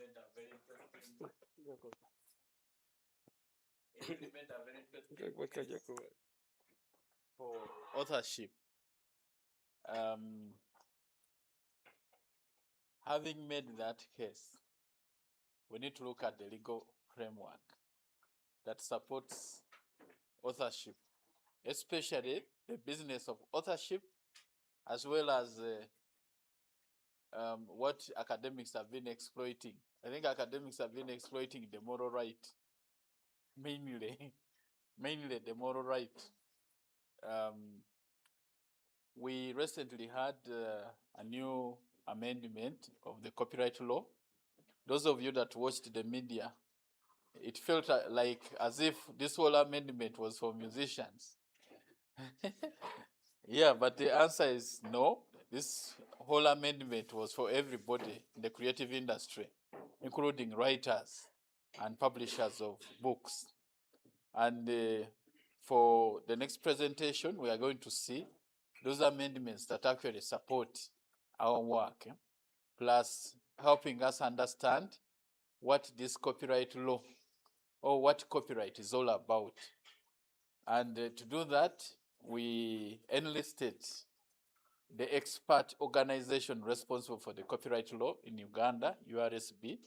made a very interesting. He made a very interesting case for authorship. Having made that case, we need to look at the legal framework that supports authorship, especially the business of authorship, as well as what academics have been exploiting. I think academics have been exploiting the moral right, mainly the moral right. We recently had a new amendment of the copyright law. Those of you that watched the media, it felt like as if this whole amendment was for musicians. Yeah, but the answer is no. This whole amendment was for everybody in the creative industry, including writers and publishers of books. And for the next presentation, we are going to see those amendments that actually support our work, plus helping us understand what this copyright law or what copyright is all about. And to do that, we enlisted the expert organization responsible for the copyright law in Uganda, URSB.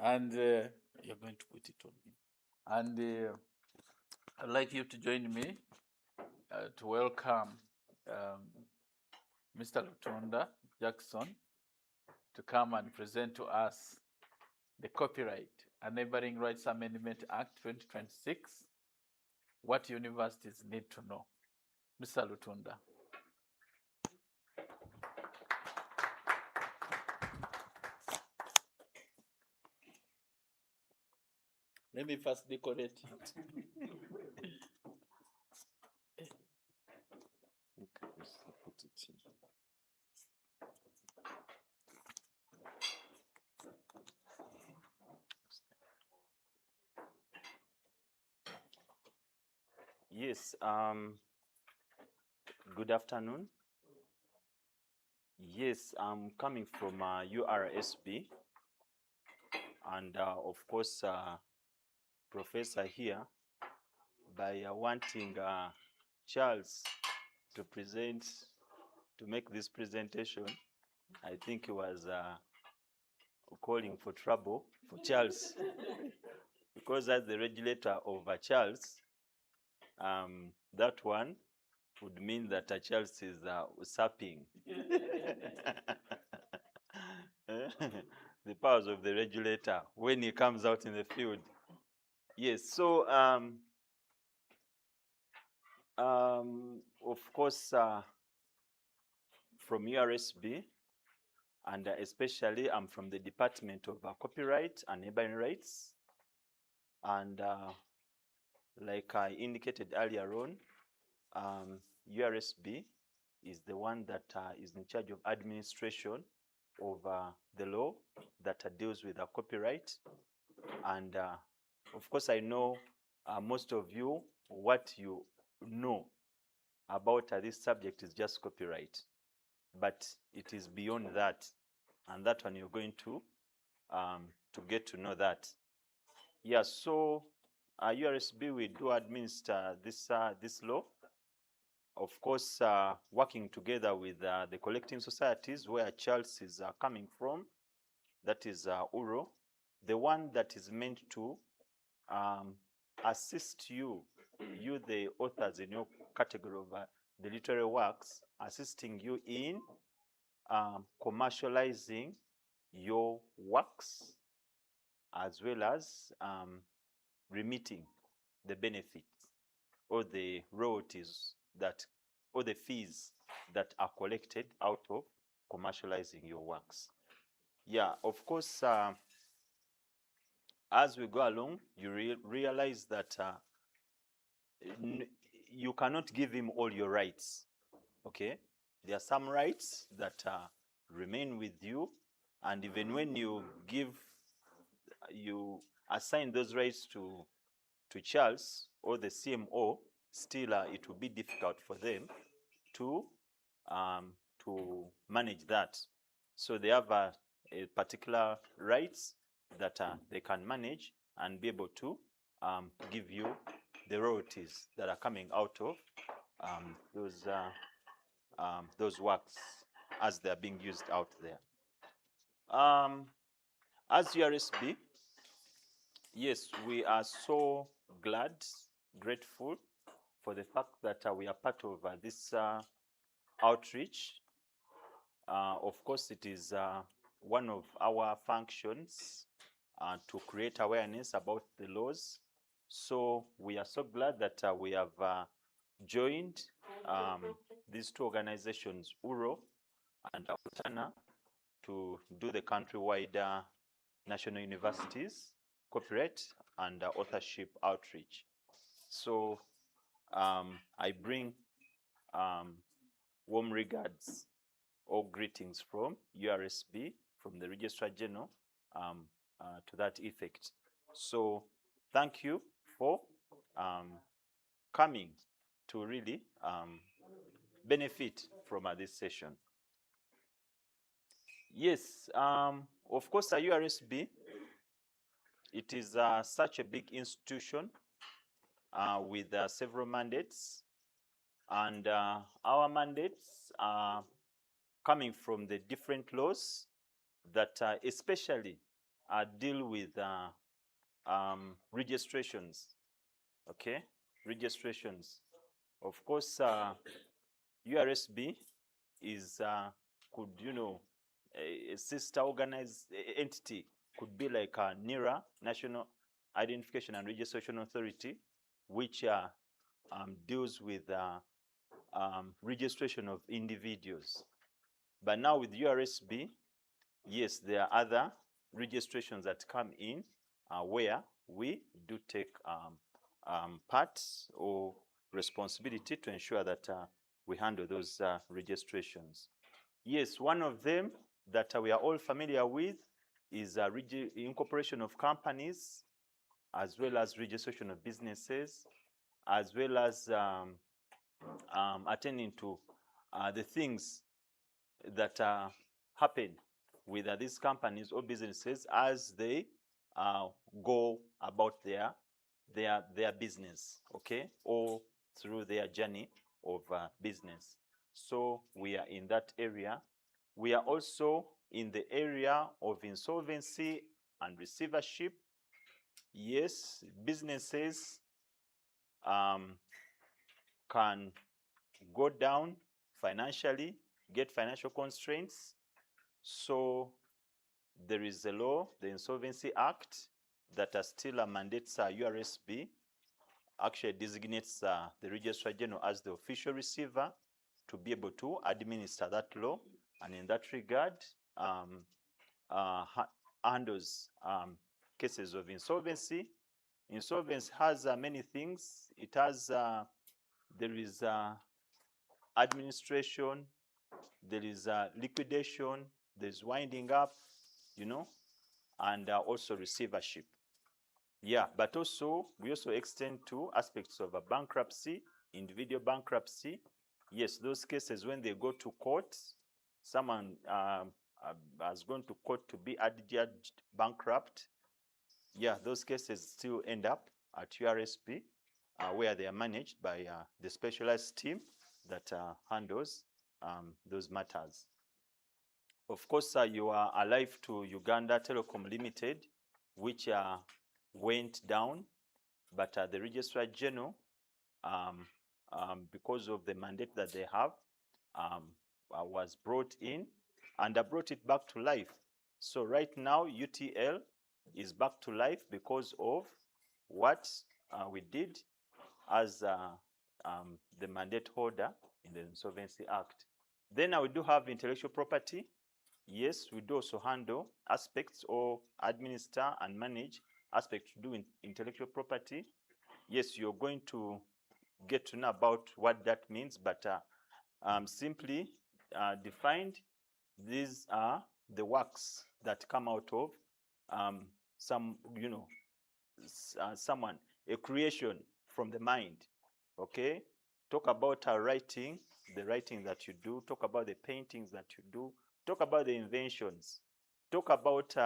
And you're going to put it on me. And I'd like you to join me to welcome Mr. Lutunda Jackson to come and present to us the Copyright and Neighboring Rights Amendment Act 2026, what universities need to know. Mr. Lutunda. Let me first decorate it. Yes, good afternoon. Yes, I'm coming from URSB, and of course, Professor here, by wanting Charles to make this presentation, I think he was calling for trouble for Charles, because as the regulator of Charles, that one would mean that Charles is usurping the powers of the regulator when he comes out in the field. Yes, so of course, from URSB, and especially I'm from the Department of Copyright and Neighboring Rights, and like I indicated earlier on, URSB is the one that is in charge of administration of the law that deals with copyright. And of course, I know most of you, what you know about this subject is just copyright, but it is beyond that, and that one you're going to get to know that. Yeah, so URSB, we do administer this law. Of course, working together with the collecting societies where Charles is coming from, that is URRO, the one that is meant to assist you, the authors in your category of the literary works, assisting you in commercializing your works, as well as remitting the benefits or the royalties or the fees that are collected out of commercializing your works. Yeah, of course, as we go along, you realize that you cannot give him all your rights, okay? There are some rights that remain with you, and even when you assign those rights to Charles or the CMO, still it will be difficult for them to manage that. So they have a particular rights that they can manage and be able to give you the royalties that are coming out of those works as they are being used out there. As URSB, yes, we are so glad, grateful for the fact that we are part of this outreach. Of course, it is one of our functions to create awareness about the laws. So we are so glad that we have joined these two organizations, URRO and UTANA, to do the countrywide national universities, copyright, and authorship outreach. So I bring warm regards or greetings from URSB, from the Registrar General, to that effect. So thank you for coming to really benefit from this session. Yes, of course, URSB, it is such a big institution with several mandates, and our mandates are coming from the different laws that especially deal with registrations, okay? Registrations. Of course, URSB is, could, you know, a sister organized entity could be like NIRA, National Identification and Registration Authority, which deals with registration of individuals. But now with URSB, yes, there are other registrations that come in where we do take part or responsibility to ensure that we handle those registrations. Yes, one of them that we are all familiar with is incorporation of companies, as well as registration of businesses, as well as attending to the things that happen with these companies or businesses as they go about their business, okay, or through their journey of business. So we are in that area. We are also in the area of insolvency and receivership. Yes, businesses can go down financially, get financial constraints. So there is a law, the Insolvency Act, that still mandates URSB, actually designates the Registrar General as the official receiver to be able to administer that law. And in that regard, handles cases of insolvency. Insolvency has many things. It has, there is administration, there is liquidation, there's winding up, you know, and also receivership. Yeah, but also, we also extend to aspects of a bankruptcy, individual bankruptcy. Yes, those cases when they go to court, someone has gone to court to be adjudged bankrupt. Yeah, those cases still end up at URSB, where they are managed by the specialized team that handles those matters. Of course, you are alive to Uganda Telecom Limited, which went down, but the Registrar General, because of the mandate that they have, was brought in and brought it back to life. So right now, UTL is back to life because of what we did as the mandate holder in the Insolvency Act. Then we do have intellectual property. Yes, we do also handle aspects or administer and manage aspects to do with intellectual property. Yes, you're going to get to know about what that means, but simply defined, these are the works that come out of some, you know, someone, a creation from the mind, okay? Talk about writing, the writing that you do, talk about the paintings that you do, talk about the inventions, talk about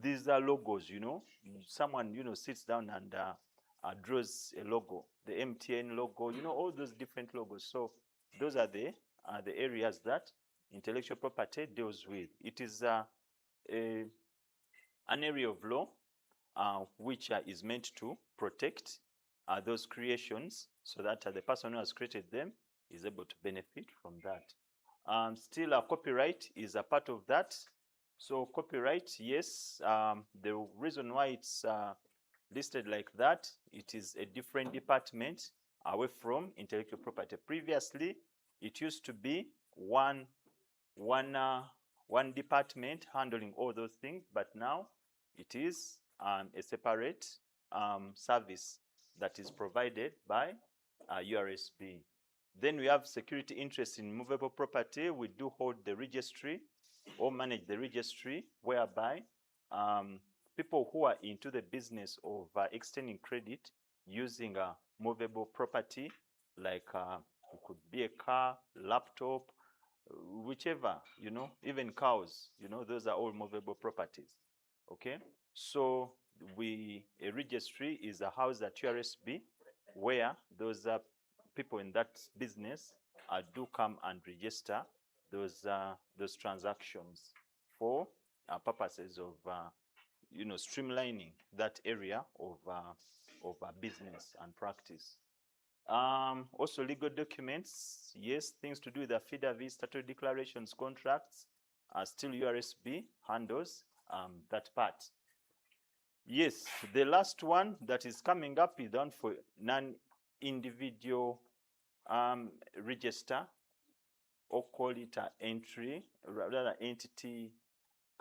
these are logos, you know. Someone, you know, sits down and draws a logo, the MTN logo, you know, all those different logos. So those are the areas that intellectual property deals with. It is an area of law which is meant to protect those creations so that the person who has created them is able to benefit from that. Still, copyright is a part of that. So copyright, yes, the reason why it's listed like that, it is a different department away from intellectual property. Previously, it used to be one department handling all those things, but now it is a separate service that is provided by URSB. Then we have security interest in movable property. We do hold the registry or manage the registry, whereby people who are into the business of extending credit using movable property, like it could be a car, laptop, whichever, you know, even cows, you know, those are all movable properties. Okay, so a registry is a house at URSB where those people in that business do come and register those transactions for purposes of you know, streamlining that area of business and practice. Also legal documents, yes, things to do with affidavits, statutory declarations, contracts, still URSB handles that part. Yes, the last one that is coming up is done for non-individual register, or call it an entry, rather entity.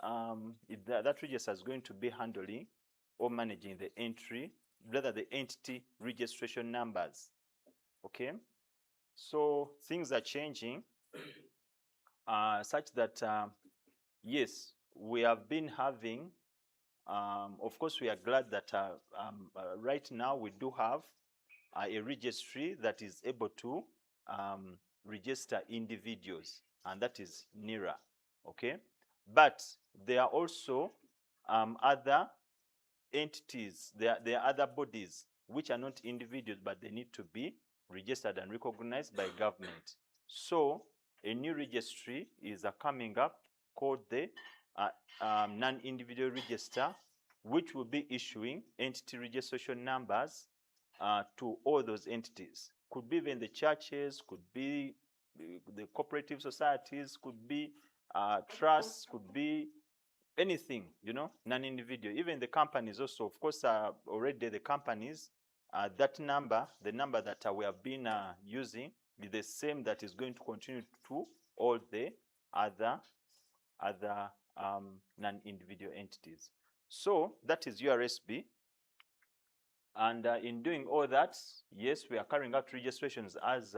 That register is going to be handling or managing the entry, rather the entity registration numbers. Okay, so things are changing such that yes, we have been having of course we are glad that right now we do have a registry that is able to register individuals, and that is NIRA. Okay, but there are also other entities, there are other bodies which are not individuals, but they need to be registered and recognized by government. So a new registry is coming up called the non-individual register, which will be issuing entity registration numbers to all those entities. Could be even the churches, could be the cooperative societies, could be trusts, could be anything, you know, non-individual. Even the companies also, of course, already the companies, that number, the number that we have been using, is the same that is going to continue to all the other non-individual entities. So that is URSB. And in doing all that, yes, we are carrying out registrations as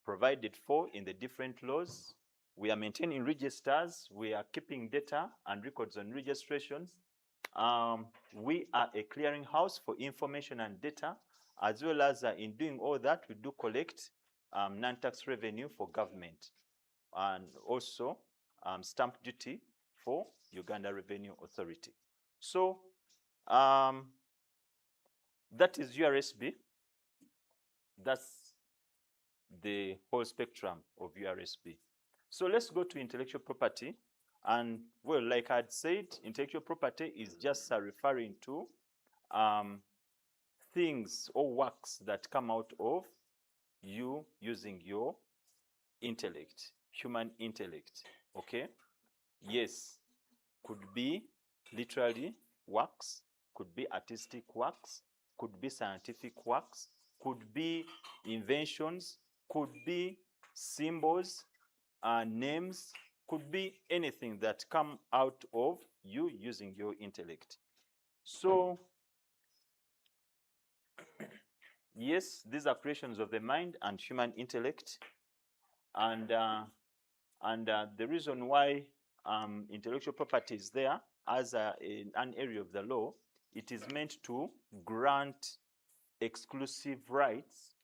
provided for in the different laws. We are maintaining registers. We are keeping data and records on registrations. We are a clearinghouse for information and data, as well as in doing all that, we do collect non-tax revenue for government, and also stamp duty for Uganda Revenue Authority. So that is URSB. That's the whole spectrum of URSB. So let's go to intellectual property. And well, like I'd said, intellectual property is just referring to things or works that come out of you using your intellect, human intellect. Okay? Yes, could be literary works, could be artistic works, could be scientific works, could be inventions, could be symbols, names, could be anything that come out of you using your intellect. So yes, these are creations of the mind and human intellect, and the reason why intellectual property is there as an area of the law, it is meant to grant exclusive rights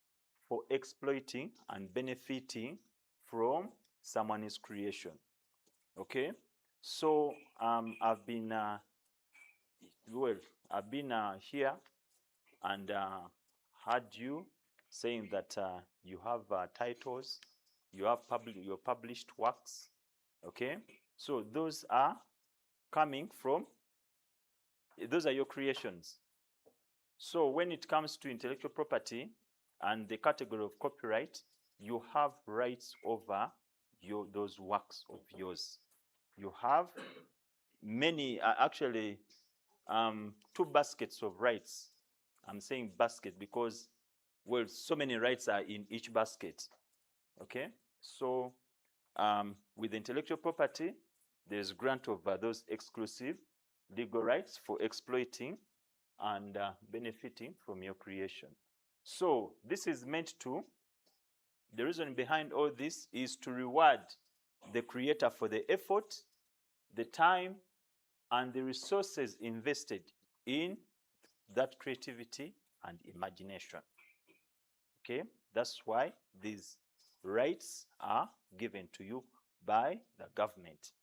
for exploiting and benefiting from someone's creation. Okay, So I've been here and heard you saying that you have titles, you have your published works. Okay, so those are coming from, those are your creations. So when it comes to intellectual property and the category of copyright, you have rights over those works of yours. You have many, actually, 2 baskets of rights. I'm saying basket because, well, so many rights are in each basket. Okay, so with intellectual property, there's grant of those exclusive legal rights for exploiting and benefiting from your creation. So this is meant to, the reason behind all this is to reward the creator for the effort, the time, and the resources invested in that creativity and imagination. Okay, that's why these rights are given to you by the government.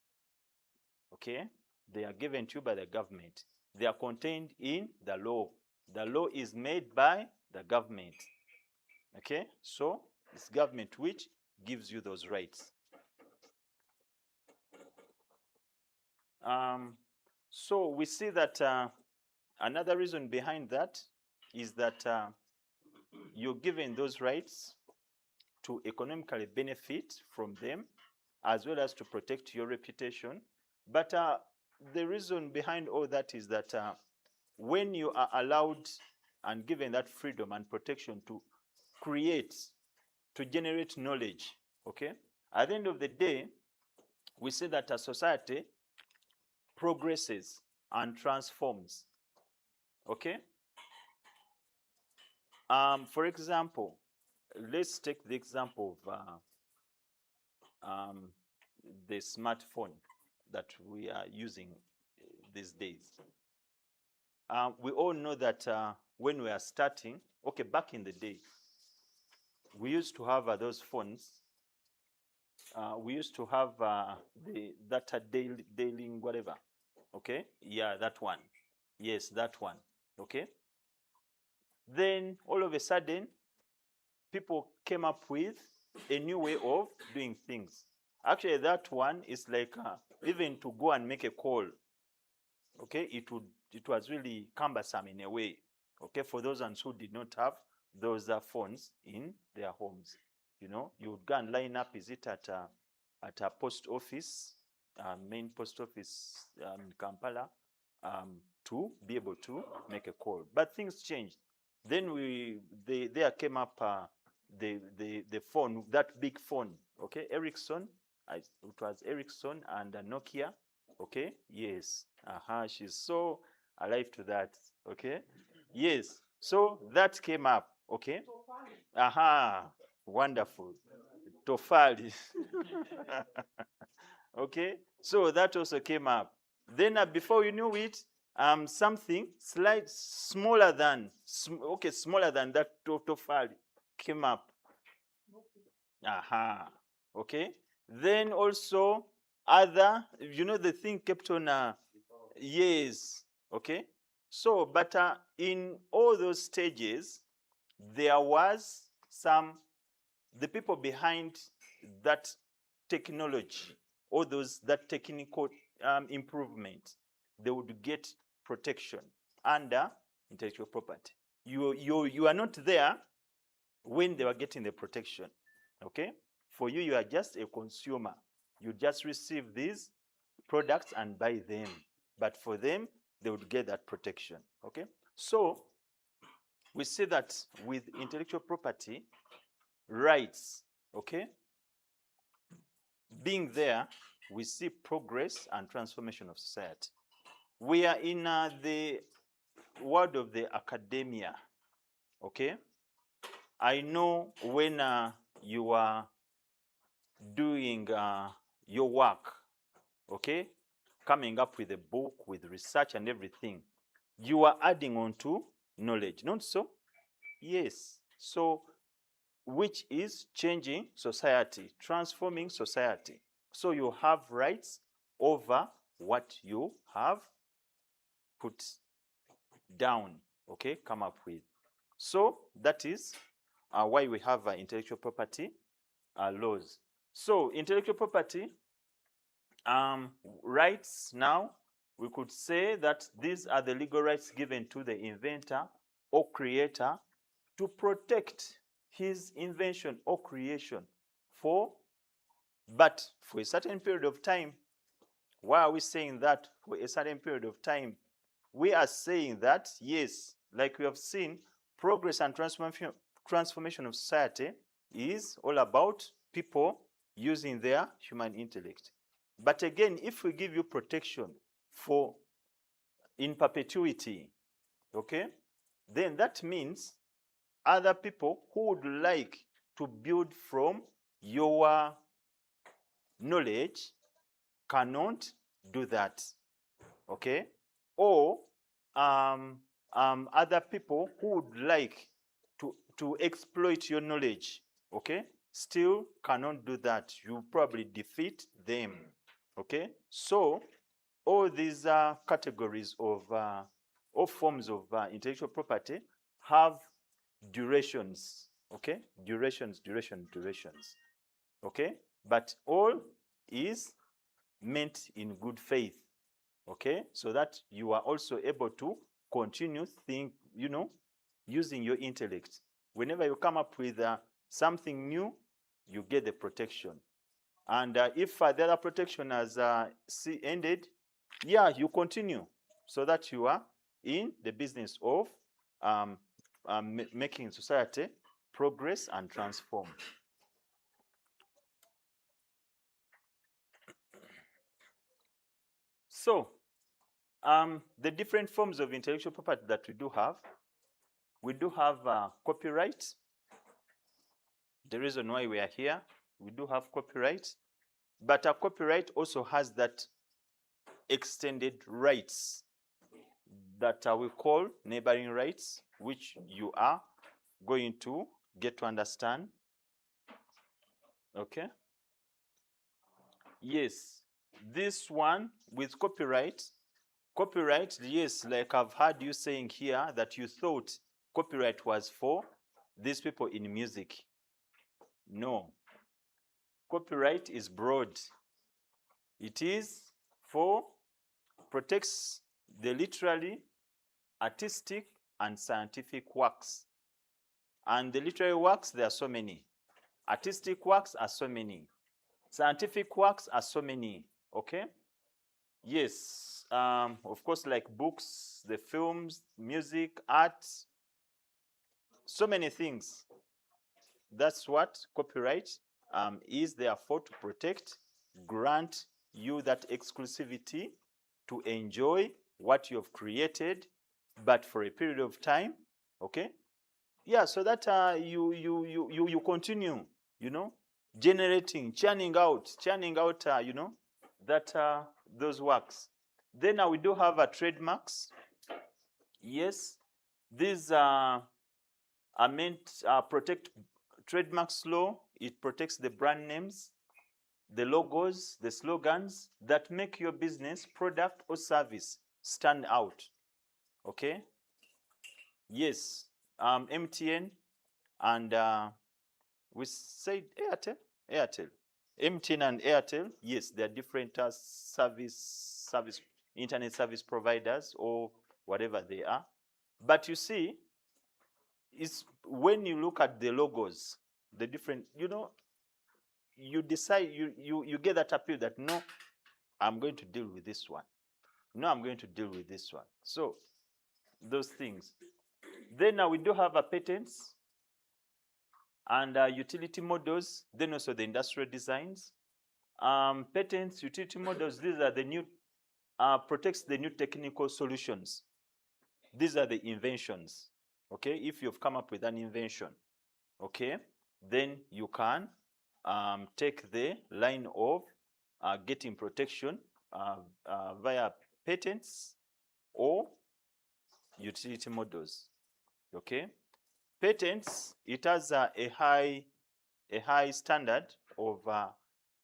Okay, they are given to you by the government. They are contained in the law. The law is made by the government. Okay, so it's government which gives you those rights. So we see that another reason behind that is that you're given those rights to economically benefit from them, as well as to protect your reputation. But the reason behind all that is that when you are allowed and given that freedom and protection to create, to generate knowledge, okay, at the end of the day, we see that a society progresses and transforms. Okay? For example, let's take the example of the smartphone that we are using these days. We all know that when we are starting, okay, back in the day, we used to have those phones. We used to have that daily whatever. Okay, yeah, that one. Yes, that one. Okay. Then all of a sudden, people came up with a new way of doing things. Actually, that one is like even to go and make a call. Okay, it was really cumbersome in a way. Okay, for those ones who did not have those phones in their homes, you know, you would go and line up. Is it at a post office, main post office in Kampala, to be able to make a call? But things changed. Then there came up the phone, that big phone. Okay, Ericsson. It was Ericsson and Nokia. Okay, yes. She's so alive to that. Okay, yes. So that came up. Okay. Wonderful. Tofali. Okay, so that also came up. Then before you knew it, something smaller than that tofali came up. Okay. Then also other, you know, the thing kept on. Yes. Okay. So, but in all those stages, there was the people behind that technology, or that technical improvement, they would get protection under intellectual property. You are not there when they were getting the protection. Okay, for you, you are just a consumer. You just receive these products and buy them. But for them, they would get that protection. Okay, so we see that with intellectual property rights, okay, being there, we see progress and transformation of society. We are in the world of the academia. Okay, I know when you are doing your work, okay, coming up with a book, with research and everything, you are adding on to knowledge, not so? Yes. So, which is changing society, transforming society. So you have rights over what you have put down, okay, come up with. So that is why we have intellectual property laws. So intellectual property rights, now we could say that these are the legal rights given to the inventor or creator to protect his invention or creation but for a certain period of time. Why are we saying that for a certain period of time? We are saying that, yes, like we have seen, progress and transformation of society is all about people using their human intellect. But again, if we give you protection for in perpetuity, okay, then that means other people who would like to build from your knowledge cannot do that, okay? Or other people who would like to exploit your knowledge, okay, still cannot do that. You probably defeat them, okay? So all these categories of or forms of intellectual property have durations, okay? Durations, okay? But all is meant in good faith, okay? So that you are also able to continue using your intellect. Whenever you come up with something new, you get the protection. And if the other protection has ended, yeah, you continue so that you are in the business of making society progress and transform. So the different forms of intellectual property that we do have copyright. The reason why we are here, we do have copyright, but a copyright also has that extended rights that we call neighboring rights, which you are going to get to understand, okay? Yes, this one with copyright, yes, like I've heard you saying here that you thought copyright was for these people in music. No, copyright is broad. It is for protects the literary, artistic, and scientific works. And the literary works, there are so many. Artistic works are so many. Scientific works are so many, okay? Yes, of course, like books, the films, music, art, so many things. That's what copyright is there for, to protect, grant you that exclusivity to enjoy what you have created, but for a period of time, okay? Yeah, so that you continue, generating, churning out, that those works. Then we do have trademarks. Yes, these are meant protect trademarks law. It protects the brand names, the logos, the slogans that make your business, product, or service stand out. Okay? Yes, MTN and we said Airtel. MTN and Airtel, yes, they are different internet service providers or whatever they are. But you see, it's when you look at the logos, the different, you decide, you get that appeal that, no, I'm going to deal with this one. No, I'm going to deal with this one. So those things. Then we do have patents and utility models, then also the industrial designs. Patents, utility models, these are the new, protects the new technical solutions. These are the inventions, okay? If you've come up with an invention, okay, then you can take the line of getting protection via patents or utility models, okay? Patents, it has a high standard of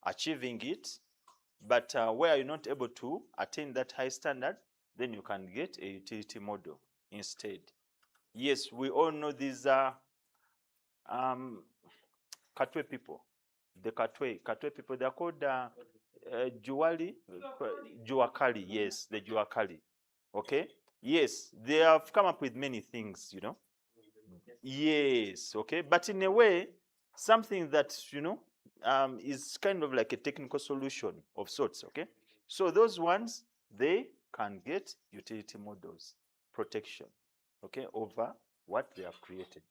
achieving it, But where you're not able to attain that high standard, then you can get a utility model instead. Yes, we all know these Katwe people. The Katwe people, they're called Juakali, yes, the Juakali. Okay? Yes, they have come up with many things, you know. Yes, okay, but in a way, something that, you know, is kind of like a technical solution of sorts, okay? So those ones, they can get utility models protection, okay, over what they have created.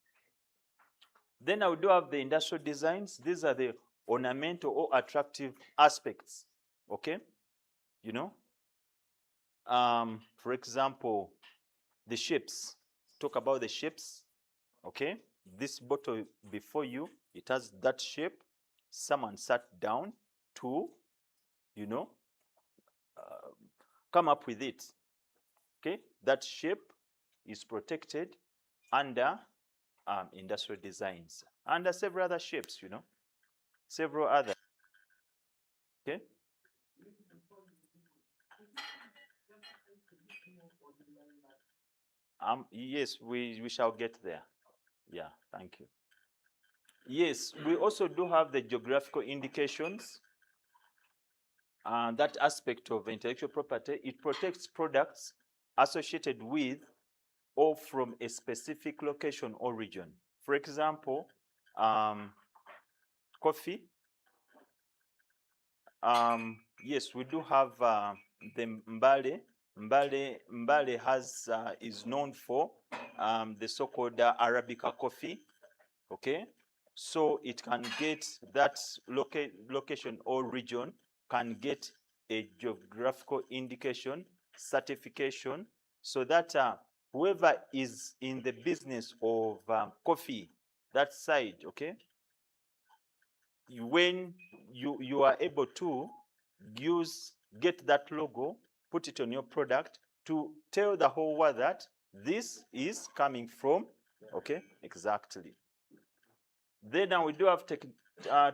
Then I do have the industrial designs. These are the ornamental or attractive aspects, okay? You know, for example, the shapes. Talk about the shapes, okay? This bottle before you, it has that shape. Someone sat down to, you know, come up with it, okay? That shape is protected under industrial designs, under several other shapes, you know, several other, okay? Yes, we shall get there. Yeah, thank you. Yes, we also do have the geographical indications. That aspect of intellectual property, it protects products associated with or from a specific location or region. For example, coffee. Yes, we do have the Mbale. Mbale has is known for the so-called Arabica coffee. Okay, so it can get that location or region can get a geographical indication certification, so that whoever is in the business of coffee that side, okay, when you are able to get that logo, put it on your product to tell the whole world that this is coming from, okay, exactly. Then we do have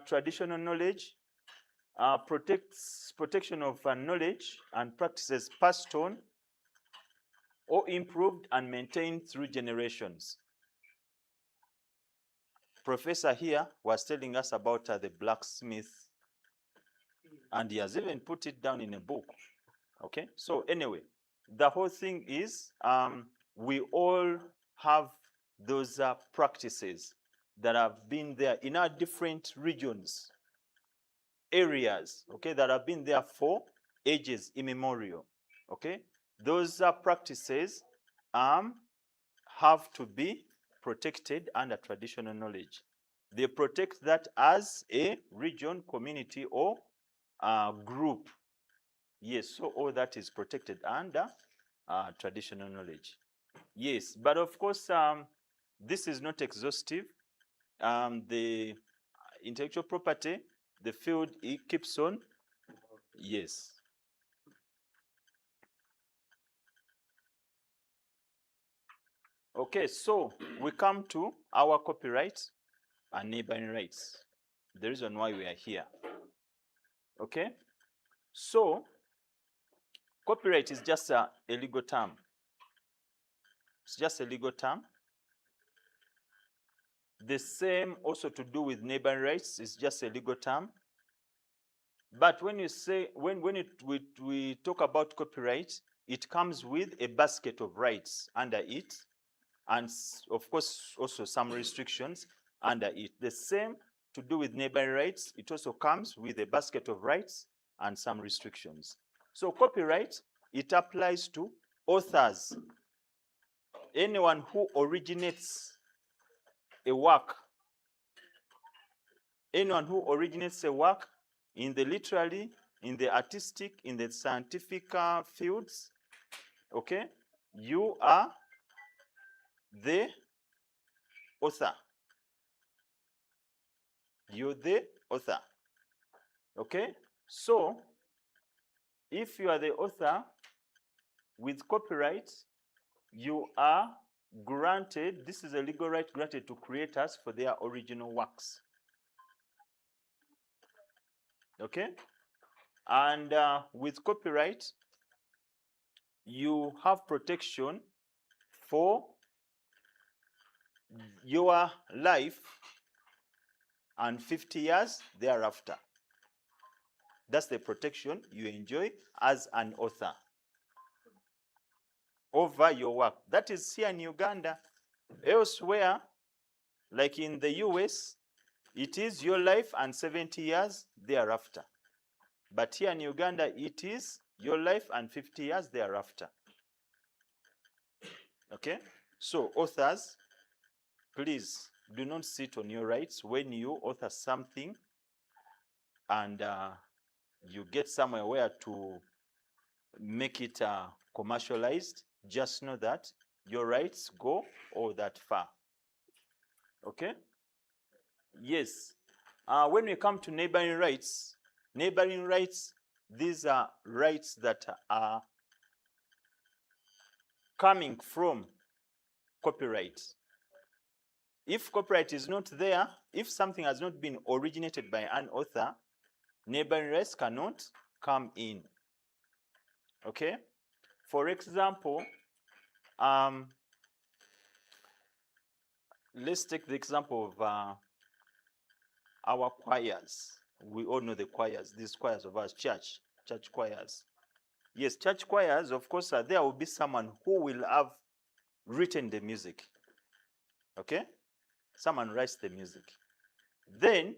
traditional knowledge, protection of knowledge and practices passed on or improved and maintained through generations. Professor here was telling us about the blacksmith, and he has even put it down in a book. Okay, so anyway, the whole thing is we all have those practices that have been there in our different regions, areas, okay, that have been there for ages immemorial. Okay, those practices have to be protected under traditional knowledge. They protect that as a region, community, or group. Yes, so all that is protected under traditional knowledge. Yes, but of course, this is not exhaustive. The intellectual property, the field, it keeps on. Yes. Okay, so we come to our copyright and neighboring rights. The reason why we are here. Okay, so copyright is just a legal term. It's just a legal term. The same also to do with neighboring rights is just a legal term. But when you say, we talk about copyright, it comes with a basket of rights under it, and of course also some restrictions under it. The same to do with neighboring rights, it also comes with a basket of rights and some restrictions. So copyright, it applies to authors, anyone who originates a work, anyone who originates a work in the literary, in the artistic, in the scientific fields, okay, you are the author. You're the author. Okay, so if you are the author with copyright, you are granted, this is a legal right granted to creators for their original works. Okay, And with copyright, you have protection for your life and 50 years thereafter. That's the protection you enjoy as an author over your work. That is here in Uganda. Elsewhere, like in the US, it is your life and 70 years thereafter. But here in Uganda, it is your life and 50 years thereafter. Okay? So, authors, please do not sit on your rights when you author something and you get somewhere where to make it commercialized. Just know that your rights go all that far. Okay? Yes. When we come to neighboring rights, these are rights that are coming from copyright. If copyright is not there, if something has not been originated by an author, neighboring rights cannot come in. Okay? For example, let's take the example of our choirs. We all know the choirs, these choirs of ours, church choirs. Yes, church choirs, of course, there will be someone who will have written the music. Okay? Someone writes the music. Then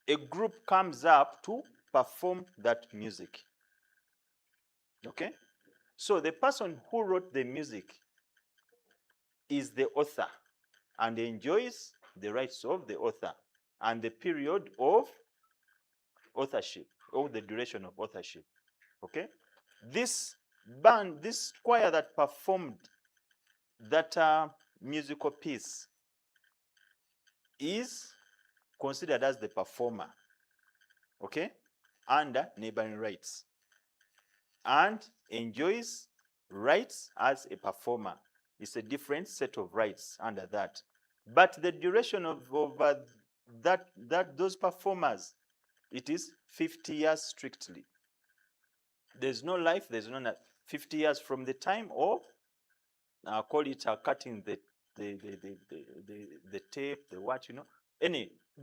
a group comes up to perform that music. Okay? So the person who wrote the music is the author and enjoys the rights of the author and the period of authorship, or the duration of authorship. Okay? This band, this choir that performed that musical piece is considered as the performer, okay, under neighboring rights, and enjoys rights as a performer. It's a different set of rights under that. But the duration of those performers, it is 50 years strictly. There's no life, there's no 50 years from the time of call it cutting the tape, the what, you know,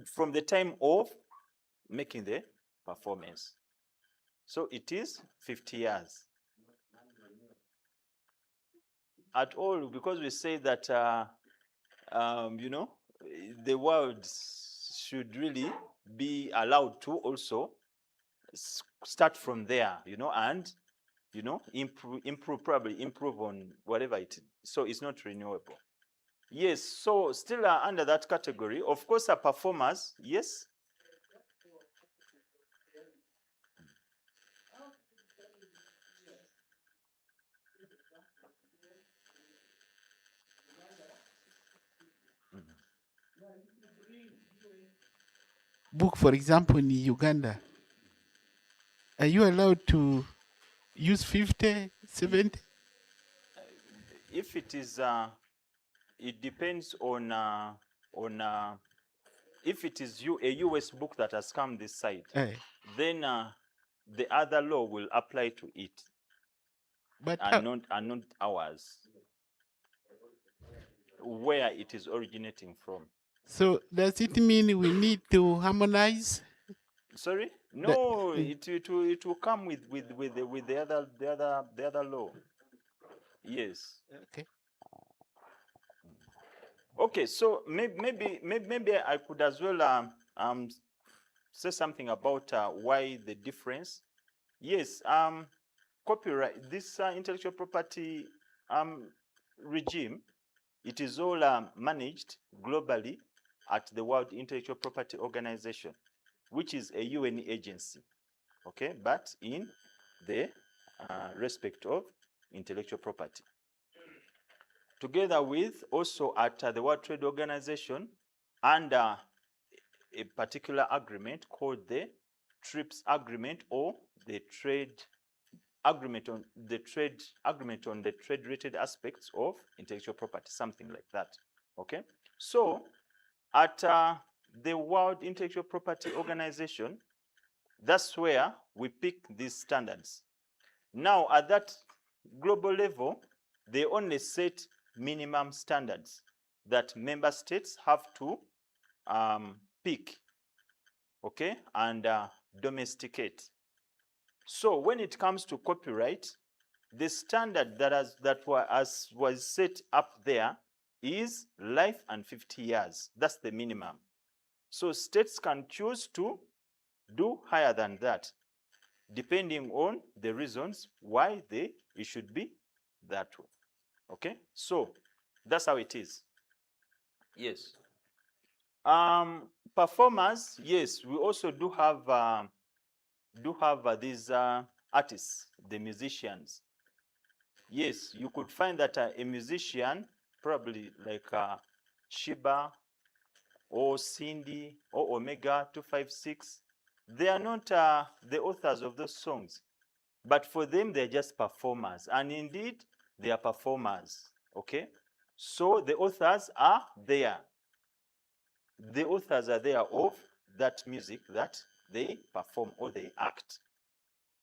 from the time of making the performance. So it is 50 years. At all, because we say that you know, the world should really be allowed to also start from there, you know, and you know, probably improve on whatever it is. So it's not renewable. Yes, so still under that category, of course, performers, yes. Book, for example, in Uganda, are you allowed to use 50, 70? If it is, it depends on if it is a US book that has come this side, then the other law will apply to it, but and not ours, where it is originating from. So does it mean we need to harmonize? Sorry? No, it will come with the other law. Yes. Okay. Okay, so maybe I could as well say something about why the difference. Yes, copyright, this intellectual property regime, it is all managed globally at the World Intellectual Property Organization, which is a UN agency, okay, but in the respect of intellectual property. Together with also at the World Trade Organization under a particular agreement called the TRIPS agreement, or the trade agreement on the trade related aspects of intellectual property, something like that. Okay, so at the World Intellectual Property Organization, That's where we pick these standards. Now, at that global level, they only set minimum standards that member states have to pick, okay, and domesticate. So when it comes to copyright, the standard that was set up there is life and 50 years. That's the minimum. So states can choose to do higher than that, depending on the reasons why it should be that way. Okay, so that's how it is. Yes. Performers, yes, we also do have these artists, the musicians. Yes, you could find that a musician, probably like Shiba or Cindy or Omega 256, they are not the authors of those songs, but for them, they're just performers. And indeed, they are performers, okay? So the authors are there. The authors are there of that music that they perform or they act,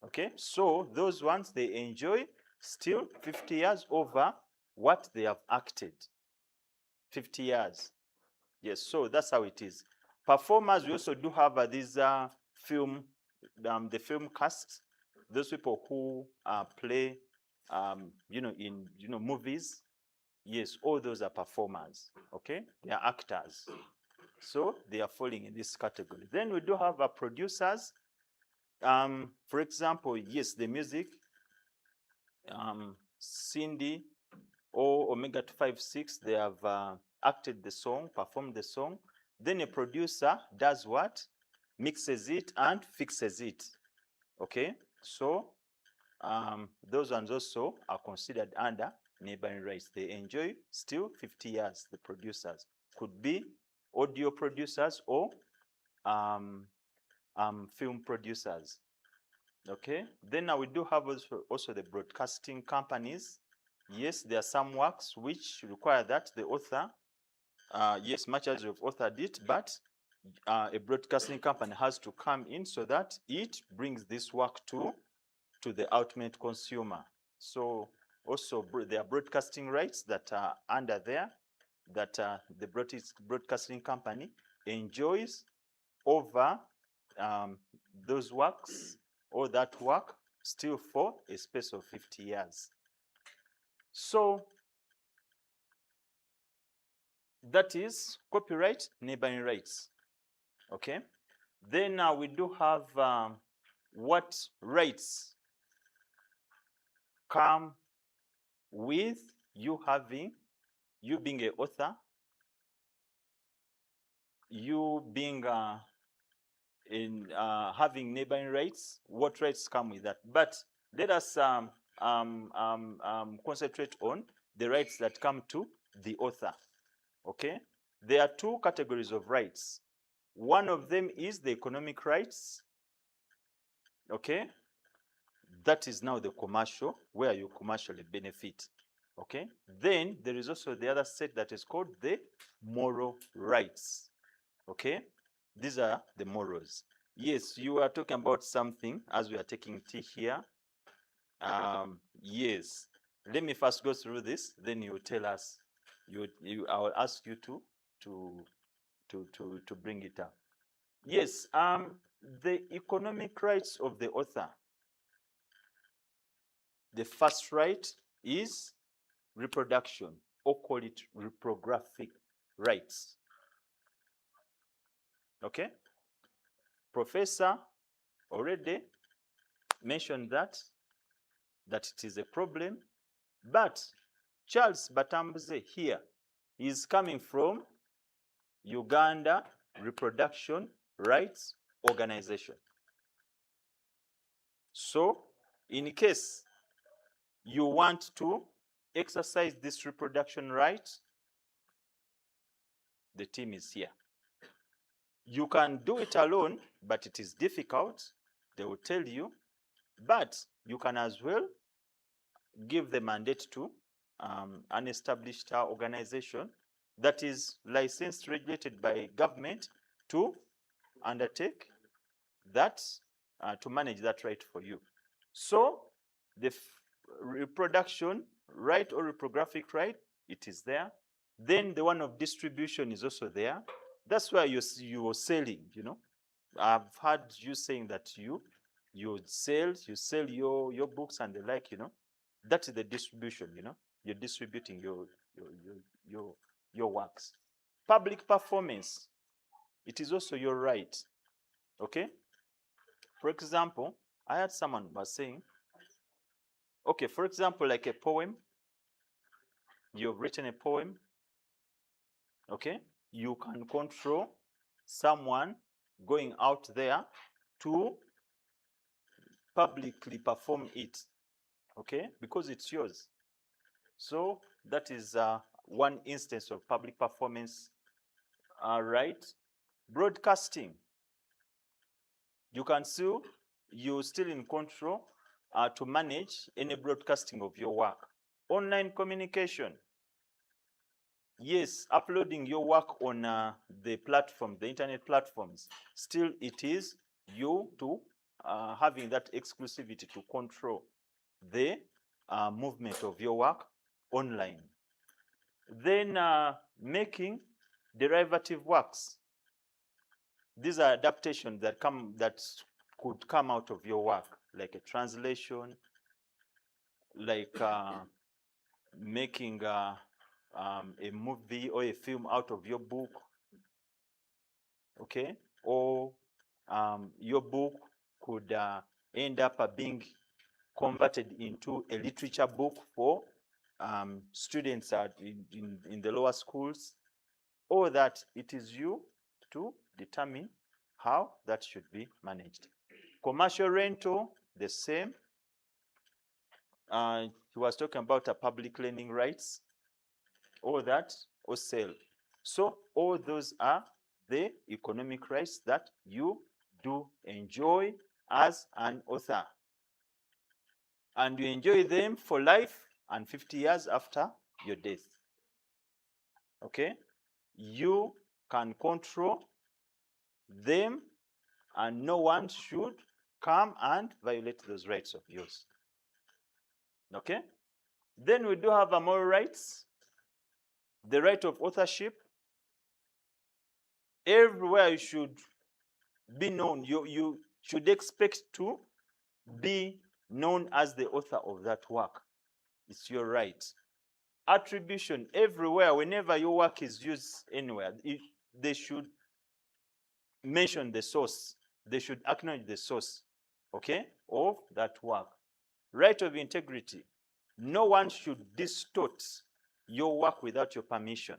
okay? So those ones, they enjoy still 50 years over what they have acted. 50 years. Yes, so that's how it is. Performers, we also do have these film, the film cast, those people who play, in movies. Yes, all those are performers. Okay, they are actors, so they are falling in this category. Then we do have producers. For example, yes, the music, Cindy or Omega 256, they have acted the song, performed the song. Then a producer does what? Mixes it and fixes it. Okay, so those ones also are considered under neighboring rights. They enjoy still 50 years, the producers. Could be audio producers or film producers. Okay, then now we do have also the broadcasting companies. Yes, there are some works which require that the author, yes, much as you've authored it, but a broadcasting company has to come in so that it brings this work to the ultimate consumer. So also there are broadcasting rights that are under there that the broadcasting company enjoys over those works or that work still for a space of 50 years. So that is copyright neighboring rights. Okay, then we do have what rights come with you being an author, you being having neighboring rights. What rights come with that? But let us concentrate on the rights that come to the author. Okay, there are two categories of rights. One of them is the economic rights. Okay, that is now the commercial, where you commercially benefit. Okay, then there is also the other set that is called the moral rights. Okay, these are the morals. Yes, you are talking about something as we are taking tea here. Yes, let me first go through this, then you tell us. I will ask you to bring it up. Yes, the economic rights of the author. The first right is reproduction, or call it reprographic rights. Okay, Professor already mentioned that it is a problem, but Charles Batambuze here is coming from Uganda Reproduction Rights Organization. So in case you want to exercise this reproduction right, the team is here. You can do it alone, but it is difficult, they will tell you, but you can as well give the mandate to an established organization that is licensed, regulated by government to undertake that to manage that right for you. So the reproduction right or reprographic right, it is there. Then the one of distribution is also there. That's why you're selling, you know. I've heard you saying that you sell your books and the like, you know. That is the distribution, you know. You're distributing your works. Public performance, it is also your right. Okay? For example, I had someone was saying, okay, for example, like a poem, you've written a poem, okay? You can control someone going out there to publicly perform it, okay? Because it's yours. So that is one instance of public performance, right? Broadcasting, you can sue, you're still in control to manage any broadcasting of your work. Online communication, yes, uploading your work on the platform, the internet platforms, still it is you to having that exclusivity to control the movement of your work online. Then making derivative works. These are adaptations that could come out of your work, like a translation, like making a movie or a film out of your book, okay? Or your book could end up being converted into a literature book for students in the lower schools, or that it is you to determine how that should be managed. Commercial rental, the same. He was talking about public learning rights, all that, or sale. So all those are the economic rights that you do enjoy as an author. And you enjoy them for life and 50 years after your death. Okay? You can control them and no one should come and violate those rights of yours. Okay? Then we do have moral rights. The right of authorship. Everywhere you should be known. You should expect to be known as the author of that work. It's your right. Attribution. Everywhere, whenever your work is used anywhere, they should mention the source. They should acknowledge the source, okay, of that work. Right of integrity. No one should distort your work without your permission.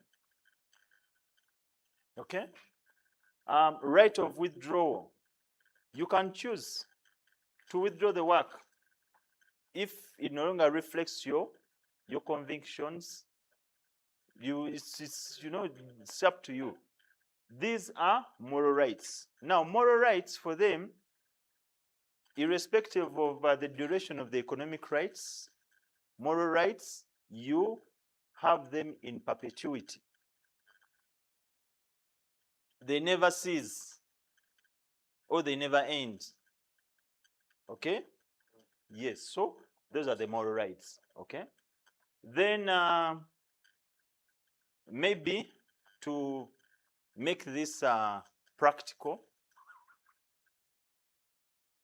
Okay? Right of withdrawal. You can choose to withdraw the work if it no longer reflects your convictions. It's up to you. These are moral rights. Now, moral rights for them, irrespective of the duration of the economic rights, moral rights, you have them in perpetuity. They never cease or they never end. Okay? Yes, so those are the moral rights. Okay? Then maybe to make this practical,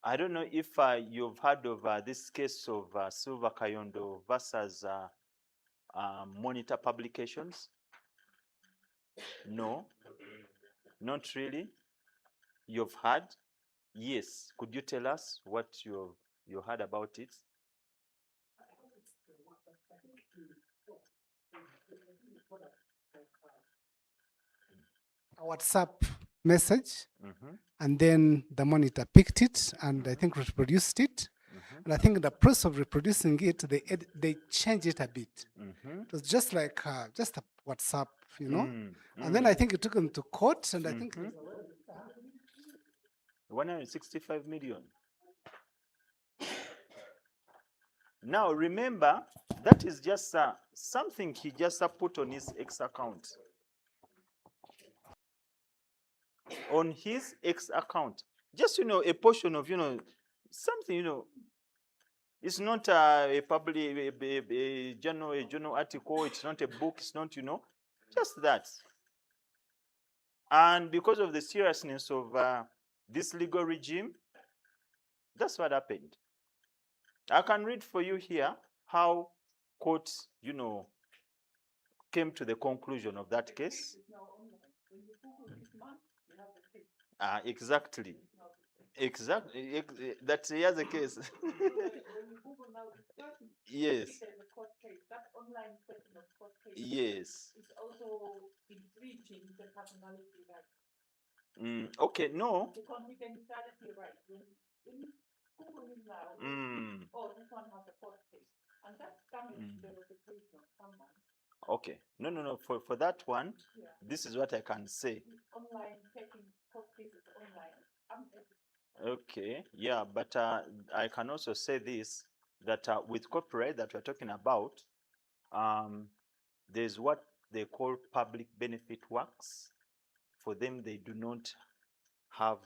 I don't know if you've heard of this case of Silver Kayondo versus Monitor Publications. No, not really. You've heard? Yes. Could you tell us what you heard about it? A WhatsApp message, and then the monitor picked it and I think reproduced it. And I think in the process of reproducing it, they changed it a bit. It was just like just a WhatsApp, you know. And then I think it took them to court, and I think 165 million. Now remember, that is just something he just put on his X account. On his X account. just, a portion of, something, it's not a public, a journal article, it's not a book, it's not, just that. And because of the seriousness of this legal regime, that's what happened. I can read for you here how courts, came to the conclusion of that case. Exactly. Exactly. That's here's the case. Yes. Yes. Okay, no. Mm. Okay. No. For that one, this is what I can say. Okay, yeah, but I can also say this, that with copyright that we're talking about, there's what they call public benefit works. For them, they do not have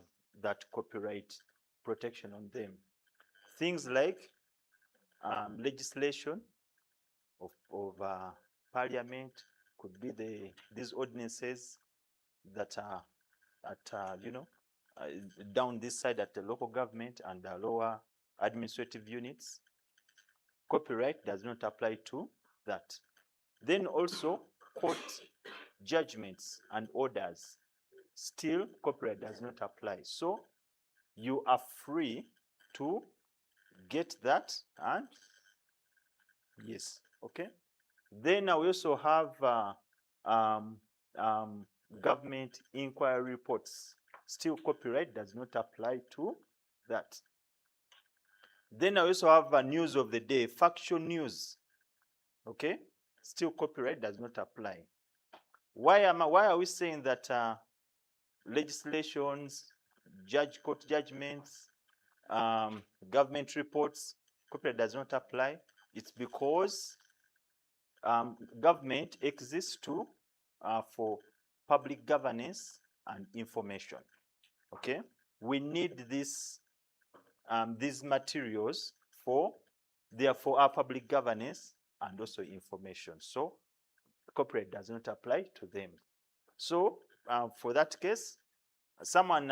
that copyright protection on them. Things like legislation of parliament, could be these ordinances that are at down this side at the local government and the lower administrative units. Copyright does not apply to that. Then also court judgments and orders, still copyright does not apply. So you are free to get that, and yes, okay. Then we also have government inquiry reports. Still copyright does not apply to that. Then I also have news of the day, factual news. Okay, still copyright does not apply. Why are we saying that legislations, court judgments, government reports, copyright does not apply? It's because government exists for public governance and information. Okay, we need these materials for our public governance and also information. So copyright does not apply to them. So for that case, someone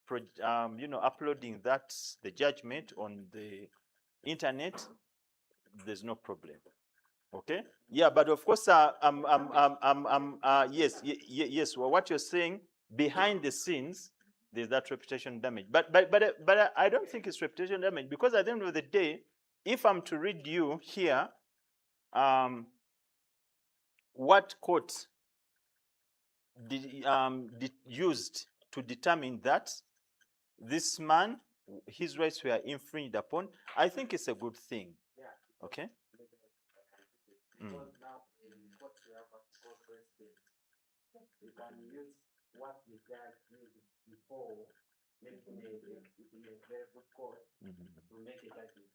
uploading the judgment on the internet, there's no problem. Okay. Yeah, but of course, yes. Well, what you're saying, behind the scenes, there's that reputation damage. But I don't think it's reputation damage, because at the end of the day, if I'm to read you here, what court did used to determine that this man, his rights were infringed upon, I think it's a good thing. Okay. Now in court we have a court precedent. You can use what the judge used before making a very good court to make a judgment.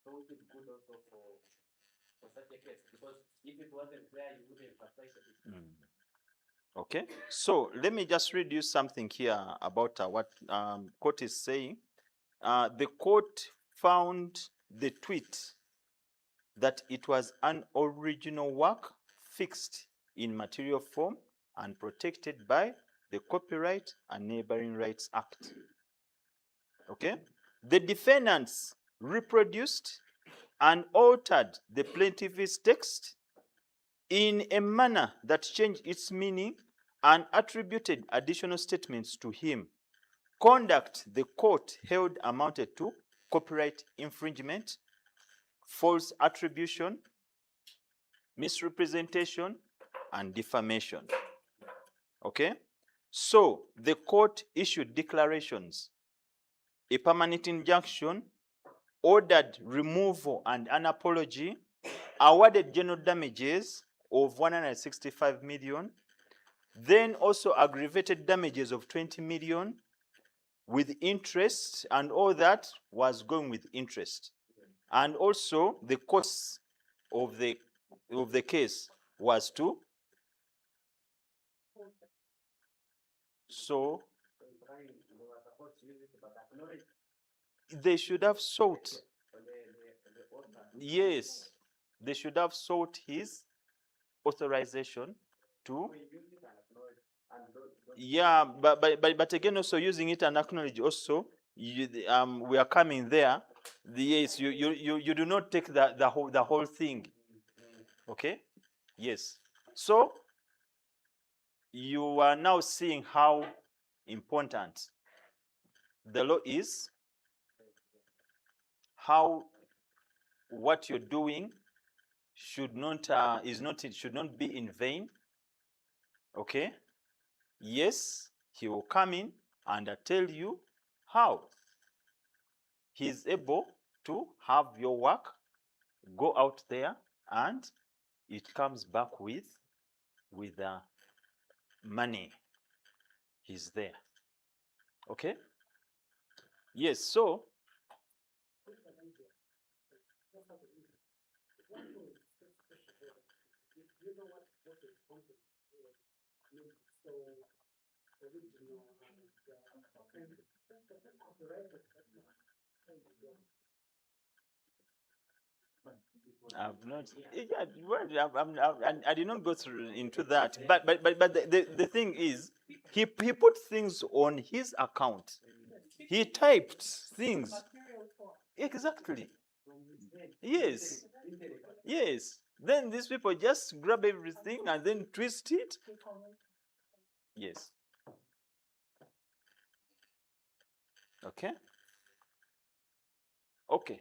So it is good also for such a case, because if it wasn't there, you wouldn't apply it. Okay, so let me just read you something here about what court is saying. The court found the tweet that it was an original work fixed in material form and protected by the Copyright and Neighboring Rights Act. Okay? The defendants reproduced and altered the plaintiff's text in a manner that changed its meaning and attributed additional statements to him. Conduct the court held amounted to copyright infringement, false attribution, misrepresentation, and defamation. Okay? So the court issued declarations, a permanent injunction, ordered removal and an apology, awarded general damages of 165 million, then also aggravated damages of 20 million with interest, and all that was going with interest. And also the cost of the case was to So they should have sought. Yes, they should have sought his authorization to. Yeah, but again, also using it and acknowledge also, we are coming there. Yes, you do not take the whole thing. Okay. Yes. So you are now seeing how important the law is, how what you're doing should not it should not be in vain. Okay. Yes, he will come in and tell you how he is able to have your work go out there and it comes back with money. He's there. Okay. Yes. So I've not. Yeah, well, I did not go through into that. But the thing is, he put things on his account. He typed things. Exactly. Yes. Yes. Then these people just grab everything and then twist it. Yes. Okay. Okay.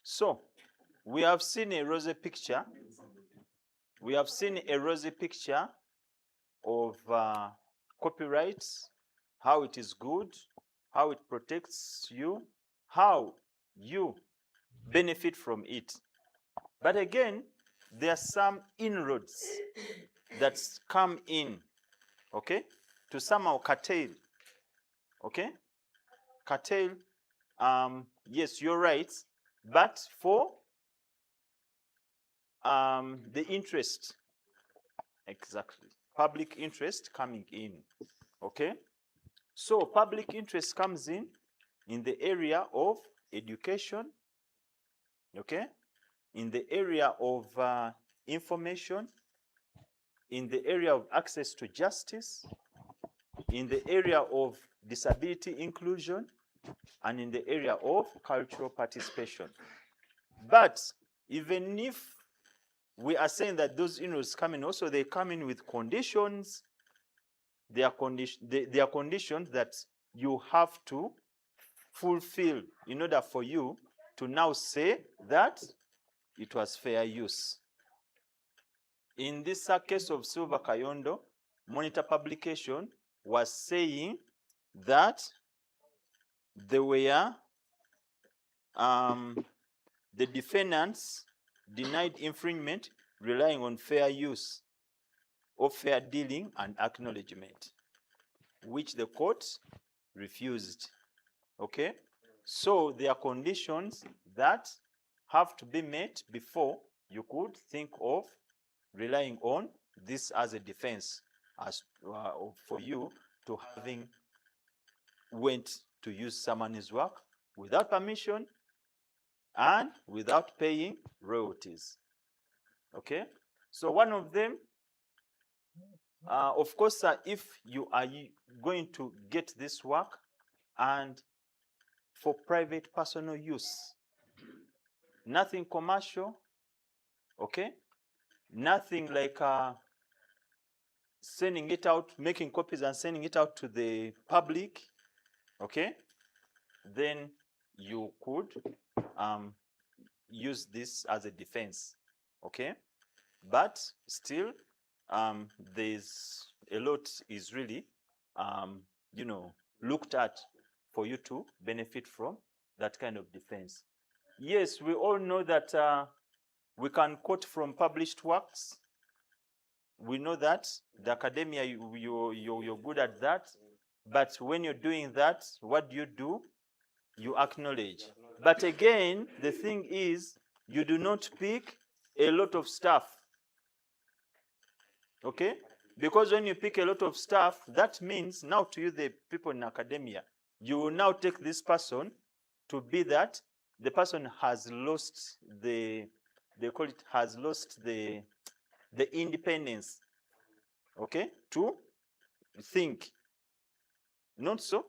So we have seen a rosy picture. We have seen a rosy picture of copyrights, how it is good, how it protects you, how you benefit from it. But again, there are some inroads that come in, okay, to somehow curtail, okay, curtail. Yes, you're right, but for the interest, exactly, public interest coming in, okay. So public interest comes in the area of education, okay, in the area of information, in the area of access to justice, in the area of disability inclusion, and in the area of cultural participation. But even if we are saying that those inroads come in, also they come in with conditions. They are conditions that you have to fulfill in order for you to now say that it was fair use. In this case of Silver Kayondo, Monitor Publication was saying that they were the defendants denied infringement relying on fair use or fair dealing and acknowledgement, which the court refused. Okay, so there are conditions that have to be met before you could think of relying on this as a defense, as for you to having went to use someone's work without permission and without paying royalties. Okay, so one of them, of course, if you are going to get this work and for private personal use, nothing commercial, okay, nothing like sending it out, making copies and sending it out to the public, okay, then you could use this as a defense, okay. But still, there's a lot is really, looked at for you to benefit from that kind of defense. Yes, we all know that we can quote from published works. We know that the academia, you're good at that. But when you're doing that, what do? You acknowledge. But again, the thing is, you do not pick a lot of stuff. Okay? Because when you pick a lot of stuff, that means now to you, the people in academia, you will now take this person to be that the person has lost the, they call it, has lost the independence, okay, to think. Not so?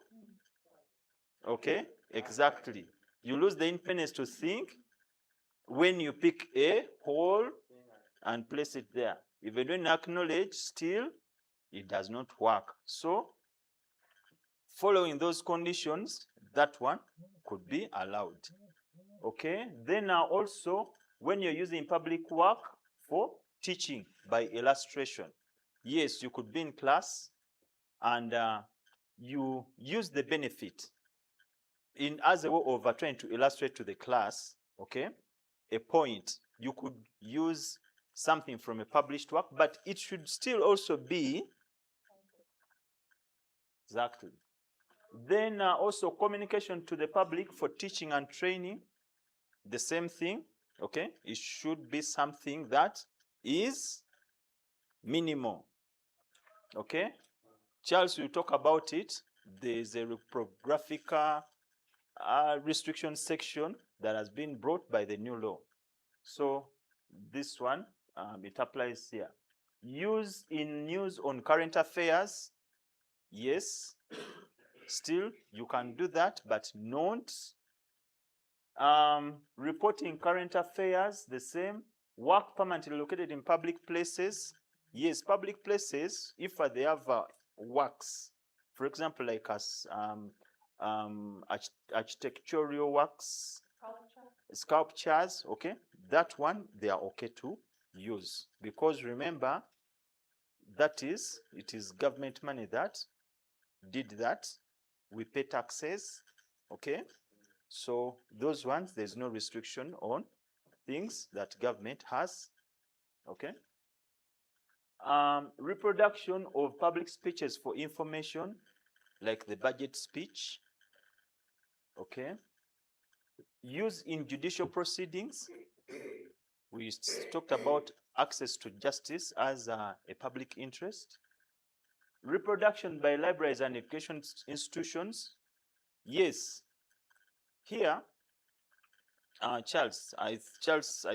Okay, exactly. You lose the independence to think when you pick a whole and place it there. Even when you acknowledge, still, it does not work. So, following those conditions, that one could be allowed. Okay, then also, when you're using public work for teaching by illustration, yes, you could be in class and you use the benefit in as a way of trying to illustrate to the class, okay, a point. You could use something from a published work, but it should still also be exactly. Then also communication to the public for teaching and training, the same thing, okay? It should be something that is minimal, okay? Charles will talk about it. There's a reprographic restriction section that has been brought by the new law. So this one, it applies here. Use in news on current affairs, yes, still you can do that, but not reporting current affairs, the same. Work permanently located in public places, yes, public places, if they have works, for example, like as architectural works, sculptures, okay, that one they are okay to use, because remember, that is, it is government money that did that. We pay taxes, okay? So those ones, there's no restriction on things that government has, okay? Reproduction of public speeches for information, like the budget speech, okay? Use in judicial proceedings. We talked about access to justice as a public interest. Reproduction by libraries and education institutions. Yes, here, Charles, I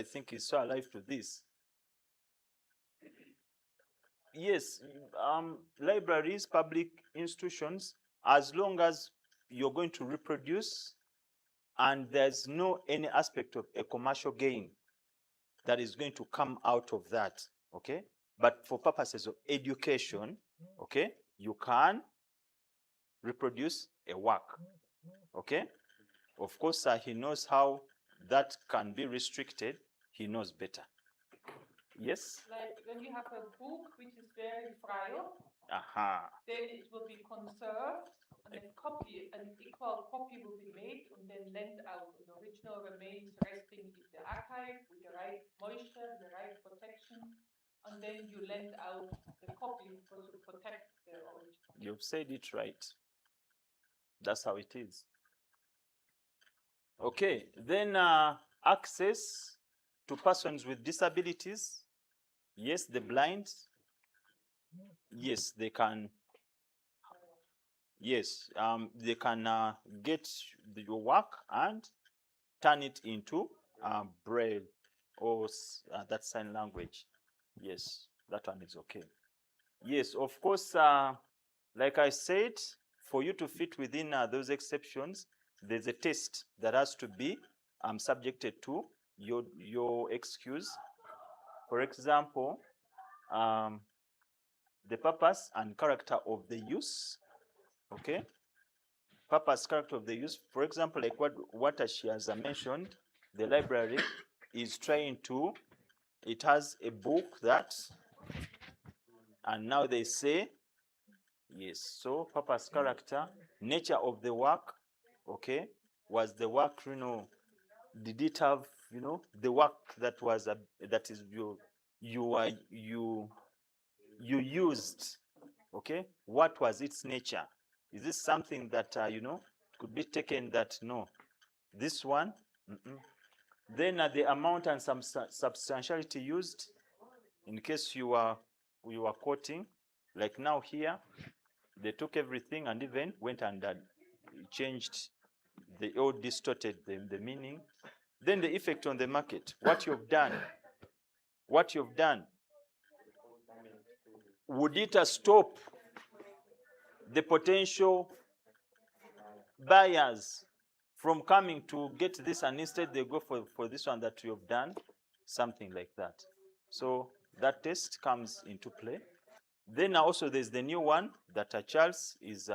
think is so alive to this. Yes, libraries, public institutions, as long as you're going to reproduce and there's no any aspect of a commercial gain that is going to come out of that, okay? But for purposes of education, okay, you can reproduce a work, okay? Of course, he knows how that can be restricted. He knows better. Yes? Like when you have a book which is very frail, then it will be conserved and a copy, an equal copy will be made and then lent out. The original remains resting in the archive with the right moisture, the right protection, and then you lend out the copy because you protect the original. You've said it right. That's how it is. Okay, then access to persons with disabilities. Yes, the blind. Yes, they can. Yes, they can get your work and turn it into braille or that sign language. Yes, that one is okay. Yes, of course, like I said, for you to fit within those exceptions, there's a test that has to be subjected to your excuse. For example, the purpose and character of the use, okay? Purpose, character of the use. For example, like what she has mentioned, the library is trying to, it has a book that, and now they say, yes, so purpose, character, nature of the work, okay? Was the work, you know, did it have, you know, the work that was, that is you used, okay? What was its nature? Is this something that, you know, could be taken that, no, this one? Then the amount and some substantiality used, in case you are quoting, Like now here, they took everything and even went and changed or distorted the meaning. Then the effect on the market, what you've done, would it stop the potential buyers from coming to get this, and instead they go for this one that you've done? Something like that. So that test comes into play. Then also there's the new one that Charles is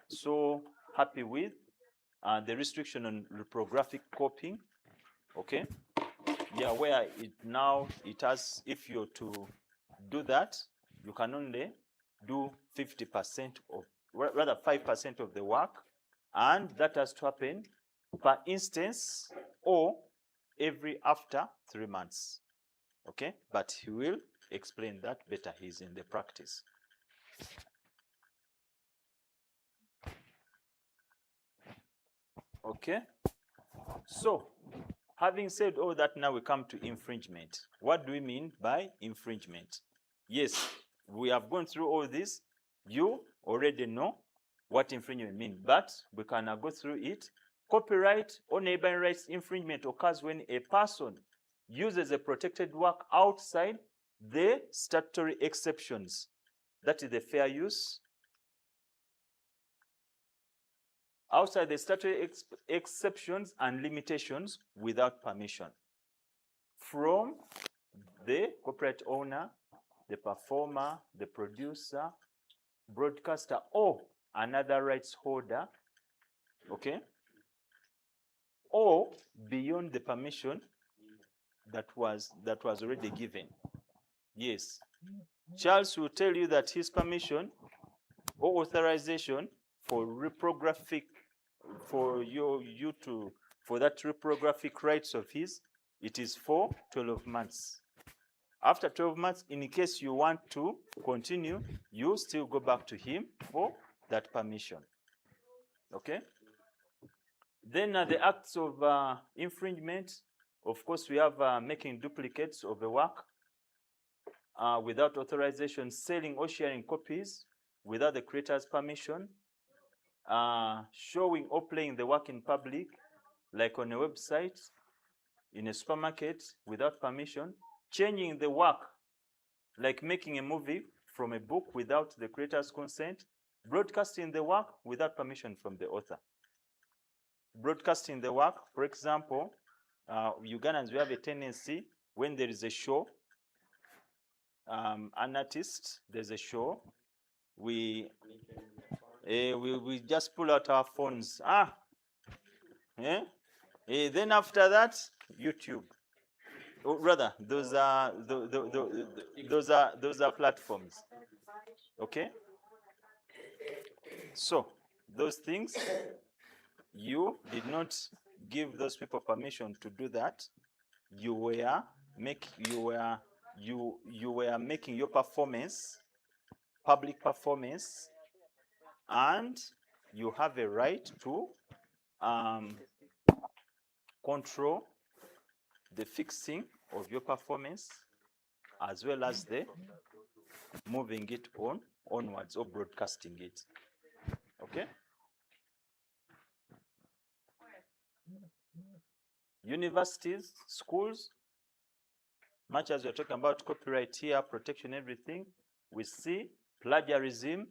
so happy with, the restriction on reprographic copying. Okay, yeah, where it has, if you're to do that, you can only do 50% of, rather 5% of the work, and that has to happen per instance or every after 3 months. Okay, but he will explain that better. He's in the practice. Okay, so having said all that, now we come to infringement. What do we mean by infringement? Yes, we have gone through all this. You already know what infringement means, but we can now go through it. Copyright or neighboring rights infringement occurs when a person uses a protected work outside the statutory exceptions. That is the fair use. Outside the statutory exceptions and limitations without permission from the corporate owner, the performer, the producer, broadcaster, or another rights holder, okay, or beyond the permission that was already given. Yes, Charles will tell you that his permission or authorization for reprographic, for that reprographic rights of his, it is for 12 months. After 12 months, in case you want to continue, you still go back to him for that permission. Okay? Then the acts of infringement, of course, we have making duplicates of the work without authorization, selling or sharing copies without the creator's permission, showing or playing the work in public, like on a website, in a supermarket without permission, changing the work, like making a movie from a book without the creator's consent, broadcasting the work without permission from the author. Broadcasting the work, for example, Ugandans, we have a tendency when there is a show, an artist, there's a show, we just pull out our phones. Then after that, YouTube. Or rather, those are platforms. Okay. So those things, you did not give those people permission to do that. You were making your performance, public performance, and you have a right to control the fixing of your performance as well as the moving it onwards or broadcasting it. Okay? Universities, schools, much as we're talking about copyright here, protection, everything, we see plagiarism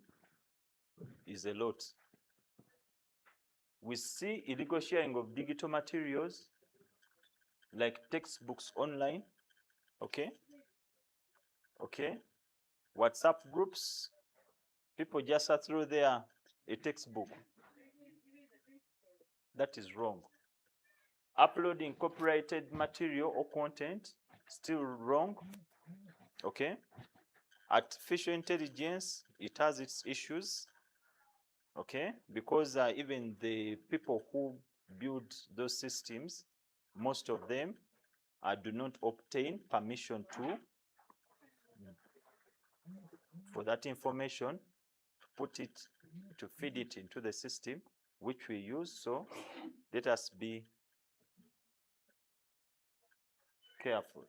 is a lot. We see illegal sharing of digital materials like textbooks online. Okay? Okay? WhatsApp groups, people just throw there a textbook. That is wrong. Uploading copyrighted material or content, still wrong. Okay? Artificial intelligence, it has its issues. Okay? Because even the people who build those systems, most of them do not obtain permission for that information, to feed it into the system, which we use. So let us be careful.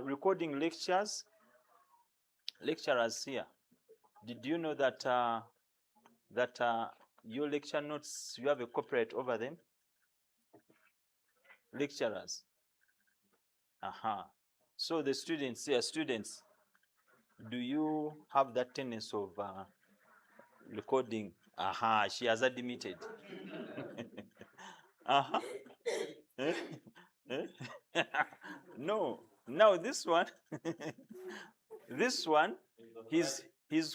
Recording lectures, lecturers here, Did you know that your lecture notes, you have a copyright over them? Lecturers. So the students, students, do you have that tendency of recording? She has admitted. Eh? No. Now this one, this one, he's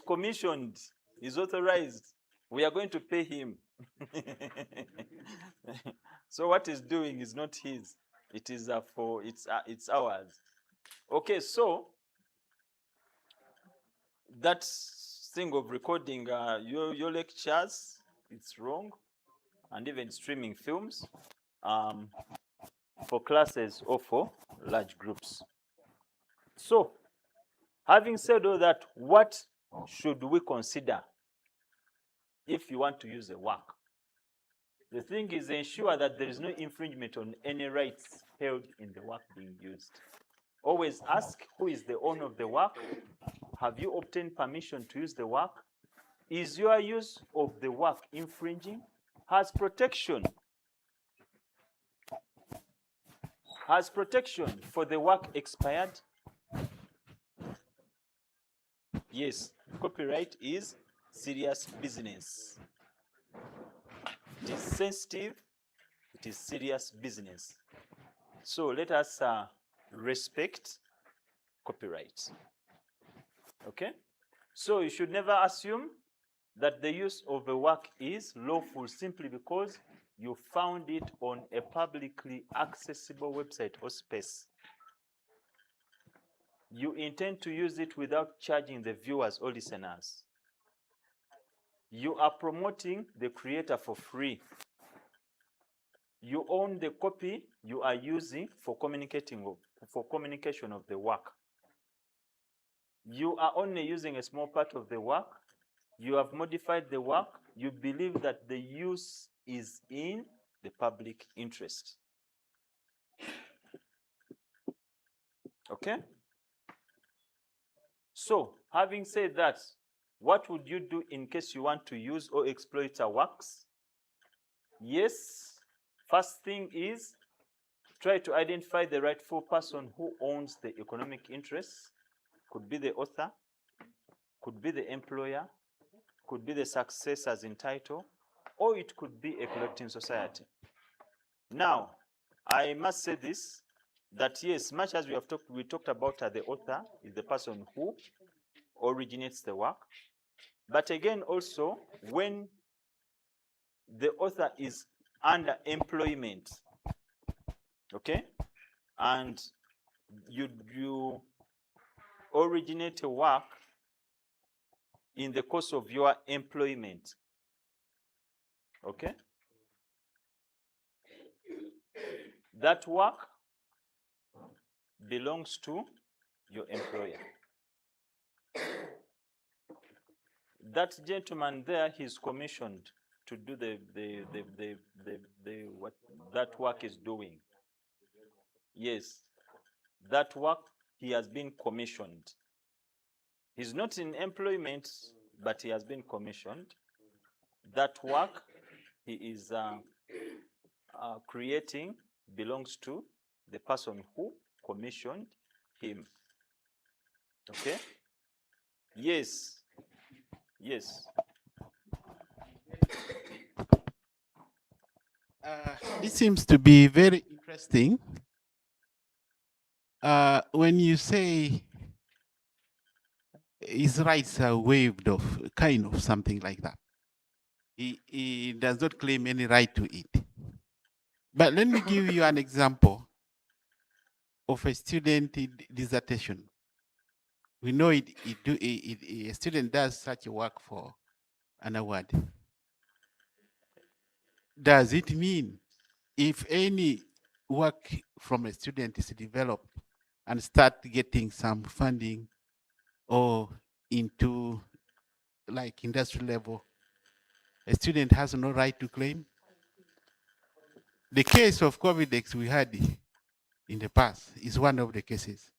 commissioned, he's authorized. We are going to pay him. So what he's doing is not his. It is it's ours. Okay, so that thing of recording your lectures, it's wrong, and even streaming films for classes or for large groups. So, having said all that, what should we consider if you want to use a work? The thing is, ensure that there is no infringement on any rights held in the work being used. Always ask who is the owner of the work. Have you obtained permission to use the work? Is your use of the work infringing? Has protection for the work expired? Yes, copyright is serious business. It is sensitive, it is serious business. So let us respect copyright. Okay? So you should never assume that the use of a work is lawful simply because you found it on a publicly accessible website or space. You intend to use it without charging the viewers or listeners. You are promoting the creator for free. You own the copy you are using for communication of the work. You are only using a small part of the work. You have modified the work. You believe that the use is in the public interest. Okay? So, having said that, what would you do in case you want to use or exploit our works? Yes, first thing is try to identify the rightful person who owns the economic interests. Could be the author, could be the employer, could be the successors in title, or it could be a collecting society. Now, I must say this, that yes, much as we talked about the author is the person who originates the work, but again also when the author is under employment, okay, and you originate a work in the course of your employment, okay, that work belongs to your employer. That gentleman there, he's commissioned to do what that work is doing. Yes, that work, he has been commissioned. He's not in employment, but he has been commissioned. That work he is creating belongs to the person who commissioned him. Okay? Yes. Yes. This seems to be very interesting. When you say his rights are waived off, kind of something like that, he does not claim any right to it. But let me give you an example of a student dissertation. We know a student does such a work for an award. Does it mean if any work from a student is developed and start getting some funding or into like industry level, a student has no right to claim? The case of COVIDX we had in the past is one of the cases.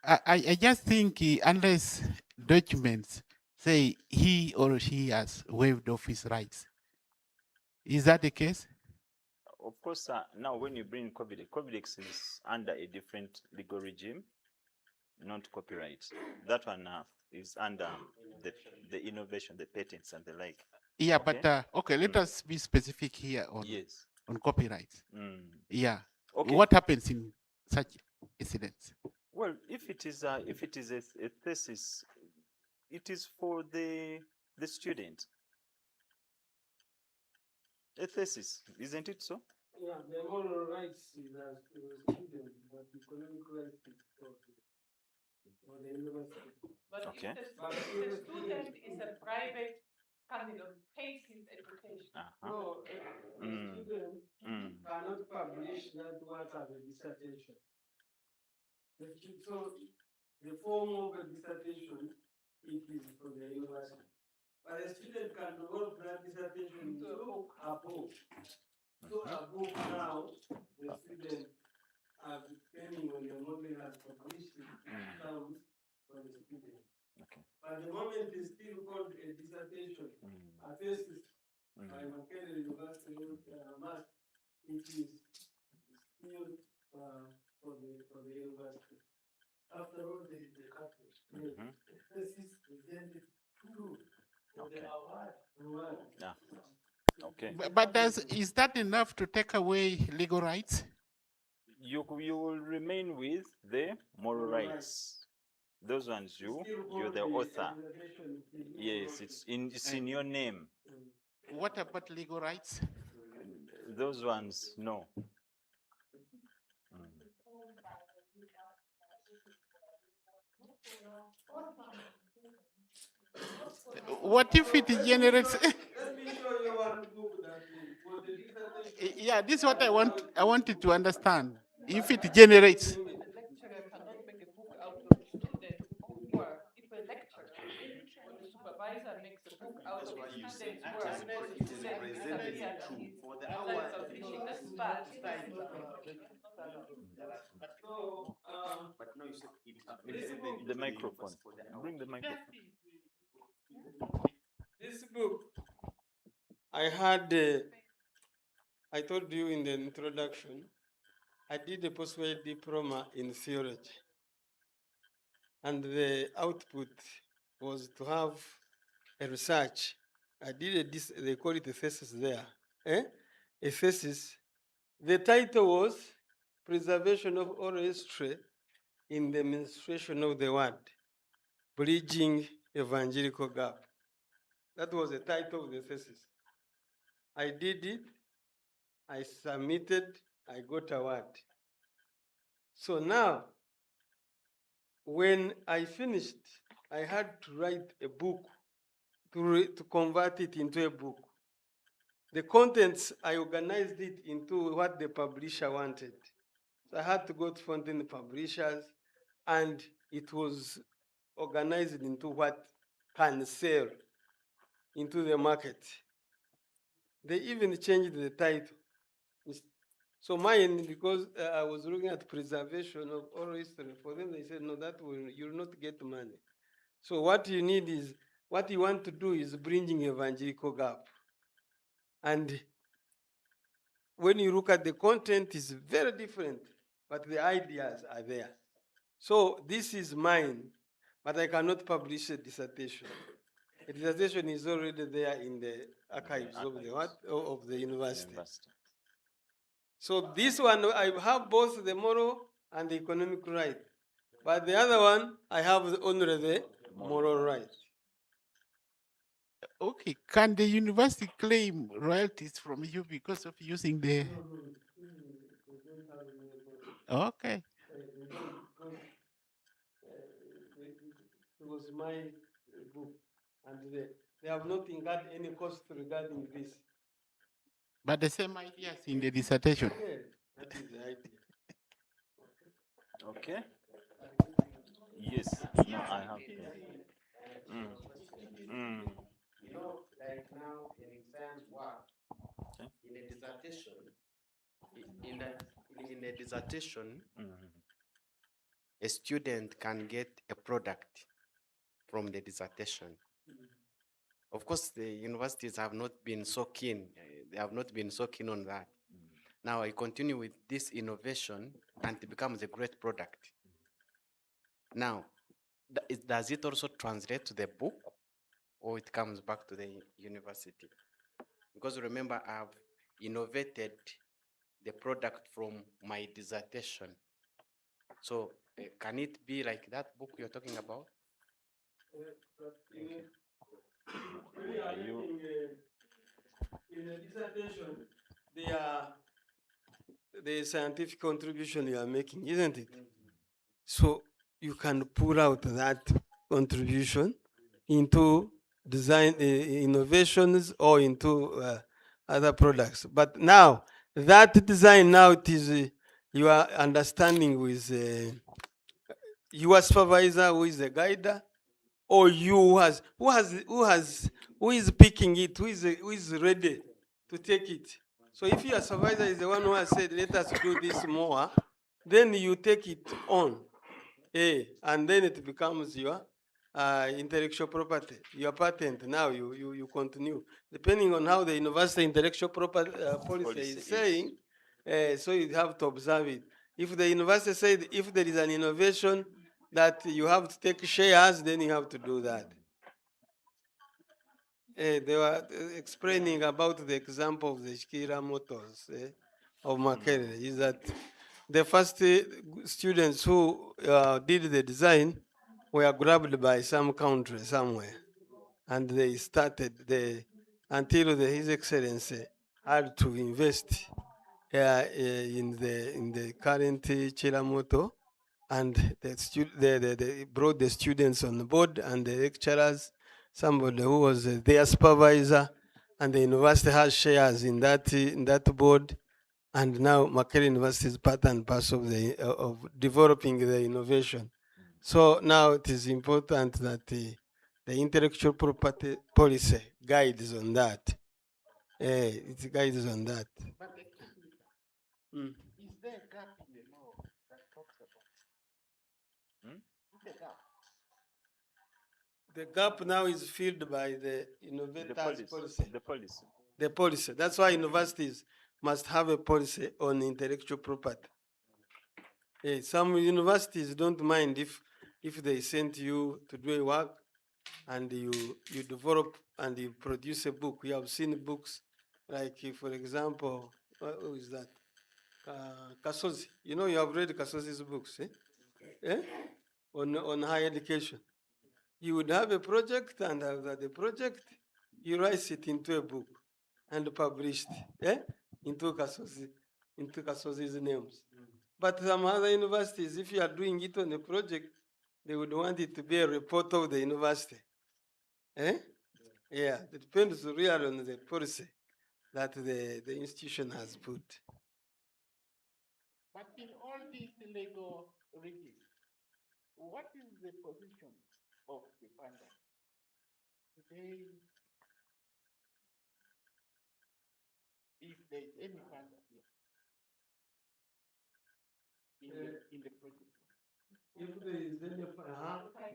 I just think unless documents say he or she has waived off his rights. Is that the case? Of course, now when you bring Codex is under a different legal regime, not copyright. That one is under the innovation, the patents and the like. Yeah, Okay. but okay, let us be specific here on Yes. on copyright. Yeah. Okay. What happens in such incidents? Well, if it is a thesis, it is for the student. A thesis, isn't it so? Yeah, the moral rights is as to the student, but economic rights is for the university. But Okay. if the student is a private candidate, pays his education. No, the student cannot publish that work as a dissertation. So the form of a dissertation, it is for the university. But a student can develop that dissertation into a book. So a book now, the student, depending on the model has published it, comes for the student. Okay. But the moment is still called a dissertation, a thesis by Makerere University, it is still for the university. After all, there is the capital. The thesis presented to the award. Yeah. Okay. But is that enough to take away legal rights? You will remain with the moral rights. Those ones you're the author. Yes, it's in your name. What about legal rights? Those ones, no. What if it generates? Let me show you one book that for the dissertation. Yeah, this is what I wanted to understand. If it generates. A lecturer cannot make a book out of a student's own work. If a lecturer or the supervisor makes a book out of a student's work, the student disappears and he's publishing. That's bad. That's not allowed. So, The microphone. Bring the microphone. this book, I told you in the introduction, I did a postgraduate diploma in theology. And the output was to have a research. I did they call it a thesis there. A thesis. The title was Preservation of Oral History in the Administration of the Word, Bridging Evangelical Gap. That was the title of the thesis. I did it, I submitted, I got award. So now, when I finished, I had to write a book to convert it into a book. The contents, I organized it into what the publisher wanted. So I had to go to Fountain Publishers, and it was organized into what can sell into the market. They even changed the title. So mine, because I was looking at preservation of oral history, for them they said, no, you'll not get money. So what you need is, what you want to do is bridging evangelical gap. And when you look at the content, it's very different, but the ideas are there. So this is mine, but I cannot publish a dissertation. A dissertation is already there in the archives of the university. So this one, I have both the moral and the economic right. But the other one, I have only the moral right. Okay, can the university claim royalties from you because of using the? Okay. It was my book, and they have not incurred any cost regarding this. But the same ideas in the dissertation. Yeah, that is the idea. Okay. Yes. No, I have. You know, like now in science work, in a dissertation, in a dissertation, a student can get a product from the dissertation. Of course, the universities have not been so keen. They have not been so keen on that. Now I continue with this innovation and it becomes a great product. Now, does it also translate to the book or it comes back to the university? Because remember, I've innovated the product from my dissertation. So can it be like that book you're talking about? Are you In a dissertation, the scientific contribution you are making, isn't it? So you can pull out that contribution into design innovations or into other products. But now that design now it is you are understanding with your supervisor who is the guider, or you who is picking it, who is ready to take it. So if your supervisor is the one who has said let us do this more, then you take it on, and then it becomes your intellectual property, your patent. Now you continue depending on how the university intellectual property policy is saying. So you have to observe it. If the university said if there is an innovation that you have to take shares, then you have to do that. They were explaining about the example of the Shikira motors of Makerere, is that the first students who did the design were grabbed by some country somewhere, and they started until His Excellency had to invest in the current Chiramoto, and they brought the students on board and the lecturers, somebody who was their supervisor, and the university has shares in that board. And now Makerere University is part and parcel of developing the innovation. So now it is important that the intellectual property policy guides on that. It guides on that. But is there a gap in the law that talks about? Is there a gap? The gap now is filled by the innovators policy. The policy. The policy. That's why universities must have a policy on intellectual property. Some universities don't mind if they send you to do a work and you develop and you produce a book. You have seen books like, for example, who is that? Kasozi. You know, you have read Kasozi's books, on higher education. You would have a project, and after the project, you write it into a book and published into Kasozi's names. But some other universities, if you are doing it on a project, they would want it to be a report of the university. Yeah, it depends really on the policy that the institution has put. But in all these legal regimes, what is the position of the funders? Today, if there is any funder here in the project. If there is any,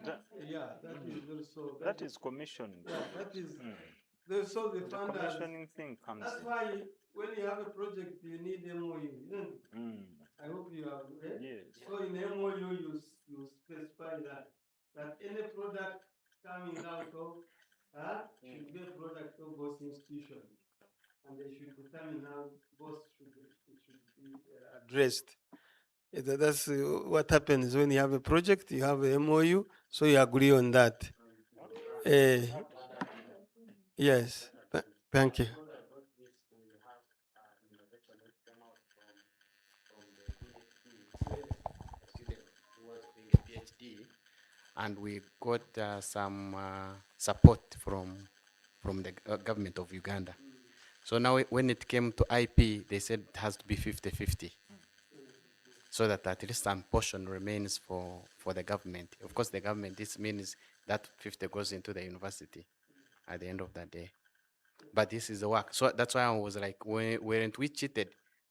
that is also That is commissioned. Yeah, that is. So the funders. Commissioning thing comes That's in. why when you have a project, you need MOU. I hope you have. Yes. So in MOU, you specify that any product coming out of should be a product of both institutions, and they should determine how both should be addressed. That's what happens when you have a project, you have a MOU, so you agree on that. Yes, thank you. And we got some support from the government of Uganda. So now when it came to IP, they said it has to be 50-50. So that at least some portion remains for the government. Of course, the government, this means that 50 goes into the university at the end of the day. But this is the work. So that's why I was like, weren't we cheated?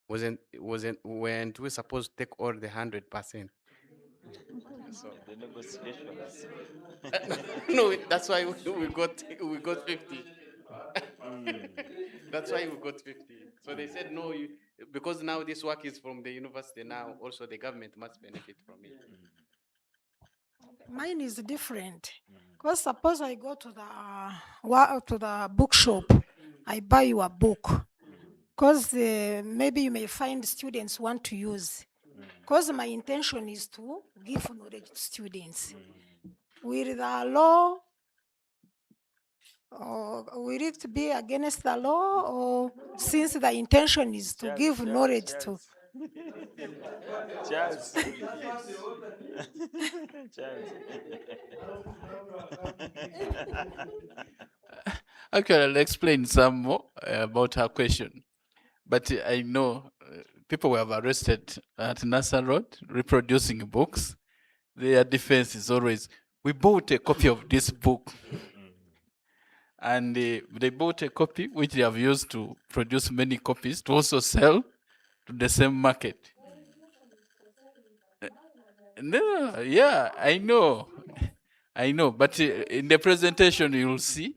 Weren't we supposed to take all the 100%? So The negotiations. No, that's why we got 50. That's why we got 50. So they said no, because now this work is from the university. Now also the government must benefit from it. Mine is different. Because suppose I go to the bookshop, I buy you a book. Because maybe you may find students want to use. Because my intention is to give knowledge to students. Will the law, or will it be against the law, or since the intention is to give knowledge to? Charles. Charles. Okay, I'll explain some more about her question. But I know people were arrested at NASA Road reproducing books. Their defense is always, we bought a copy of this book. And they bought a copy which they have used to produce many copies to also sell to the same market. No, yeah, I know. I know, but in the presentation you will see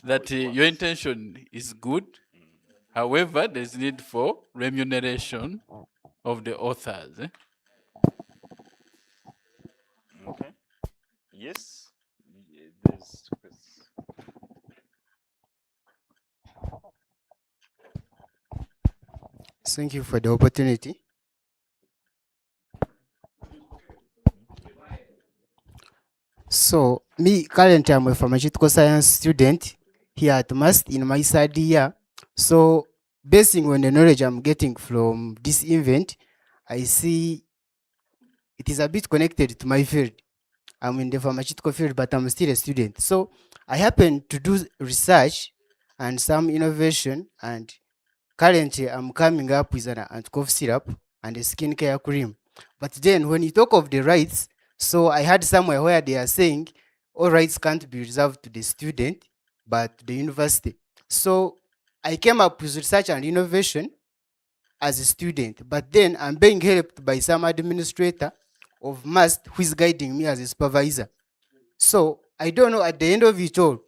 that your intention is good. However, there's need for remuneration of the authors. Okay. Yes. There's Thank you for the opportunity. So, me currently I'm a pharmaceutical science student here at MAST in my third year. So, basing on the knowledge I'm getting from this event, I see it is a bit connected to my field. I'm in the pharmaceutical field, but I'm still a student. So, I happen to do research and some innovation, and currently I'm coming up with an anti-cough syrup and a skincare cream. But then when you talk of the rights, so I heard somewhere where they are saying all rights can't be reserved to the student, but to the university. So I came up with research and innovation as a student, but then I'm being helped by some administrator of MAST who is guiding me as a supervisor. So I don't know at the end of it all,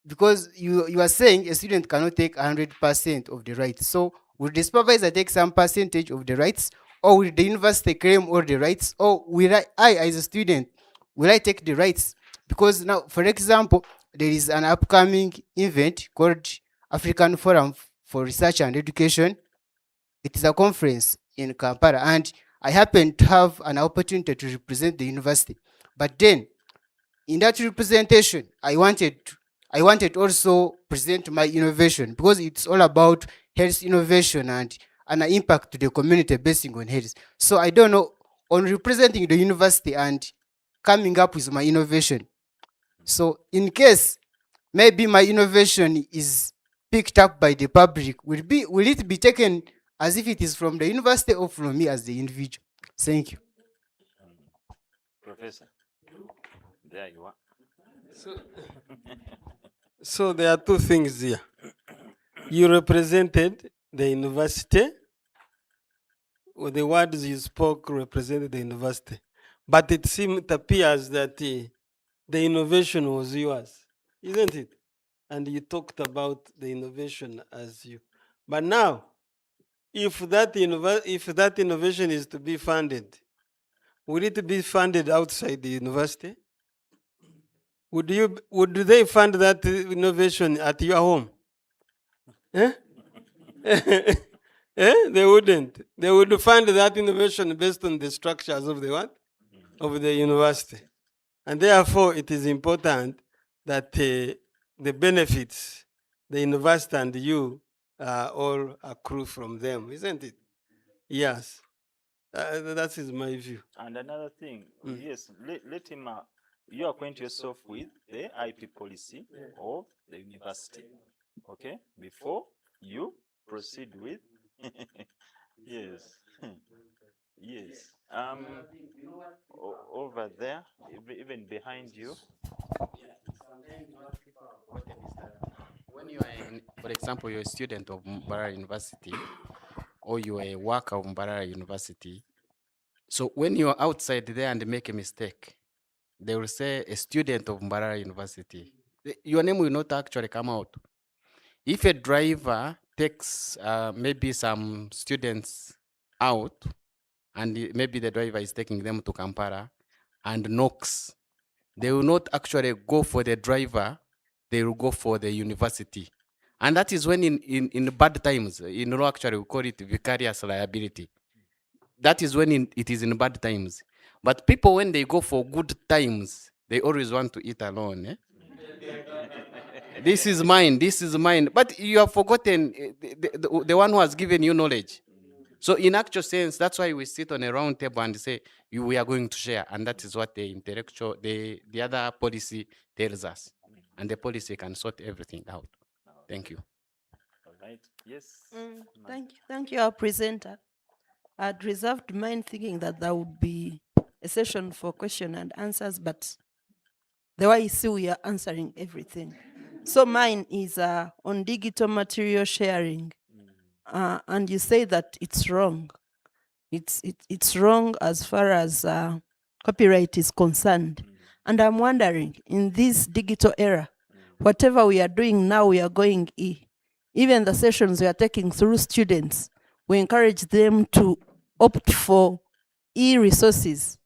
because you are saying a student cannot take 100% of the rights. So will the supervisor take some percentage of the rights, or will the university claim all the rights, or will I as a student, will I take the rights? Because now, for example, there is an upcoming event called African Forum for Research and Education. It is a conference in Kampala, and I happen to have an opportunity to represent the university. But then in that representation, I wanted also present my innovation, because it's all about health innovation and an impact to the community based on health. So I don't know, on representing the university and coming up with my innovation. So in case maybe my innovation is picked up by the public, will it be taken as if it is from the university or from me as the individual? Thank you. Professor. There you are. So there are two things here. You represented the university, or the words you spoke represented the university. But it appears that the innovation was yours, isn't it? And you talked about the innovation as you. But now, if that innovation is to be funded, would it be funded outside the university? Would they fund that innovation at your home? Eh? They wouldn't. They would fund that innovation based on the structures of the what? Of the university. And therefore, it is important that the benefits, the university and you all accrue from them, isn't it? Yes. That is my view. And another thing, yes, let him, you acquaint yourself with the IP policy of the university, okay, before you proceed with, yes, yes. Over there, even behind you. When you are, for example, you're a student of Mbarara University, or you're a worker of Mbarara University, so when you're outside there and make a mistake, they will say a student of Mbarara University. Your name will not actually come out. If a driver takes maybe some students out, and maybe the driver is taking them to Kampala and knocks, they will not actually go for the driver, they will go for the university. And that is when in bad times, actually we call it vicarious liability. That is when it is in bad times. But people, when they go for good times, they always want to eat alone. This is mine, this is mine. But you have forgotten the one who has given you knowledge. So in actual sense, that's why we sit on a round table and say, we are going to share. And that is what the other policy tells us. And the policy can sort everything out. Thank you. All right. Yes. Thank you, our presenter. I'd reserved mine thinking that there would be a session for question and answers, but the way you see we are answering everything. So mine is on digital material sharing. And you say that it's wrong. It's wrong as far as copyright is concerned. And I'm wondering, in this digital era, whatever we are doing now, we are going even the sessions we are taking through students, we encourage them to opt for e-resources.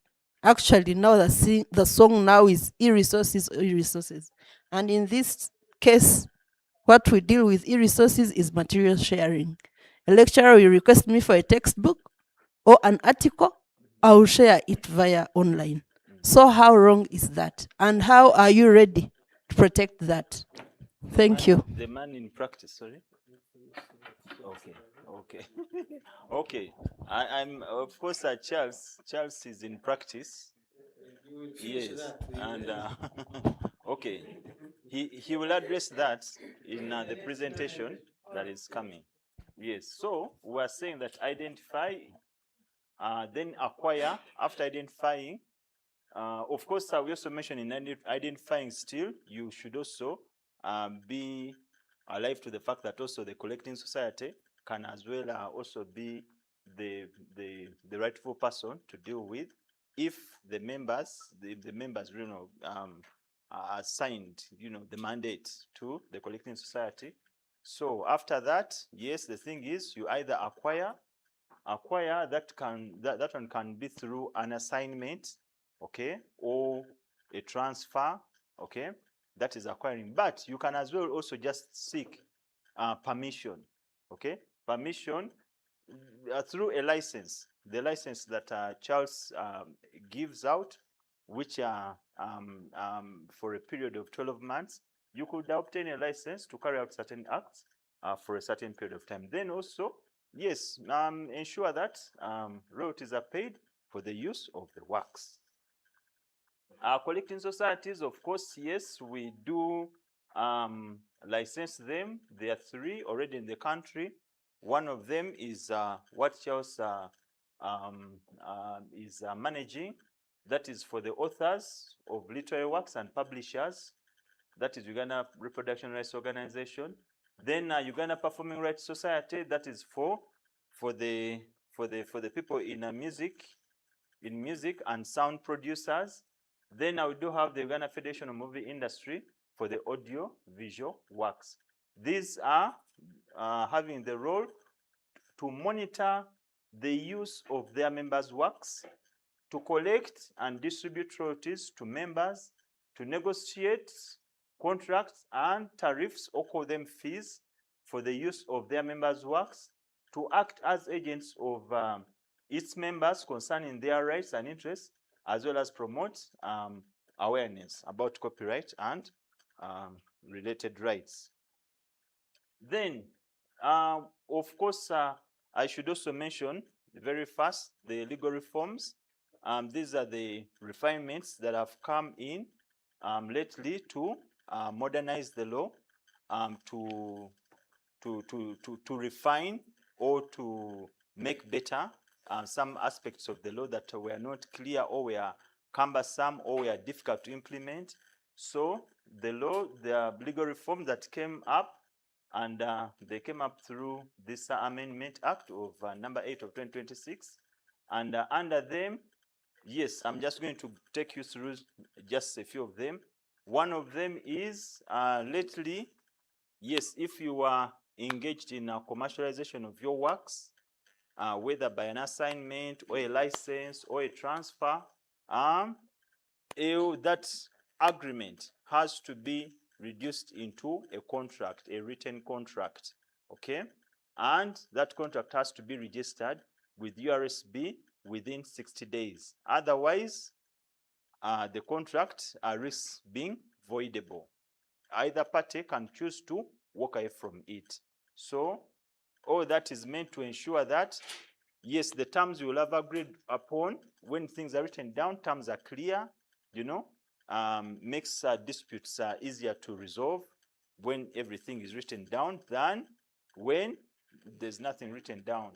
Actually, now the song now is e-resources, e-resources. And in this case, what we deal with e-resources is material sharing. A lecturer will request me for a textbook or an article, I will share it via online. So how wrong is that? And how are you ready to protect that? Thank you. The man in practice, sorry. Okay. Okay. I'm of course Charles. Charles is in practice. Yes. And okay. He will address that in the presentation that is coming. Yes. So we are saying that identify, then acquire. After identifying, of course, we also mentioned in identifying still, you should also be alive to the fact that also the collecting society can as well also be the rightful person to deal with if the members, the members, are assigned, the mandate to the collecting society. So after that, yes, the thing is you either acquire that one can be through an assignment, okay, or a transfer, okay, that is acquiring. But you can as well also just seek permission, okay, permission through a license, the license that Charles gives out, which are for a period of 12 months, you could obtain a license to carry out certain acts for a certain period of time. Then also, yes, ensure that royalties are paid for the use of the works. Collecting societies, of course, yes, we do license them. There are 3 already in the country. One of them is what Charles is managing. That is for the authors of literary works and publishers. That is Uganda Reproduction Rights Organization. Then Uganda Performing Rights Society. That is for the people in music and sound producers. Then we do have the Uganda Federation of Movie Industry for the audio visual works. These are having the role to monitor the use of their members' works, to collect and distribute royalties to members, to negotiate contracts and tariffs, or call them fees, for the use of their members' works, to act as agents of its members concerning their rights and interests, as well as promote awareness about copyright and related rights. Then, of course, I should also mention very fast the legal reforms. These are the refinements that have come in lately to modernize the law, to refine or to make better some aspects of the law that were not clear or were cumbersome or were difficult to implement. So the legal reform that came up, and they came up through this Amendment Act of number 8 of 2026. And under them, Yes, I'm just going to take you through just a few of them. One of them is lately, yes, if you are engaged in commercialization of your works, whether by an assignment or a license or a transfer, that agreement has to be reduced into a contract, a written contract, okay? And that contract has to be registered with URSB within 60 days. Otherwise, the contract risks being voidable. Either party can choose to walk away from it. So all that is meant to ensure that, yes, the terms you will have agreed upon when things are written down, terms are clear, makes disputes easier to resolve when everything is written down than when there's nothing written down.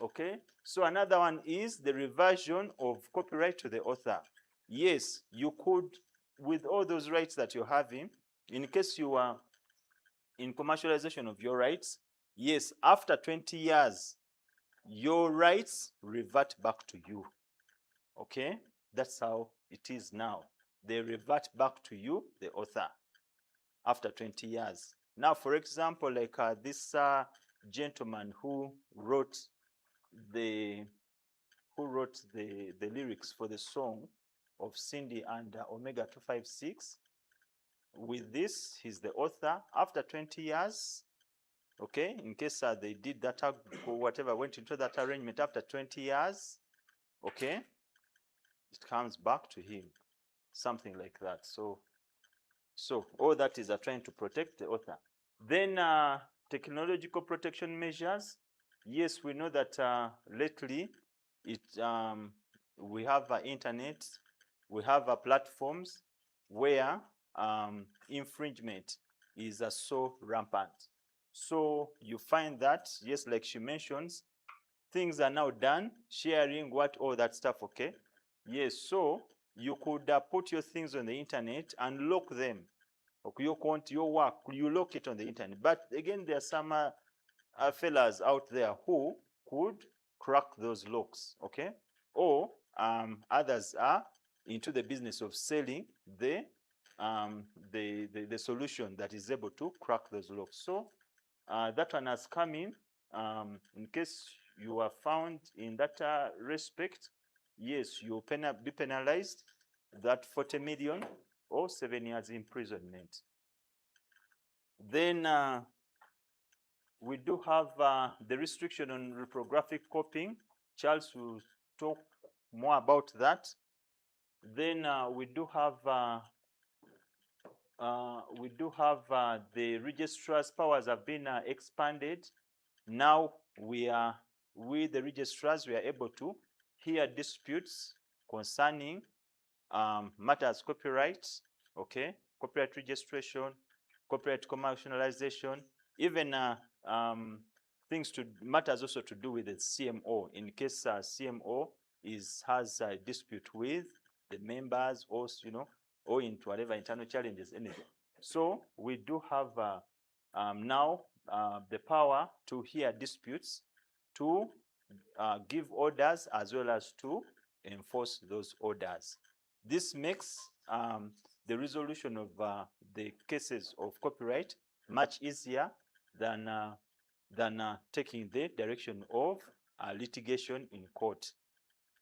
Okay, so another one is the reversion of copyright to the author. Yes, you could, with all those rights that you're having, in case you are in commercialization of your rights, yes, after 20 years, your rights revert back to you. Okay, that's how it is now. They revert back to you, the author, after 20 years. Now, for example, like this gentleman who wrote the lyrics for the song of Cindy and Omega 256. With this, he's the author. After 20 years, okay, in case they did that, whatever went into that arrangement after 20 years, okay, it comes back to him, something like that. So all that is trying to protect the author. Then technological protection measures. Yes, we know that lately we have internet, we have platforms where infringement is so rampant. So you find that, yes, like she mentions, things are now done, sharing all that stuff, okay? Yes, so you could put your things on the internet and lock them. Okay, your work, you lock it on the internet. But again, there are some fellas out there who could crack those locks, okay? Or others are into the business of selling the solution that is able to crack those locks. So that one has come in. In case you are found in that respect, yes, you will be penalized that 40 million or 7 years imprisonment. Then we do have the restriction on reprographic copying. Charles will talk more about that. Then we do have the registrar's powers have been expanded. Now we the registrars, we are able to hear disputes concerning matters copyright, okay, copyright registration, copyright commercialization, even matters also to do with the CMO, in case CMO has a dispute with the members, or or into whatever internal challenges, anything. So we do have now the power to hear disputes, to give orders, as well as to enforce those orders. This makes the resolution of the cases of copyright much easier than taking the direction of litigation in court.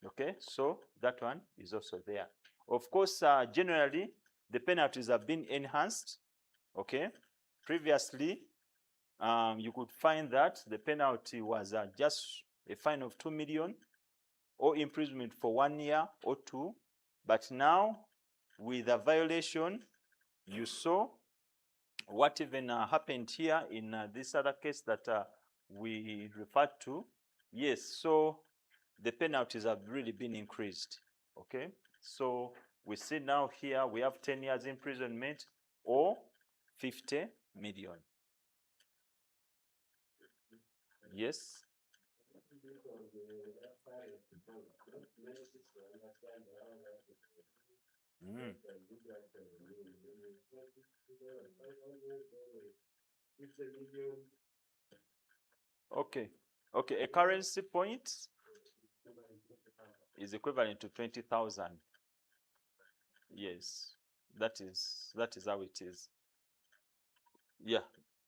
Okay, so that one is also there. Of course, generally, the penalties have been enhanced. Okay, previously, you could find that the penalty was just a fine of 2 million or imprisonment for 1 year or 2. But now, with a violation, you saw what even happened here in this other case that we referred to. Yes, so the penalties have really been increased. Okay, so we see now here we have 10 years imprisonment or 50 million. Yes. Mm. Okay. Okay, a currency point. is equivalent to 20,000. Yes, that is how it is. Yeah,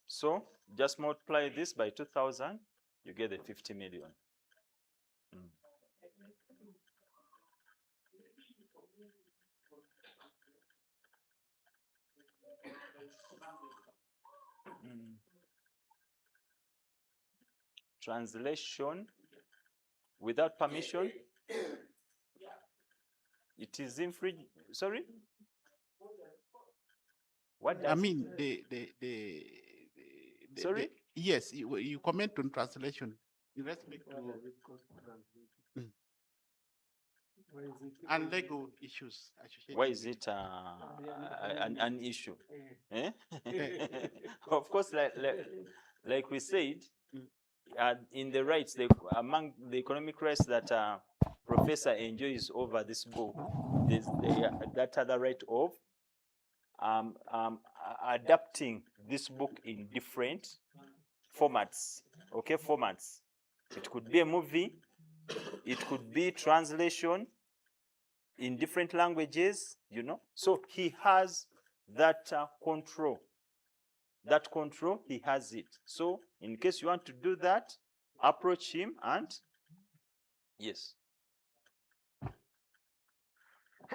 so just multiply this by 2,000, you get the 50 million. Translation without permission, it is infringed. Sorry? What does I mean, Sorry? yes, you comment on translation in respect to and legal issues associated. Why is it an issue? Eh? Of course, like we said, in the rights, among the economic rights that Professor enjoys over this book, there's that other right of adapting this book in different formats. Okay, formats. It could be a movie, it could be translation in different languages, you know. So he has that control. That control, he has it. So in case you want to do that, approach him and yes.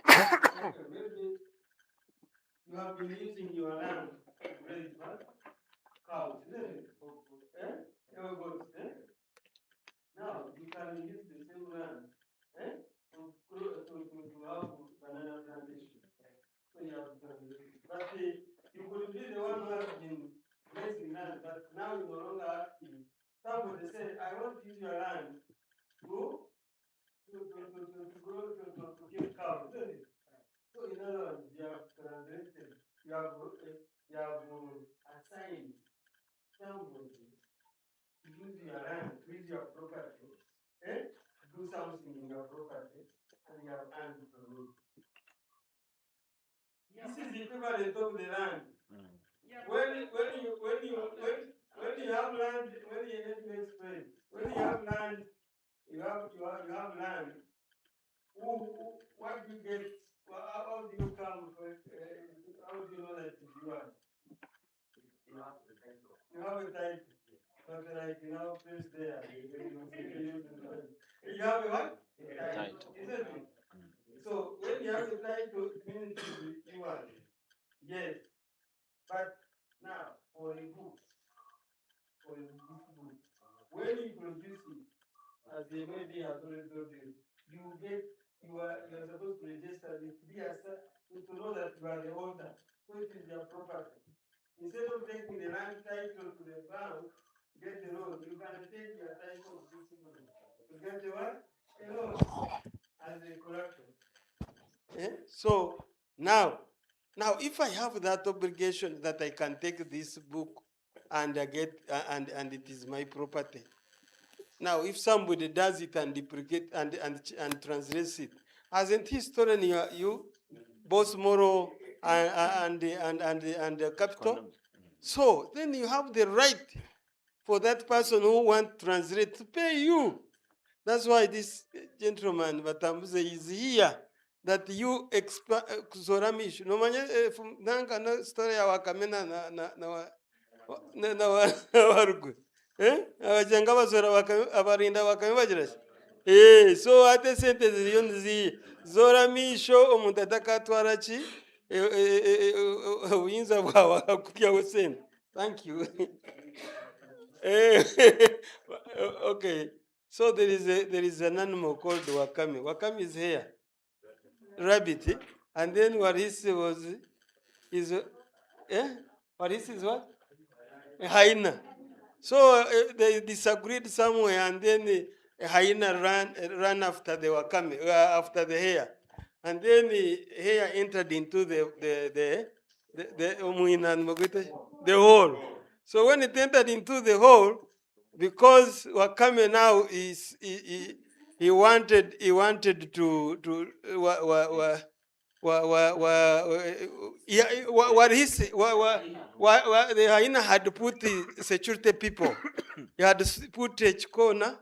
Maybe you have been using your land to raise cows, isn't it? Now you can use the same land to have banana plantation. So you have but you could be the one who has been raising land, but now you no longer asking. Somebody said, I want to use your land to give cows, isn't it? So in other words, you have translated, you have assigned somebody to use your land, to use your property, do something in your property, and you have earned from it. This is equivalent of the land. When you have land, when you let me explain, when you have land, you have land. What do you get? How do you come? How do you know that it's yours? You have a title. You have a title. But like you now place there. You have a what? A title. Isn't it? So when you have a title, it means it's yours. Yes. But now for a book, when you produce it, as the lady has already told you, you are supposed to register it to know that you are the owner. So it is your property. Instead of taking the land title to the bank, get the loan. You can take your title to get the what? A loan as a collector. So now if I have that obligation that I can take this book and get and it is my property. Now, if somebody does it and duplicate and translates it, hasn't he stolen you both moral and capital? So then you have the right for that person who wants to translate to pay you. That's why this gentleman Batambuze is here. That you Zoramish. No manya nanga na story ya wakamena na warugu. Abajanga bazora abarinda bakame so ate sente ziyonzi Zoramisho omuntu atakatwara ki ubuyinza bwawe akukya wesente. Thank you. Okay. So there is an animal called wakame. Wakame is here. Rabbit. And then Warisi was Warisi is what? A hyena. So they disagreed somewhere, and then a hyena ran after the wakame, after the hare. And then the hare entered into the hole. So when it entered into the hole, because Wakame now he wanted to the hyena had put the security people. He had put a corner,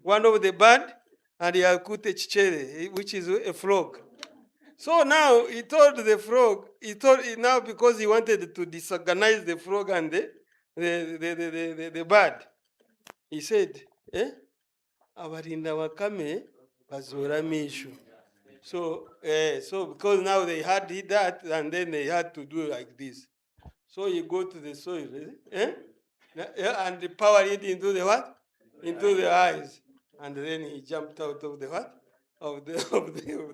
one of the bird, and yakute chichere, which is a frog. So now he told the frog, now because he wanted to disorganize the frog and the bird, he said, abarinda bakame bazora mishu. So, so because now they had that, and then they had to do like this. So you go to the soil, and power it into the what? Into the eyes, and then he jumped out of the what? Of the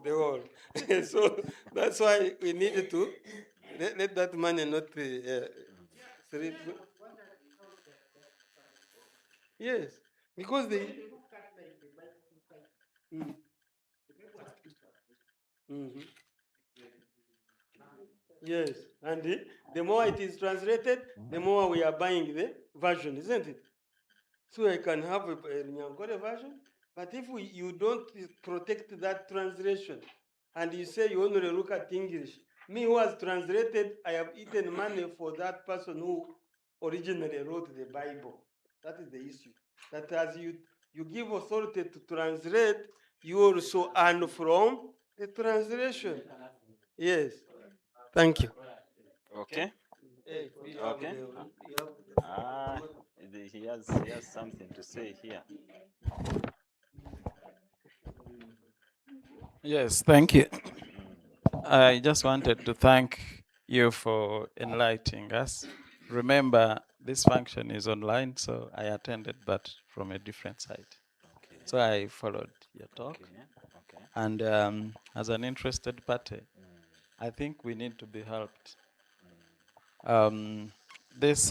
hole. So that's why we needed to let that money not sleep. Yes, because they. Mhm. Yes, and the more it is translated, the more we are buying the version, isn't it? So I can have a Nyankore version, but if you don't protect that translation, and you say you only look at English, me who has translated, I have eaten money for that person who originally wrote the Bible. That is the issue. That as you give authority to translate, you also earn from the translation. Yes. Thank you. Okay. Hey, Okay. Ah, he has something to say here. Yes, thank you. I just wanted to thank you for enlightening us. Remember, this function is online, so I attended, but from a different side. Okay. So I followed your talk. Okay. Okay. And as an interested party, I think we need to be helped. This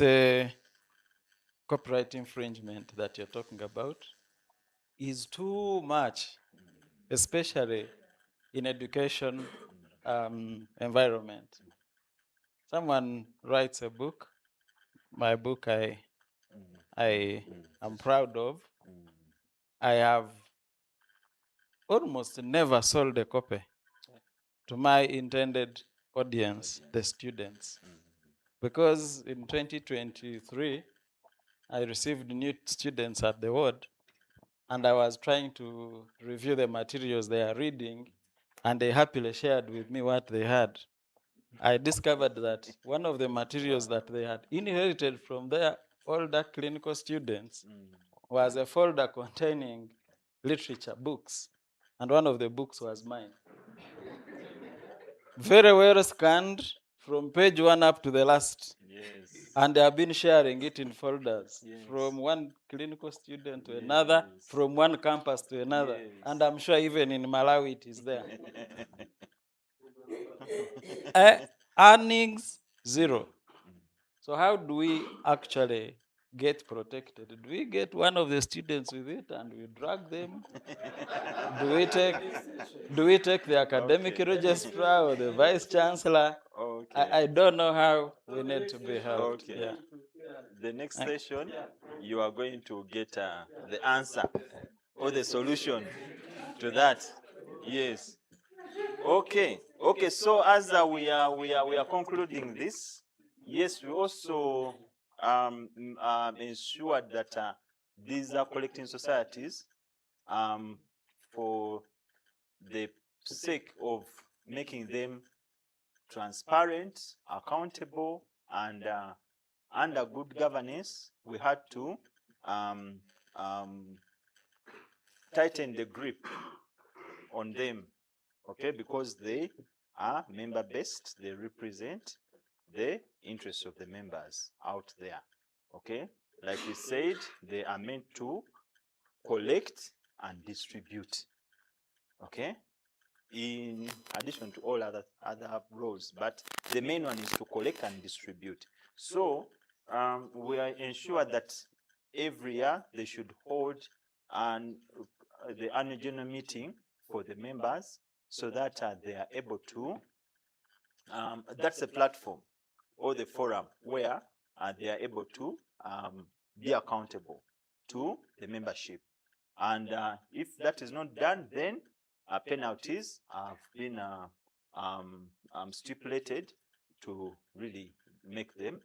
copyright infringement that you're talking about is too much, especially in education environment. Someone writes a book, my book I am proud of. I have almost never sold a copy to my intended audience, the students. Because in 2023, I received new students at the ward, and I was trying to review the materials they are reading, and they happily shared with me what they had. I discovered that one of the materials that they had inherited from their older clinical students was a folder containing literature books, and one of the books was mine. Very well scanned from page 1 up to the last. Yes. And they have been sharing it in folders, Yes. from one clinical student to another, from one campus to another. Yes. And I'm sure even in Malawi it is there. Earnings, zero. So how do we actually get protected? Do we get one of the students with it and we drag them? Do we take the academic registrar or the vice chancellor? Okay. I don't know how we need to be helped. Okay. Yeah. The next session, you are going to get the answer or the solution to that. Yes. Okay. Okay. So as we are concluding this, yes, we also ensured that these are collecting societies for the sake of making them transparent, accountable, and under good governance, we had to tighten the grip on them, okay, because they are member-based, they represent the interests of the members out there, okay? Like we said, they are meant to collect and distribute, okay? In addition to all other roles, but the main one is to collect and distribute. So we are ensured that every year they should hold the annual general meeting for the members, so that they are able to, that's a platform or the forum where they are able to be accountable to the membership. And if that is not done, then penalties have been stipulated to really make them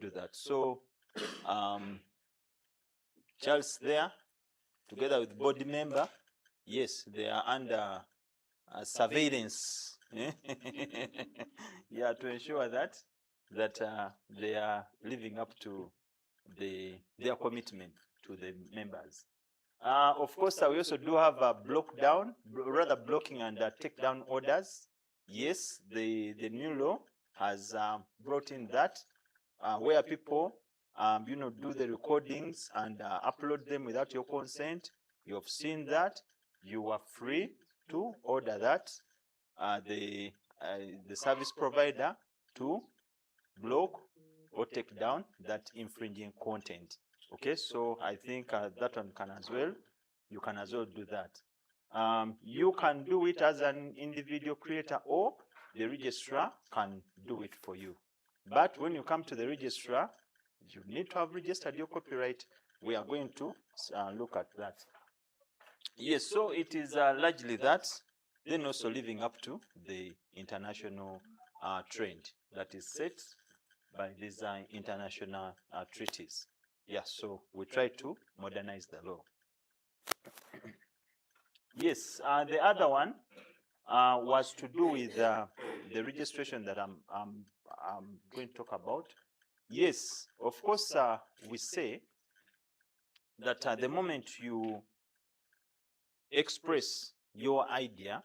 do that. So Charles there, together with board member, yes, they are under surveillance. Yeah, to ensure that they are living up to their commitment to the members. Of course, we also do have a blocking and takedown orders. Yes, the new law has brought in that where people do the recordings and upload them without your consent. You have seen that. You are free to order that the service provider to block or take down that infringing content. Okay, so I think that one can as well. You can as well do that. You can do it as an individual creator, or the registrar can do it for you. But when you come to the registrar, you need to have registered your copyright. We are going to look at that. Yes, so it is largely that. Then also living up to the international trend that is set by these international treaties. Yeah, so we try to modernize the law. Yes, the other one was to do with the registration that I'm going to talk about. Yes, of course, we say that the moment you express your idea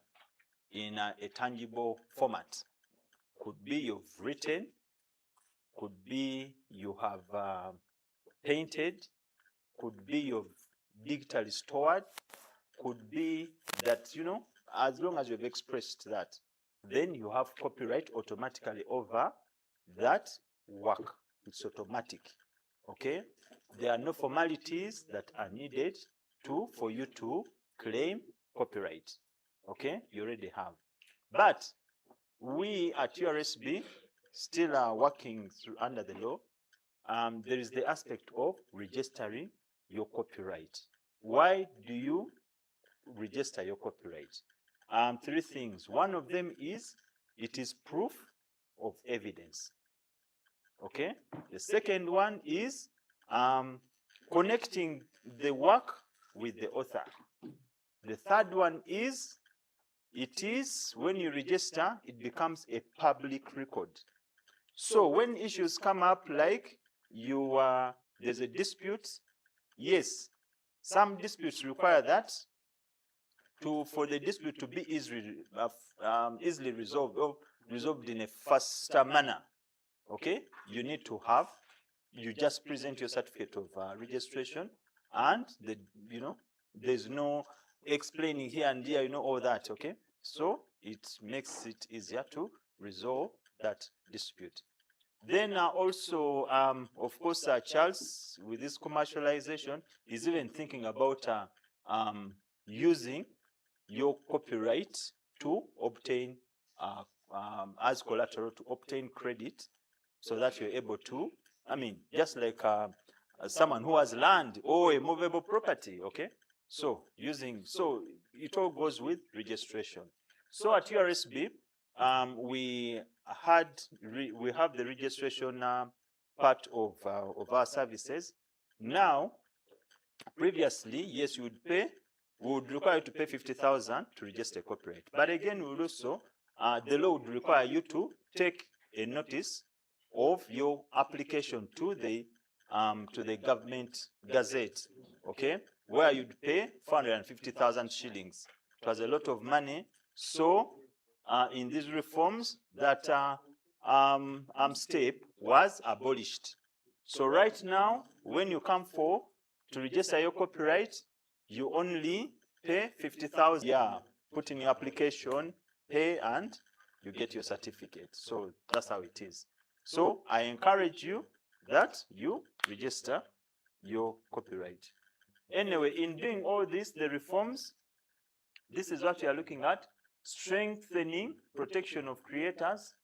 in a tangible format, could be you've written, could be you have painted, could be you've digitally stored, could be that, as long as you've expressed that, then you have copyright automatically over that work. It's automatic. Okay? There are no formalities that are needed for you to claim copyright. Okay? You already have. But we at URSB still are working under the law. There is the aspect of registering your copyright. Why do you register your copyright? Three things. One of them is it is proof of evidence. Okay? The second one is connecting the work with the author. The third one is when you register, it becomes a public record. So when issues come up like there's a dispute, yes, some disputes require that for the dispute to be easily resolved or resolved in a faster manner. Okay, you just present your certificate of registration, and there's no explaining here and there, all that. Okay, so it makes it easier to resolve that dispute. Then also, of course, Charles, with this commercialization, is even thinking about using your copyright to obtain, as collateral, to obtain credit, so that you're able to, just like someone who has land or a movable property, okay? So it all goes with registration. So at URSB, we have the registration part of our services. Now, previously, yes, we would require you to pay 50,000 to register copyright. But again, we would also, the law would require you to take a notice of your application to the government gazette, okay, where you'd pay 450,000 shillings. It was a lot of money. So in these reforms, that step was abolished. So right now, when you come to register your copyright, you only pay 50,000. Yeah, put in your application, pay, and you get your certificate. So that's how it is. So I encourage you that you register your copyright. Anyway, in doing all this, the reforms, this is what we are looking at: strengthening protection of creators,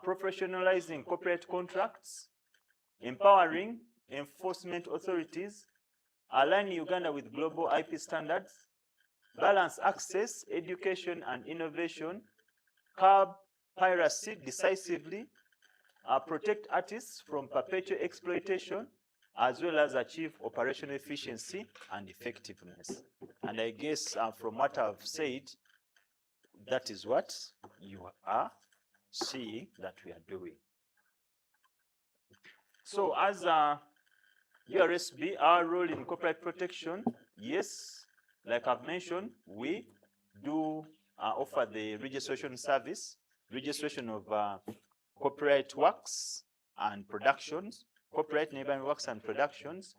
professionalizing copyright contracts, empowering enforcement authorities, aligning Uganda with global IP standards, balance access, education, and innovation, curb piracy decisively, protect artists from perpetual exploitation, as well as achieve operational efficiency and effectiveness. And I guess from what I've said, that is what you are seeing that we are doing. So as URSB, our role in copyright protection, yes, like I've mentioned, we do offer the registration service, registration of copyright works and productions, copyright neighboring works and productions.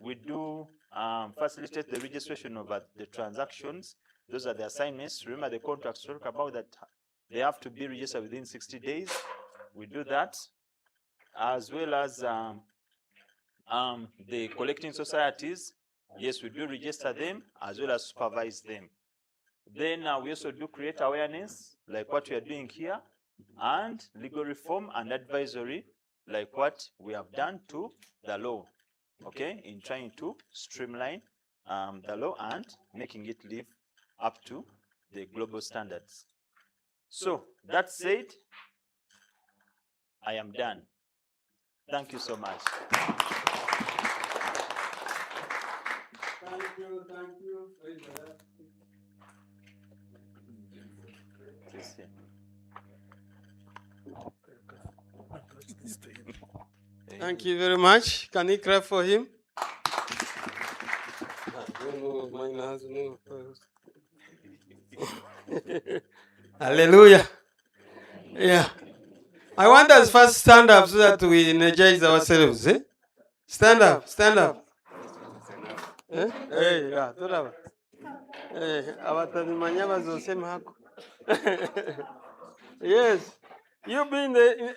We do facilitate the registration of the transactions. Those are the assignments. Remember the contracts talk about that they have to be registered within 60 days. We do that, as well as the collecting societies. Yes, we do register them as well as supervise them. Then we also do create awareness, like what we are doing here, and legal reform and advisory, like what we have done to the law, okay, in trying to streamline the law and making it live up to the global standards. So that said, I am done. Thank you so much. Thank you, thank you. Thank you very much. Can you clap for him? Hallelujah. Yeah. I want us first stand up so that we energize ourselves. Eh? Stand up, stand up. Eh? Hey, yeah, turaba. Eh, abatazimanya bazosema hako. Yes. You be in the,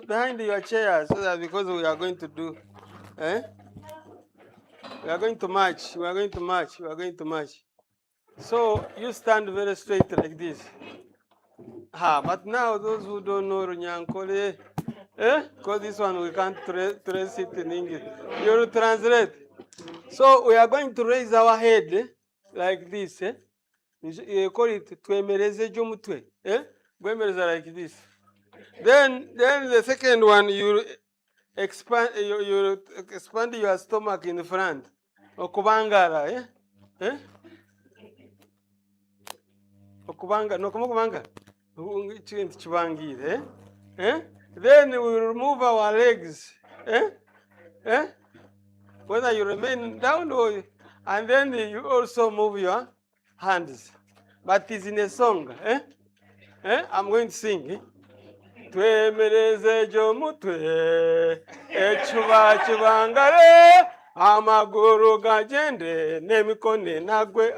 behind your chair so that because we are going to do, we are going to march, we are going to march, we are going to march. So you stand very straight like this. But now those who don't know Runyankole, because this one we can't trace it in English. You will translate. So we are going to raise our head like this. You call it twemereze jomutwe. Gwemereza like this. Then the second one, you expand your stomach in the front. Okubangara, Okubanga, no kubanga. Then we will remove our legs. Whether you remain down or, and then you also move your hands. But it's in a song. I'm going to sing. Twemereze jomutwe echuba chibangare amaguru gagende nemikone nagwe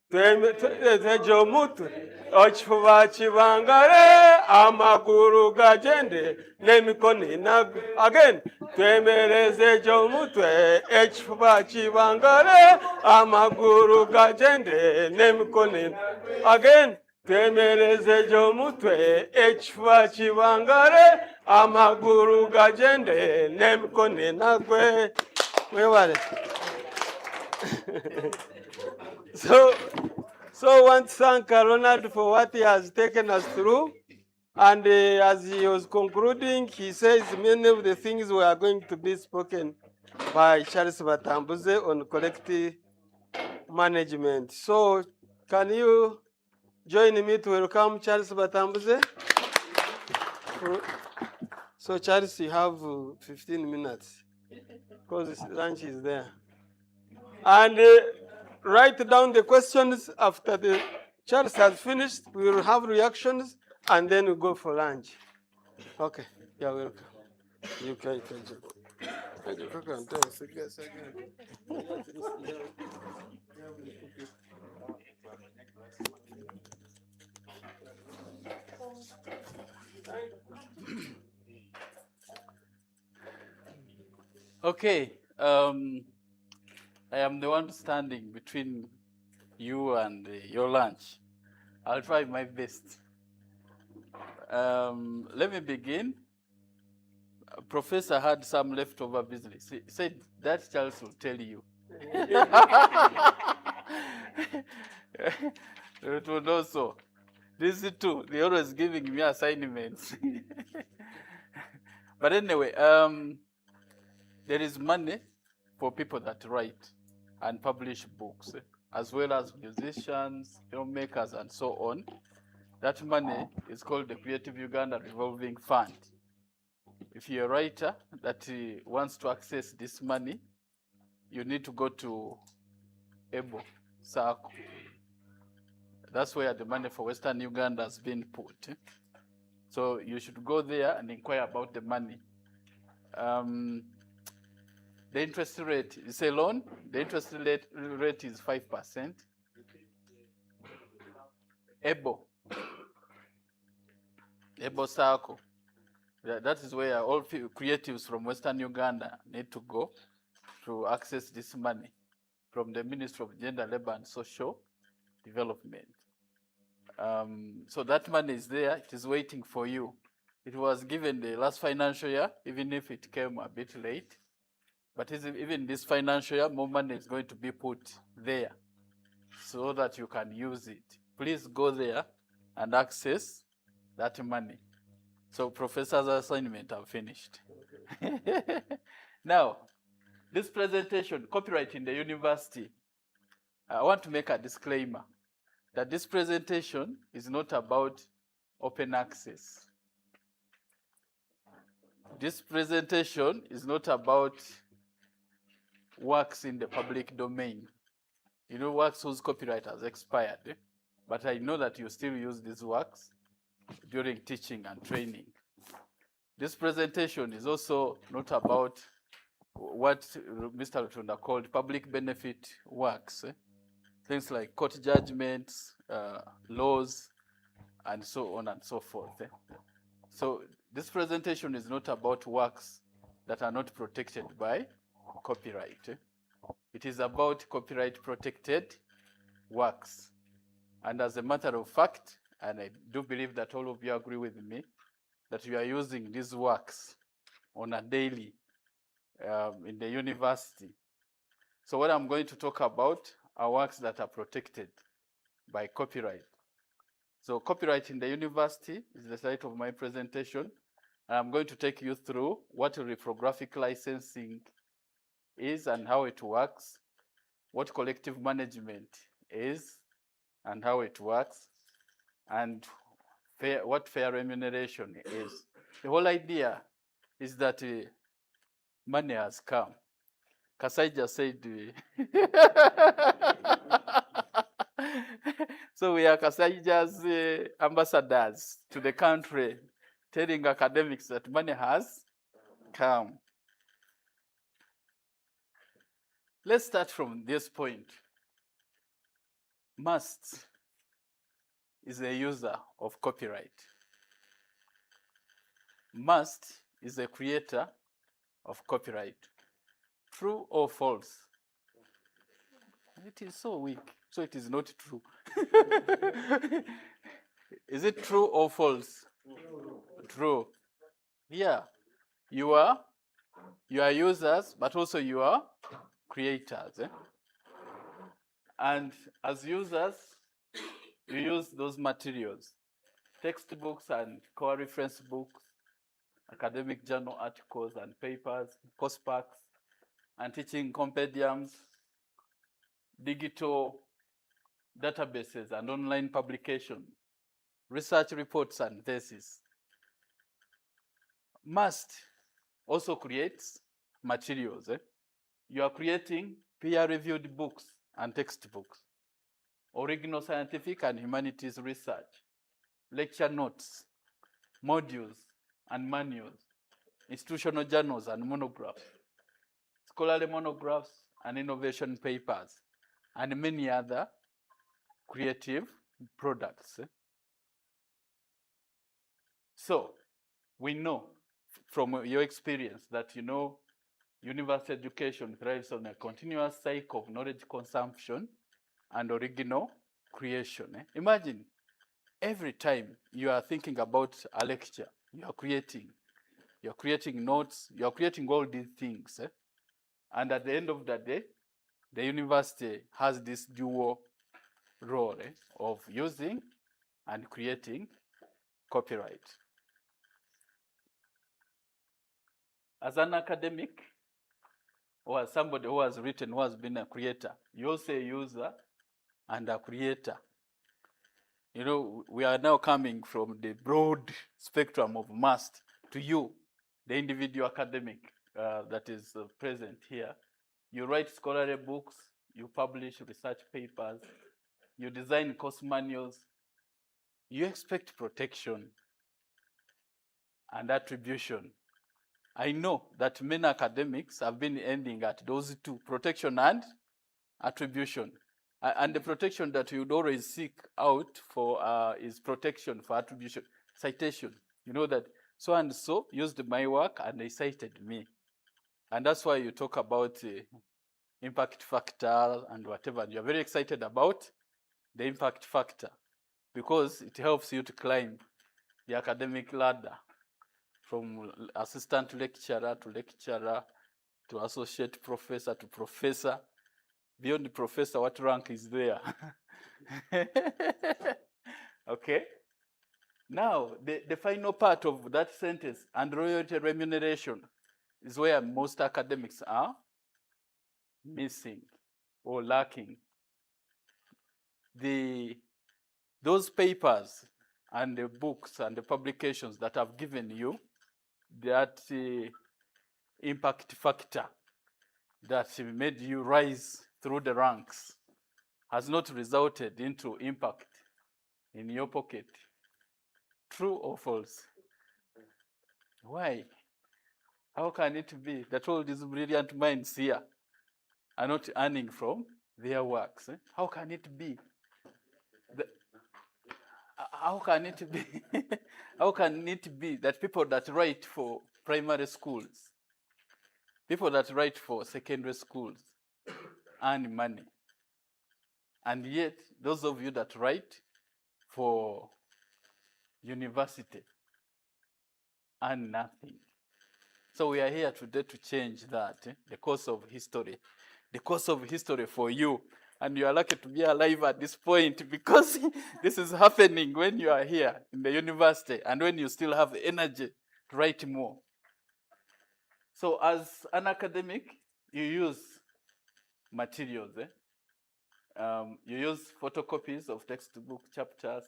twemereze jomutwe echuba chibangare amaguru gagende nemikone nagwe. Again, twemereze jomutwe echuba chibangare amaguru gagende nemikone. Again, twemereze jomutwe echifuba chibangare amaguru gagende nemikone nagwe. Mwewale. So I want to thank Ronald for what he has taken us through. And as he was concluding, he says many of the things were going to be spoken by Charles Batambuze on collective management. So can you join me to welcome Charles Batambuze? So Charles, you have 15 minutes because lunch is there. And write down the questions after the Charles has finished. We will have reactions and then we go for lunch. Okay, you're welcome. You can Okay, I am the one standing between you and your lunch. I'll try my best. Let me begin. Professor had some leftover business. He said that Charles will tell you. It would also. This is too. They're always giving me assignments. But anyway, there is money for people that write and publish books, as well as musicians, filmmakers, and so on. That money is called the Creative Uganda Revolving Fund. If you're a writer that wants to access this money, you need to go to EBO Circle. That's where the money for Western Uganda has been put. So you should go there and inquire about the money. The interest rate is a loan. The interest rate is 5%. EBO Circle. That is where all creatives from Western Uganda need to go to access this money from the Ministry of Gender, Labor and Social Development. So that money is there, it is waiting for you. It was given the last financial year, even if it came a bit late. But even this financial year, more money is going to be put there so that you can use it. Please go there and access that money. So professor's assignment, I've finished. Now, this presentation, copyright in the university, I want to make a disclaimer that this presentation is not about open access. This presentation is not about works in the public domain. You know, works whose copyright has expired, but I know that you still use these works during teaching and training. This presentation is also not about what Mr. Rutunda called public benefit works. Things like court judgments, laws, and so on and so forth. So this presentation is not about works that are not protected by copyright. It is about copyright protected works. And as a matter of fact, and I do believe that all of you agree with me, that we are using these works on a daily in the university. So what I'm going to talk about are works that are protected by copyright. So copyright in the university is the title of my presentation. And I'm going to take you through what reprographic licensing is and how it works, what collective management is and how it works, and what fair remuneration is. The whole idea is that money has come. Kasai just said, so we are Kasaija's ambassadors to the country, telling academics that money has come. Let's start from this point. Must is a user of copyright. Must is a creator of copyright. True or false? It is so weak, so it is not true. Is it true or false? True. Yeah. You are users, but also you are creators. And as users, you use those materials, textbooks and core reference books, academic journal articles and papers, course packs, and teaching compendiums, digital databases and online publication, research reports and theses. Must also creates materials. You are creating peer-reviewed books and textbooks, original scientific and humanities research, lecture notes, modules and manuals, institutional journals and monographs, scholarly monographs and innovation papers, and many other creative products. So we know from your experience that university education thrives on a continuous cycle of knowledge consumption and original creation. Imagine every time you are thinking about a lecture, you're creating notes, you're creating all these things. And at the end of the day, the university has this dual role of using and creating copyright. As an academic, or somebody who has written, who has been a creator. You also a user and a creator. You know, we are now coming from the broad spectrum of must to you, the individual academic that is present here. You write scholarly books, you publish research papers, you design course manuals, you expect protection and attribution. I know that many academics have been ending at those two, protection and attribution. And the protection that you'd always seek out for is protection for attribution, citation. You know that so and so used my work and they cited me. And that's why you talk about impact factor and whatever. And you're very excited about the impact factor because it helps you to climb the academic ladder from assistant lecturer to associate professor to professor. Beyond the professor, what rank is there? Okay. Now, the final part of that sentence, and royalty remuneration, is where most academics are missing or lacking. Those papers and the books and the publications that I've given you, that impact factor that made you rise through the ranks has not resulted into impact in your pocket. True or false? Why? How can it be that all these brilliant minds here are not earning from their works? How can it be? How can it be? How can it be that people that write for primary schools, people that write for secondary schools earn money? And yet, those of you that write for university earn nothing. So we are here today to change that, the course of history. The course of history for you. And you are lucky to be alive at this point because this is happening when you are here in the university and when you still have energy to write more. So as an academic, you use materials. You use photocopies of textbook chapters,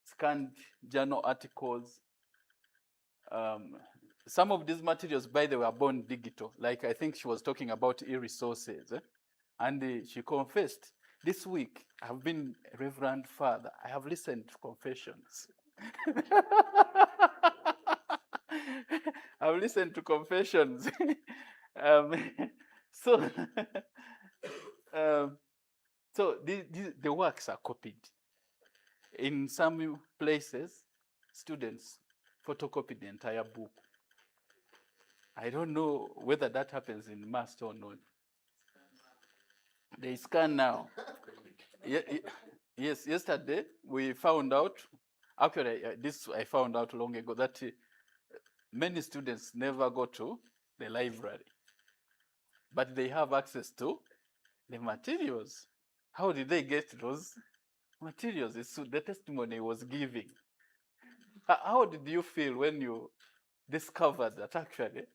scanned journal articles. Some of these materials, by the way, are born digital. Like I think she was talking about e-resources. And she confessed, this week, I've been a Reverend Father. I have listened to confessions. I've listened to confessions. So, the works are copied. In some places, students photocopy the entire book. I don't know whether that happens in mass or not. They scan now. Yes, yesterday we found out, actually this I found out long ago, that many students never go to the library, but they have access to the materials. How did they get those materials? It's the testimony was giving. How did you feel when you discovered that actually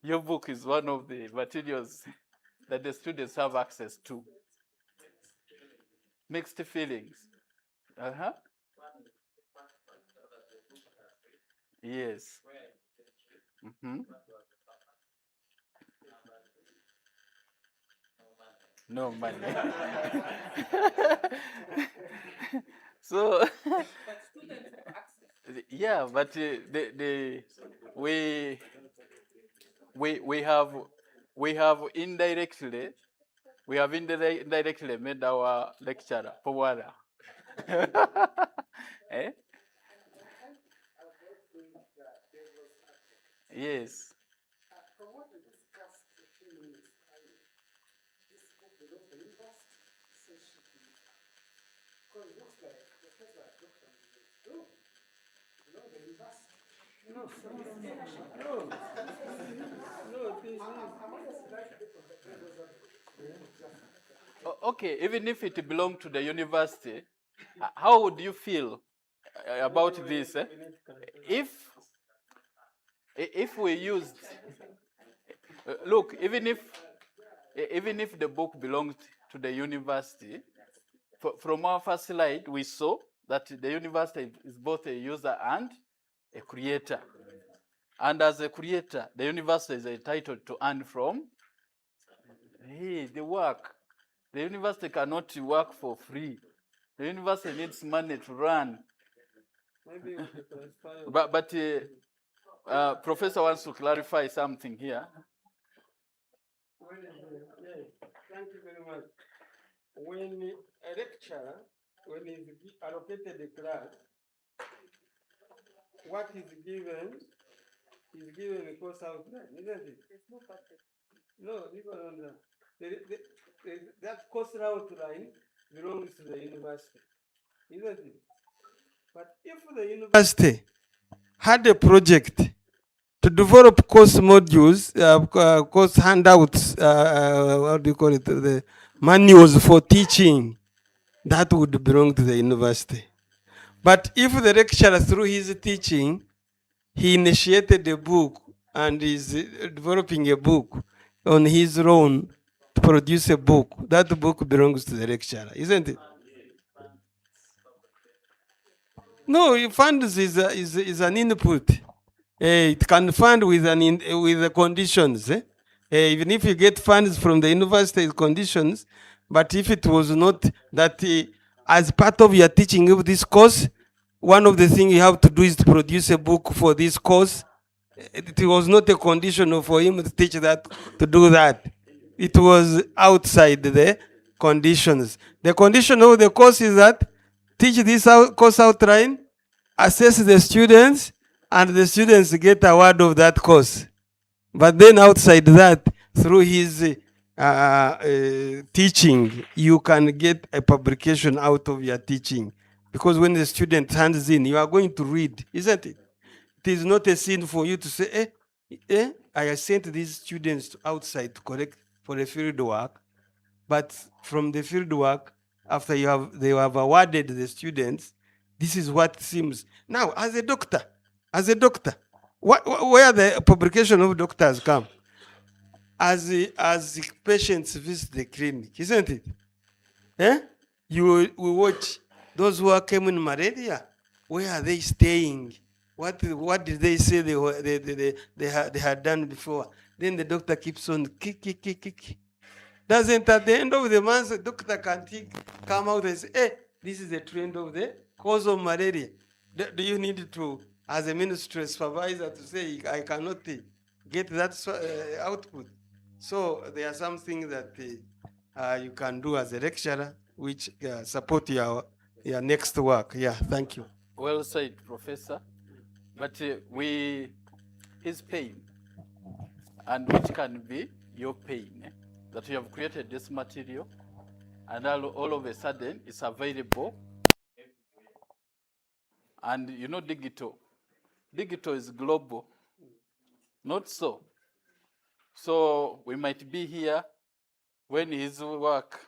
your book is one of the materials that the students have access to? Mixed feelings. Uh-huh. Yes. Mm-hmm. No money. So yeah, but we have indirectly made our lecturer Powara. Eh? Yes. Okay, even if it belonged to the university, how would you feel about this? If we used, look, even if even if the book belongs to the university, from our first slide, we saw that the university is both a user and a creator. And as a creator, the university is entitled to earn from the work. The university cannot work for free. The university needs money to run. Maybe we could clarify. But Professor wants to clarify something here. Thank you very much. When a lecturer, when he's allocated a class, what is given a course outline, isn't it? It's not perfect. No, that course outline belongs to the university, isn't it? But if the university had a project to develop course modules, course handouts, what do you call it, the manuals for teaching, that would belong to the university. But if the lecturer, through his teaching, he initiated a book and is developing a book on his own to produce a book, that book belongs to the lecturer, isn't it? No, funds is an input. It can fund with with the conditions. Even if you get funds from the university conditions, but if it was not that as part of your teaching of this course, one of the things you have to do is to produce a book for this course. It was not a condition for him to teach that, to do that. It was outside the conditions. The condition of the course is that teach this course outline, assess the students, and the students get award of that course. But then outside that, through his teaching, you can get a publication out of your teaching. Because when the student hands in, you are going to read, isn't it? It is not a sin for you to say, I sent these students outside to collect for the field work, but from the field work, after they have awarded the students, this is what seems. Now, as a doctor, where the publication of doctors come? As patients visit the clinic, isn't it? We watch those who are came in malaria. Where are they staying? What did they say they had done before? Then the doctor keeps on kick. Doesn't at the end of the month the doctor can come out and say, hey, this is the trend of the cause of malaria. Do you need to, as a ministry supervisor, to say I cannot get that output? So there are some things that you can do as a lecturer which support your next work. Yeah, thank you. Well said, Professor. But his pain, and which can be your pain, that you have created this material, and all of a sudden it's available. And you know, digital is global, not so. So we might be here when his work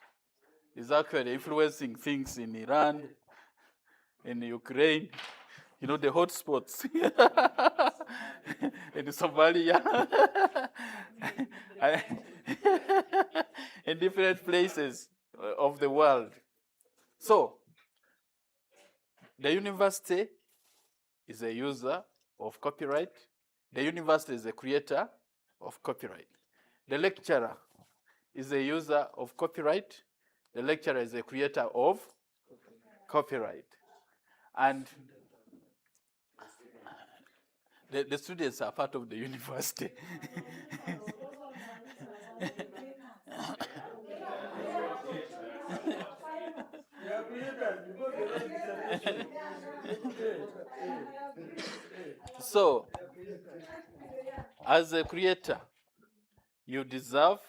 is actually influencing things in Iran, in Ukraine, you know, the hotspots in Somalia, in different places of the world. So the university is a user of copyright. The university is a creator of copyright. The lecturer is a user of copyright. The lecturer is a creator of copyright. And the students are part of the university. So, as a creator, you deserve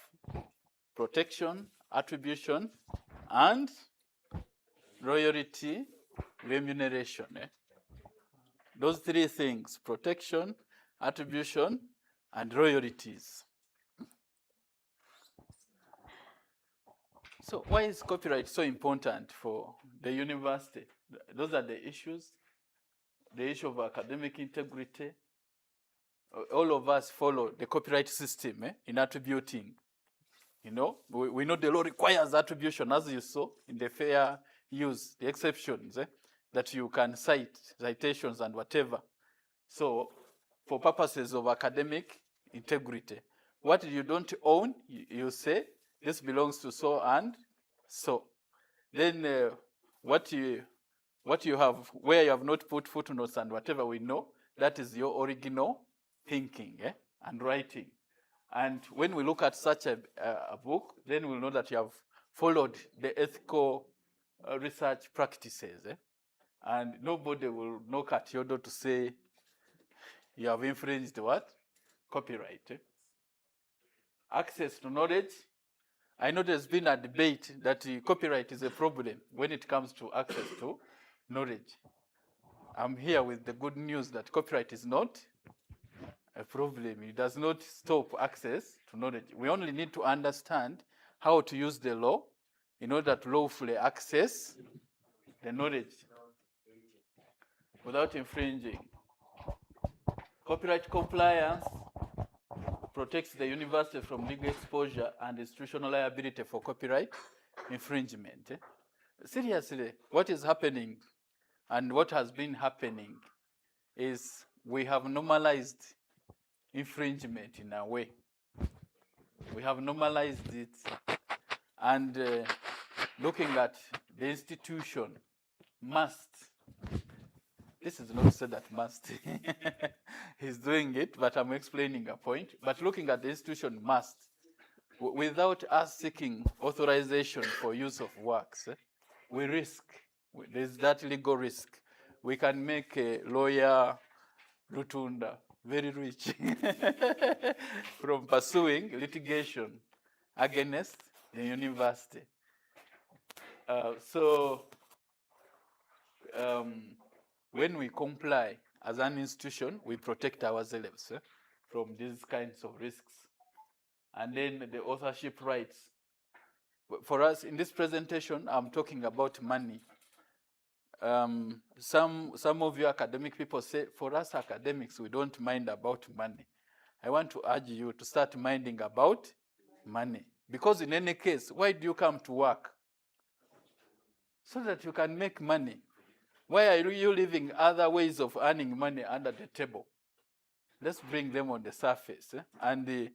protection, attribution, and royalty remuneration. Those three things: protection, attribution, and royalties. So why is copyright so important for the university? Those are the issues. The issue of academic integrity. All of us follow the copyright system in attributing. You know, we know the law requires attribution, as you saw in the fair use, the exceptions, that you can cite, citations and whatever. So for purposes of academic integrity, what you don't own, you say, this belongs to so and so. Then what you have, where you have not put footnotes and whatever, we know, that is your original thinking and writing. And when we look at such a book, then we'll know that you have followed the ethical research practices. And nobody will knock at your door to say you have infringed what? Copyright. Access to knowledge. I know there's been a debate that copyright is a problem when it comes to access to knowledge. I'm here with the good news that copyright is not a problem. It does not stop access to knowledge. We only need to understand how to use the law in order to lawfully access the knowledge without infringing. Copyright compliance protects the university from legal exposure and institutional liability for copyright infringement. Seriously, what is happening and what has been happening is we have normalized infringement in a way. We have normalized it, and looking at the institution must, this is not said that must, he's doing it, but I'm explaining a point, but looking at the institution must, without us seeking authorization for use of works, we risk, there's that legal risk. We can make a lawyer Rutunda very rich from pursuing litigation against the university. When we comply as an institution, we protect ourselves from these kinds of risks. And then the authorship rights. For us, in this presentation, I'm talking about money. Some of you academic people say, for us academics, we don't mind about money. I want to urge you to start minding about money. Because in any case, why do you come to work? So that you can make money. Why are you leaving other ways of earning money under the table? Let's bring them on the surface. And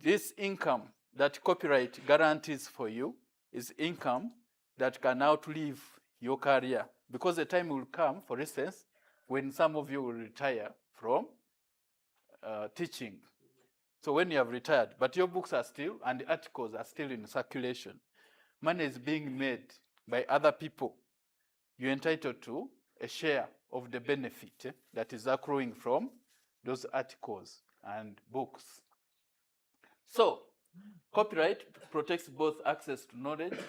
this income that copyright guarantees for you is income that can outlive your career. Because the time will come, for instance, when some of you will retire from teaching. So when you have retired, but your books are still, and the articles are still in circulation, money is being made by other people. You're entitled to a share of the benefit that is accruing from those articles and books. So, copyright protects both access to knowledge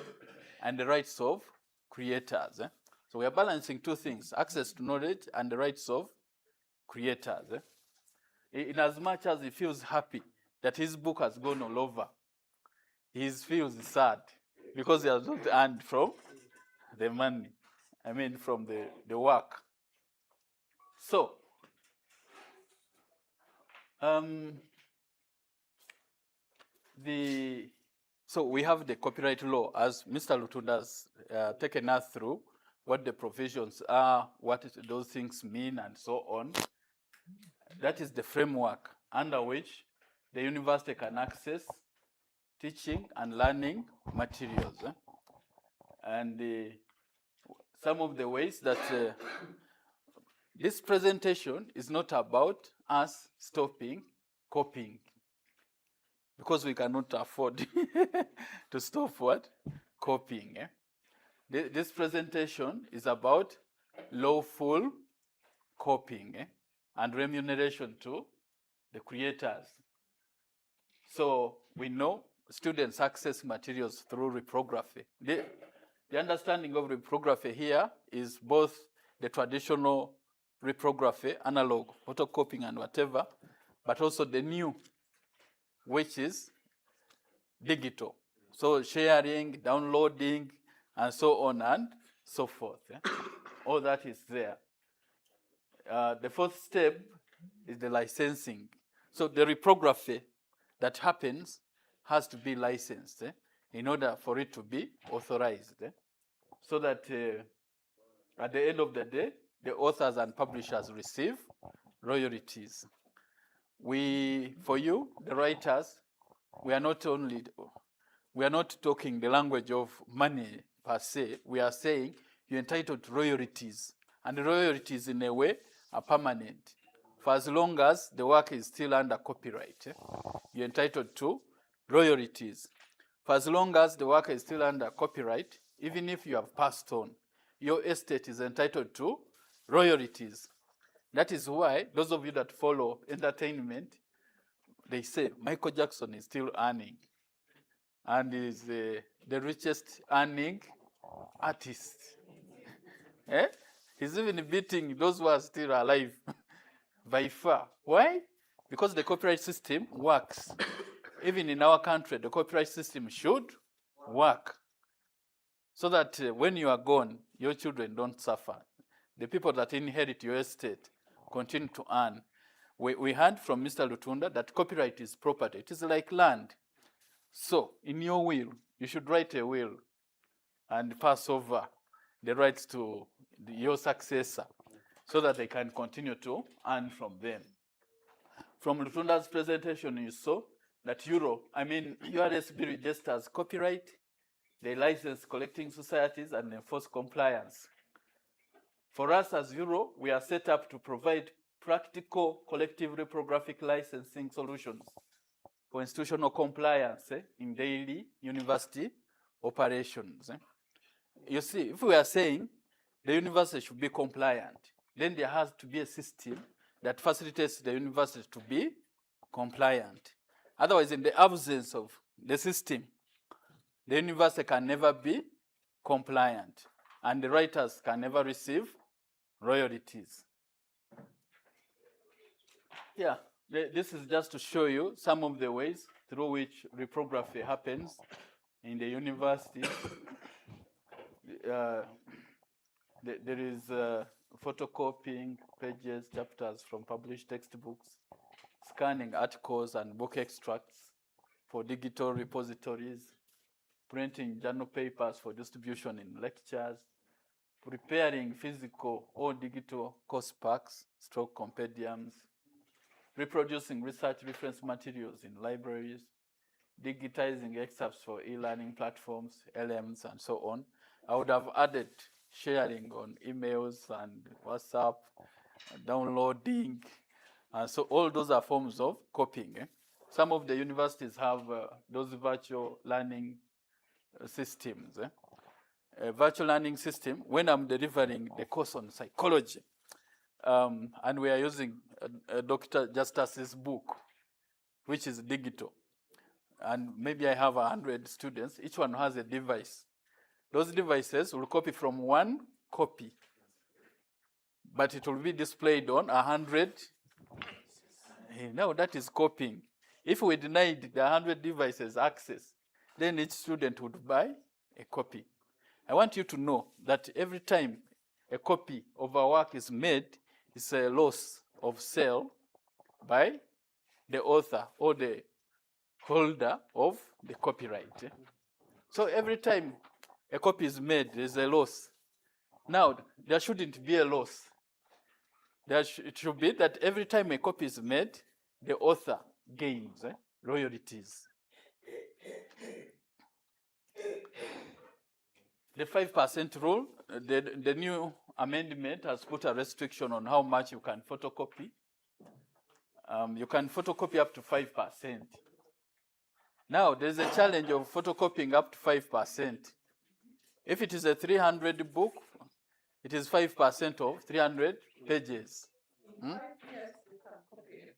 and the rights of creators. So we are balancing two things, access to knowledge and the rights of creators. In as much as he feels happy that his book has gone all over, he feels sad because he has not earned from the money, from the work. So, so we have the copyright law, as Mr. Lutunda has taken us through, what the provisions are, what those things mean, and so on. That is the framework under which the university can access teaching and learning materials. And some of the ways that this presentation is not about us stopping copying, because we cannot afford to stop what? Copying. This presentation is about lawful copying and remuneration to the creators. So we know students access materials through reprography. The understanding of reprography here is both the traditional reprography, analog, photocopying and whatever, but also the new, which is digital. So sharing, downloading, and so on and so forth. All that is there. The fourth step is the licensing. So the reprography that happens has to be licensed in order for it to be authorized, so that at the end of the day, the authors and publishers receive royalties. For you, the writers, we are not talking the language of money per se. We are saying you're entitled to royalties, and the royalties in a way are permanent. For as long as the work is still under copyright, you're entitled to royalties. For as long as the work is still under copyright, even if you have passed on, your estate is entitled to royalties. That is why those of you that follow entertainment, they say Michael Jackson is still earning and is the richest earning artist. He's even beating those who are still alive by far. Why? Because the copyright system works. Even in our country, the copyright system should work so that when you are gone, your children don't suffer. The people that inherit your estate continue to earn. We heard from Mr. Lutunda that copyright is property. It is like land. So in your will, you should write a will and pass over the rights to your successor so that they can continue to earn from them. From Lutunda's presentation, you saw that URSB registers copyright, they license collecting societies and enforce compliance. For us as URRO, we are set up to provide practical collective reprographic licensing solutions for institutional compliance in daily university operations. You see, if we are saying the university should be compliant, then there has to be a system that facilitates the university to be compliant. Otherwise, in the absence of the system, the university can never be compliant, and the writers can never receive royalties. Yeah, this is just to show you some of the ways through which reprography happens in the university. There is photocopying pages, chapters from published textbooks, scanning articles and book extracts for digital repositories, printing journal papers for distribution in lectures, preparing physical or digital course packs, stroke compendiums, reproducing research reference materials in libraries, digitizing excerpts for e-learning platforms, LMs, and so on. I would have added sharing on emails and WhatsApp, downloading. So all those are forms of copying. Some of the universities have those virtual learning systems. A virtual learning system, when I'm delivering the course on psychology, and we are using Dr. Justice's book, which is digital, and maybe I have 100 students, each one has a device. Those devices will copy from one copy, but it will be displayed on 100. Now that is copying. If we denied the 100 devices access, then each student would buy a copy. I want you to know that every time a copy of our work is made, it's a loss of sale by the author or the holder of the copyright. So every time a copy is made, there's a loss. Now, there shouldn't be a loss. It should be that every time a copy is made, the author gains royalties. The 5% rule, the new amendment has put a restriction on how much you can photocopy. You can photocopy up to 5%. Now, there's a challenge of photocopying up to 5%. If it is a 300 book, it is 5% of 300 pages. In 5 years, you can copy it.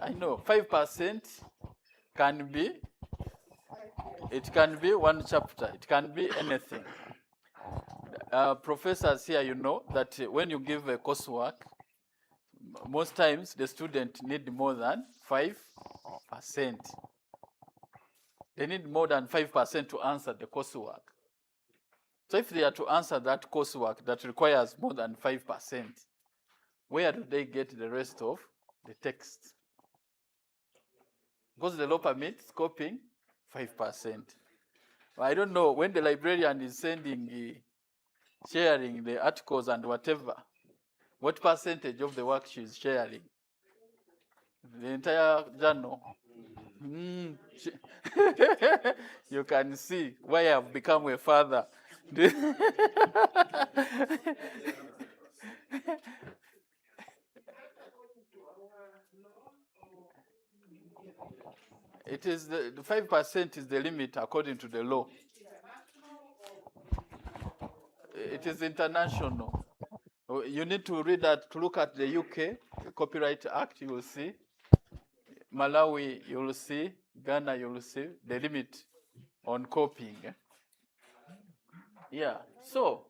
I know, 5% can be, it can be one chapter, it can be anything. Professors here, you know that when you give a coursework, most times the student need more than 5%. They need more than 5% to answer the coursework. So if they are to answer that coursework that requires more than 5%, where do they get the rest of the text? because the law permits copying 5%. I don't know when the librarian is sending, sharing the articles and whatever, what percentage of the work she's sharing? The entire journal. You can see why I've become a father. It is the 5% is the limit according to the law. It is international. You need to read that, to look at the UK Copyright Act, you will see. Malawi, you will see. Ghana, you will see the limit on copying. Yeah, so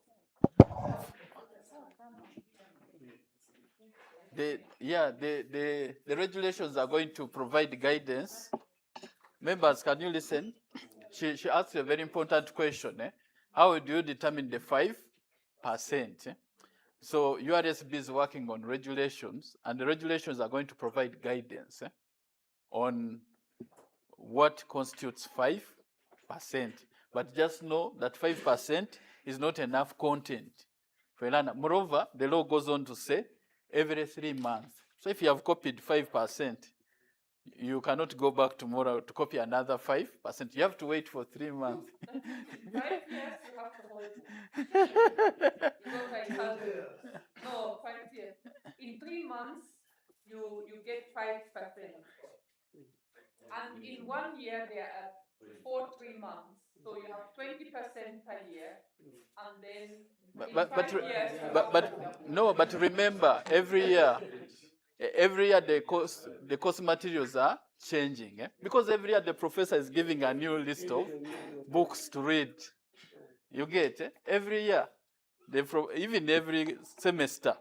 the regulations are going to provide guidance. Members, can you listen? She asked a very important question. How do you determine the 5%? So URSB is working on regulations, and the regulations are going to provide guidance on what constitutes 5%. But just know that 5% is not enough content for a learner. Moreover, the law goes on to say every 3 months. So if you have copied 5%, you cannot go back tomorrow to copy another 5%. You have to wait for 3 months. 5 years you have to hold it. Because I calculated. No, 5 years. In 3 months, you get 5%. And in 1 year, there are 4 3 months. So you have 20% per year. And then but remember, every year the course materials are changing. Because every year the professor is giving a new list of books to read. You get every year, even every semester.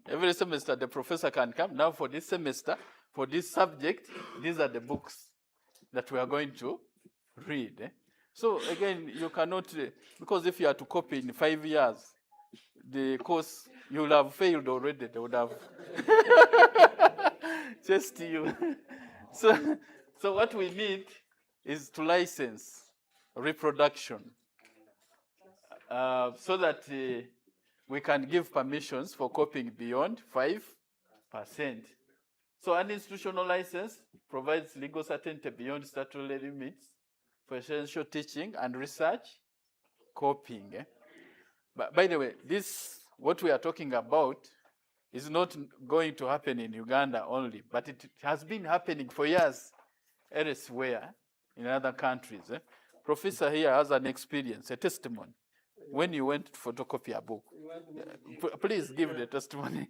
Every semester the professor can come. Now for this semester, for this subject, these are the books that we are going to read. So again, you cannot, because if you are to copy in 5 years, the course, you will have failed already. They would have chased you. So what we need is to license reproduction so that we can give permissions for copying beyond 5%. So an institutional license provides legal certainty beyond statutory limits for essential teaching and research copying. But by the way, what we are talking about is not going to happen in Uganda only, but it has been happening for years elsewhere in other countries. Professor here has an experience, a testimony. When you went to photocopy a book, please give the testimony.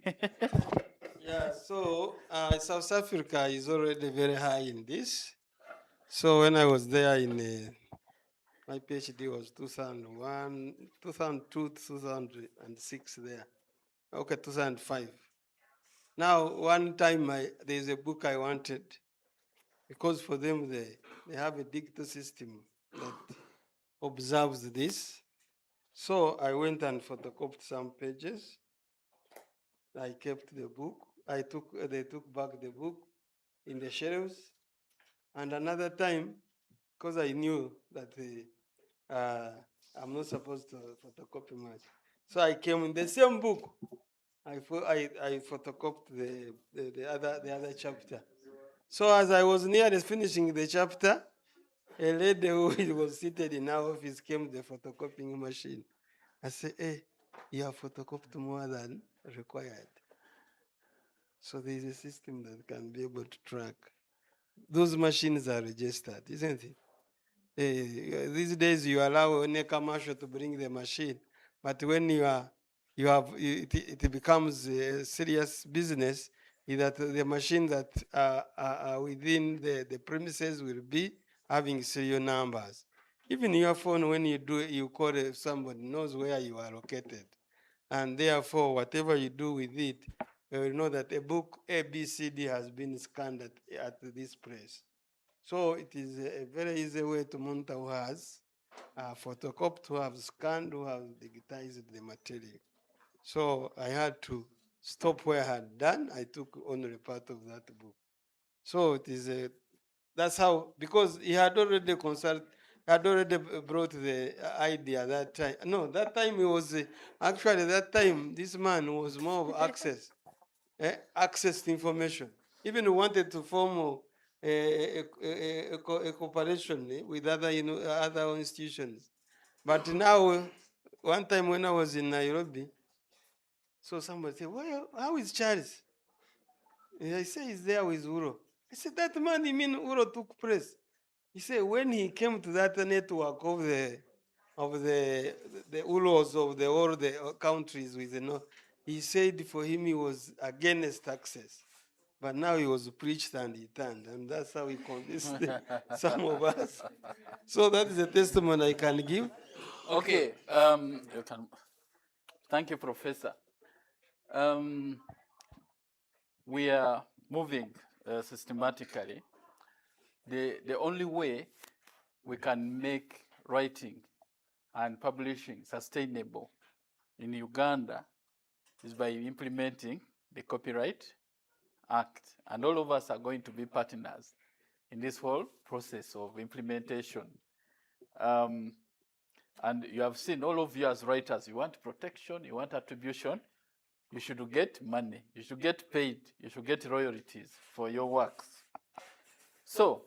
Yeah, so South Africa is already very high in this. So when I was there my PhD was 2001, 2002, 2006 there. Okay, 2005. Now, one time there's a book I wanted, because for them they have a digital system that observes this. So I went and photocopied some pages. I kept the book. They took back the book in the shelves. And another time, because I knew that I'm not supposed to photocopy much, so I came in the same book. I photocopied the other chapter. So as I was nearly finishing the chapter, a lady who was seated in our office came to the photocopying machine. I said, hey, you have photocopied more than required. So there is a system that can be able to track. Those machines are registered, isn't it? These days you allow any commercial to bring the machine, but when it becomes a serious business, is that the machine that are within the premises will be having serial numbers. Even your phone, when you call somebody, knows where you are located, and therefore whatever you do with it, you will know that a book ABCD has been scanned at this place. So it is a very easy way to monitor who has photocopied, who have scanned, who have digitized the material. So I had to stop where I had done. I took only part of that book. So it is That's how, because he had already had already brought the idea that time. No, that time he was, actually that time, this man was more of access, access to information. Even he wanted to form a cooperation with other, other institutions. But now, one time when I was in Nairobi, so somebody said, well, how is Charles? And I say he's there with URRO. I said, that man, you mean URRO took place? He said when he came to that network of the URROs of the all the countries with he said for him he was against access. But now he was preached and he turned, and that's how he convinced some of us. So that is a testimony I can give. Okay, you can. Thank you, Professor. We are moving systematically. The only way we can make writing and publishing sustainable in Uganda is by implementing the Copyright Act. And all of us are going to be partners in this whole process of implementation. And you have seen, all of you as writers, you want protection, you want attribution, you should get money, you should get paid, you should get royalties for your works. So,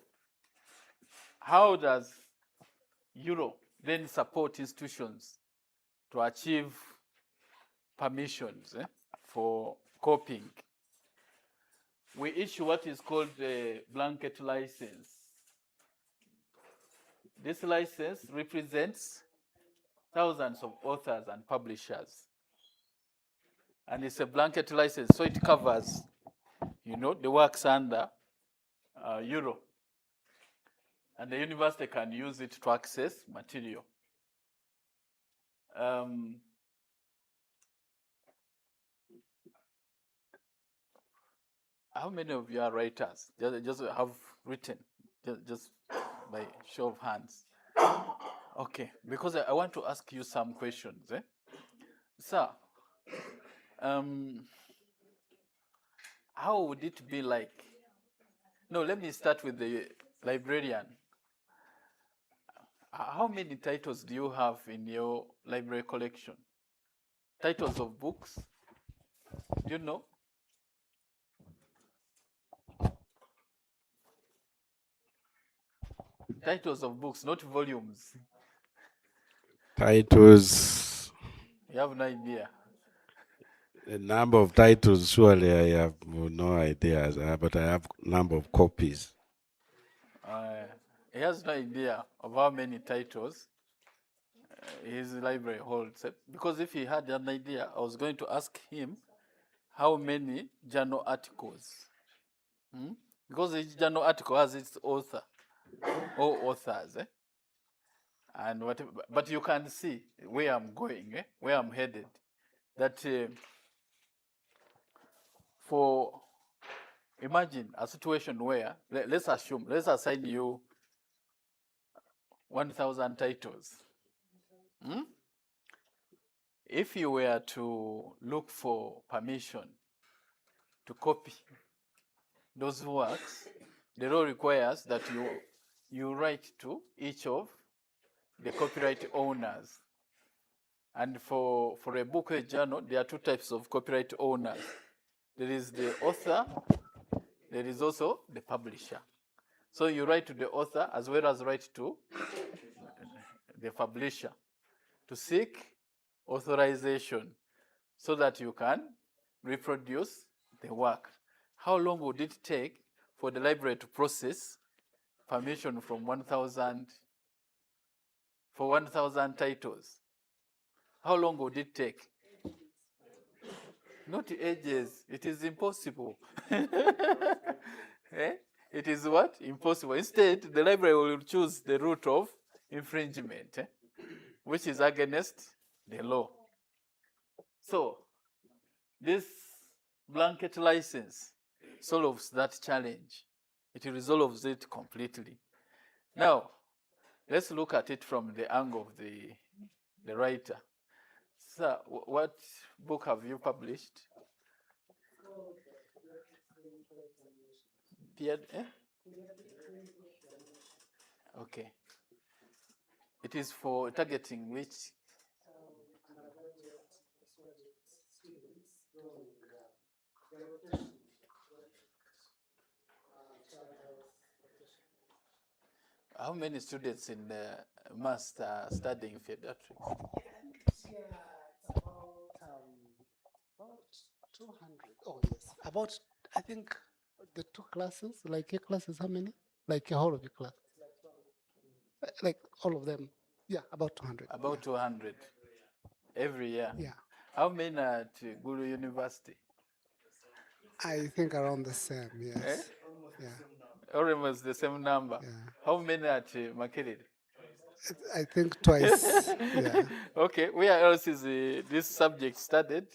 how does URRO then support institutions to achieve permissions for copying? We issue what is called a blanket license. This license represents thousands of authors and publishers. And it's a blanket license, so it covers, the works under URRO. And the university can use it to access material. How many of you are writers? Just have written, just by show of hands. Okay, because I want to ask you some questions. Sir, how would it be like? No, let me start with the librarian. How many titles do you have in your library collection? Titles of books? Do you know? Titles of books, not volumes. Titles. You have no idea. The number of titles, surely I have no idea, but I have number of copies. He has no idea of how many titles his library holds. Because if he had an idea, I was going to ask him how many journal articles. Because each journal article has its author or authors. And whatever, but you can see where I'm going, where I'm headed. That for, imagine a situation where, let's assign you 1,000 titles. If you were to look for permission to copy those works, the law requires that you write to each of the copyright owners. And for a book or a journal, there are two types of copyright owners. There is the author, there is also the publisher. So you write to the author as well as write to the publisher to seek authorization so that you can reproduce the work. How long would it take for the library to process permission from 1,000 titles? How long would it take? Not ages. It is impossible. It is what? Impossible. Instead, the library will choose the route of infringement, which is against the law. So, this blanket license solves that challenge. It resolves it completely. Now, let's look at it from the angle of the writer. Sir, what book have you published? Okay. It is for targeting which? How many students in the master are studying pediatrics? Yeah, it's about 200. Oh, yes. About, I think, the two classes, like your classes, how many? Like your whole of your class? Like all of them. Yeah, about 200. About 200 every year. Yeah. How many are at Guru University? I think around the same, yes. Eh? Yeah. Almost the same number. Yeah. How many at Makerere? I think twice. Yeah. Okay, where else is this subject studied?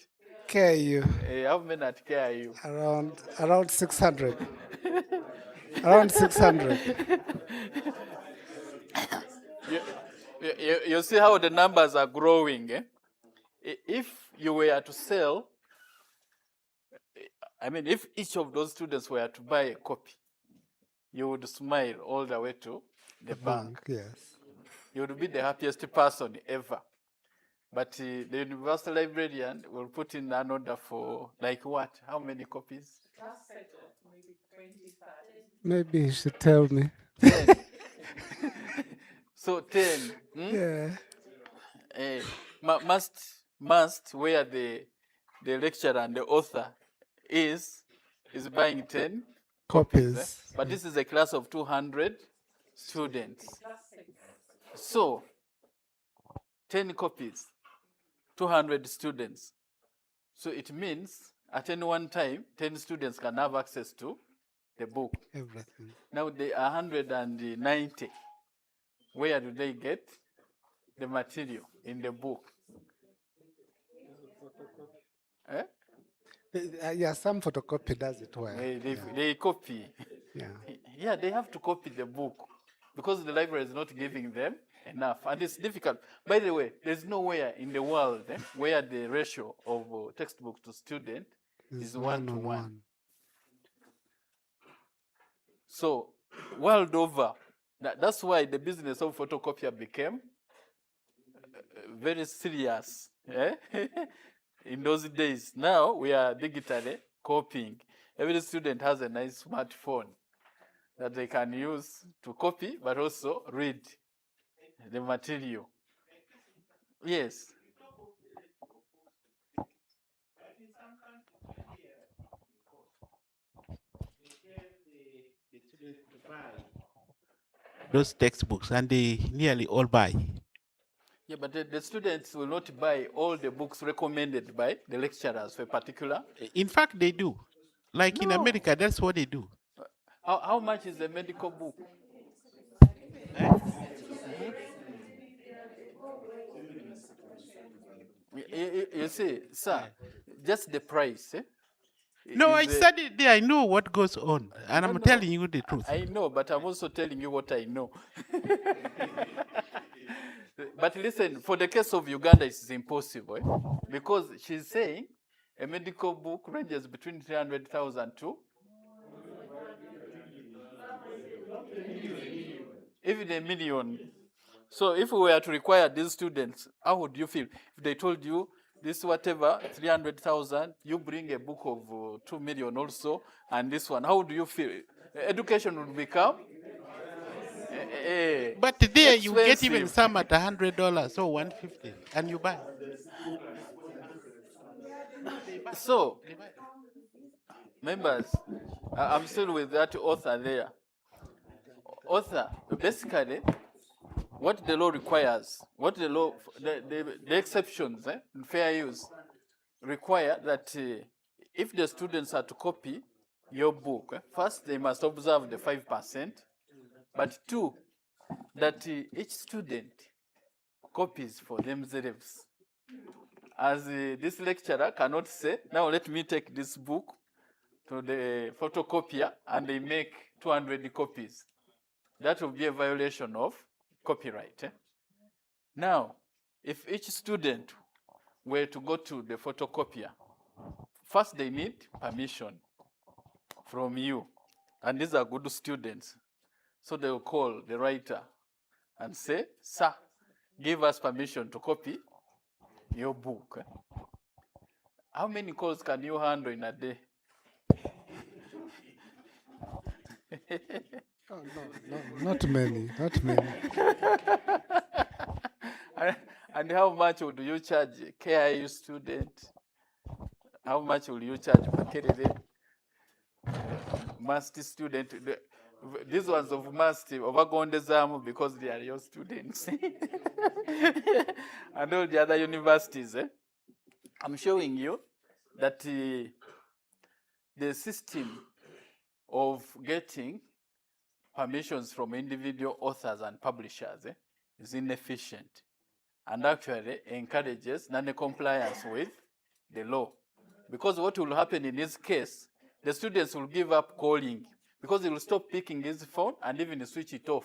KU. How many at KIU? Around 600. Around 600. You see how the numbers are growing. Eh? If you were to sell, I mean, if each of those students were to buy a copy, you would smile all the way to the bank. Yes. You would be the happiest person ever. But the university librarian will put in an order for, like what? How many copies? Last set of maybe 20 started. Maybe you should tell me. 10. So 10. Yeah. Must where the lecturer and the author is buying 10 copies. But this is a class of 200 students. So 10 copies, 200 students. So it means at any one time, 10 students can have access to the book. Everything. Now they are 190. Where do they get the material in the book? Eh? Yeah, some photocopy does it well. They copy. Yeah. Yeah, they have to copy the book because the library is not giving them enough. And it's difficult. By the way, there's nowhere in the world where the ratio of textbook to student is 1 to 1. So, world over, that's why the business of photocopier became very serious. Eh? In those days. Now we are digitally copying. Every student has a nice smartphone that they can use to copy, but also read the material. Yes. Those textbooks, and they nearly all buy. Yeah, but the students will not buy all the books recommended by the lecturers for a particular. In fact, they do. Like in America, that's what they do. How much is a medical book? You see, sir, just the price. No, I studied there. I know what goes on, and I'm telling you the truth. I know, but I'm also telling you what I know. But listen, for the case of Uganda, it's impossible because she's saying a medical book ranges between 300,000 to even $1 million. So if we were to require these students, how would you feel if they told you this whatever 300,000, you bring a book of 2 million also, and this one? How would you feel? Education would become. But there expensive. you get even some at $100 or $150, and you buy. So, members, I'm still with that author there. Author, basically, what the law requires, what the law, the exceptions in fair use require that if the students are to copy your book, first they must observe the 5%, but two, that each student copies for themselves. As this lecturer cannot say, now let me take this book to the photocopier and they make 200 copies. That will be a violation of copyright. Now, if each student were to go to the photocopier, first they need permission from you. And these are good students. So they will call the writer and say, sir, give us permission to copy your book. How many calls can you handle in a day? Oh, no, not many, not many. And how much would you charge a KIU student? How much will you charge Makerere? Must student? These ones of must overgondezamu because they are your students. And all the other universities. I'm showing you that the system of getting permissions from individual authors and publishers is inefficient and actually encourages non-compliance with the law. Because what will happen in this case, the students will give up calling because they will stop picking his phone and even switch it off.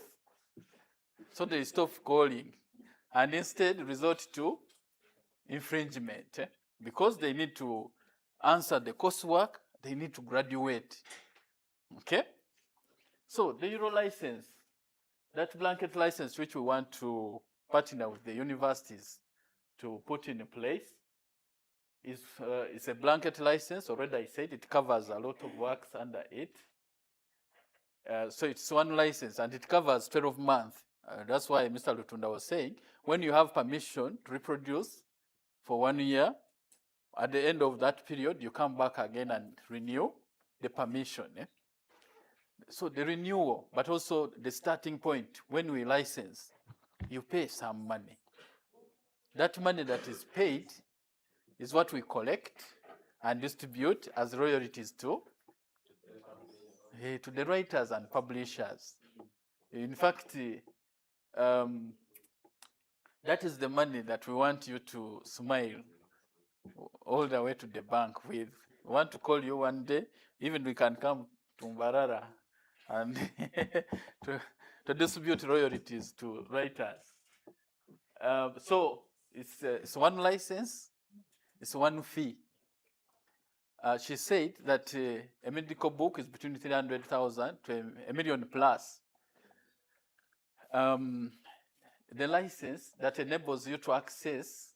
So they stop calling and instead resort to infringement because they need to answer the coursework, they need to graduate. Okay? So the URRO license, that blanket license which we want to partner with the universities to put in place is a blanket license. Already I said it covers a lot of works under it. So it's one license and it covers 12 months. That's why Mr. Lutunda was saying, when you have permission to reproduce for 1 year, at the end of that period, you come back again and renew the permission. So the renewal, but also the starting point, when we license, you pay some money. That money that is paid is what we collect and distribute as royalties to the writers and publishers. In fact, that is the money that we want you to smile all the way to the bank with. We want to call you one day, even we can come to Mbarara and to distribute royalties to writers. So it's one license, it's one fee. She said that a medical book is between 300,000 to a million plus. The license that enables you to access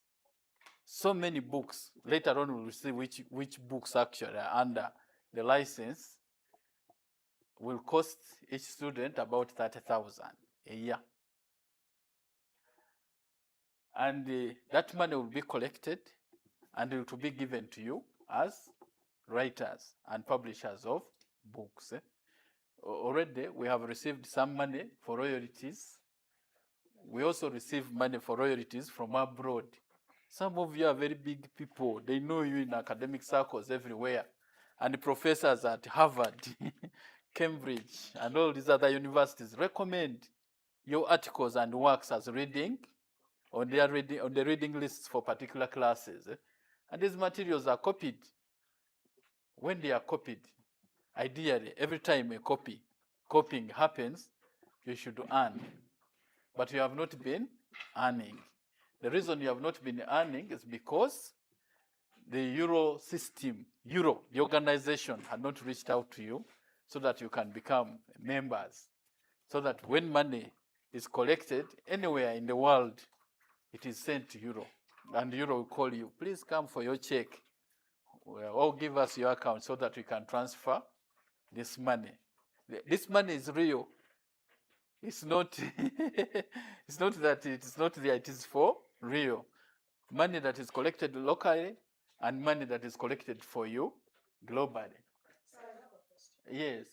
so many books. Later on, we'll see which books actually are under the license. Will cost each student about 30,000 a year. And that money will be collected and it will be given to you as writers and publishers of books. Already, we have received some money for royalties. We also receive money for royalties from abroad. Some of you are very big people. They know you in academic circles everywhere. And professors at Harvard, Cambridge, and all these other universities recommend your articles and works as reading on the reading lists for particular classes. And these materials are copied. When they are copied, ideally, every time a copying happens, you should earn. But you have not been earning. The reason you have not been earning is because the URRO system, URRO, the organization, had not reached out to you so that you can become members. So that when money is collected anywhere in the world, it is sent to URRO. And URRO will call you, please come for your check. Or give us your account so that we can transfer this money. This money is real. It's not, it's not that it's not there, it is for real. Money that is collected locally and money that is collected for you globally. Yes.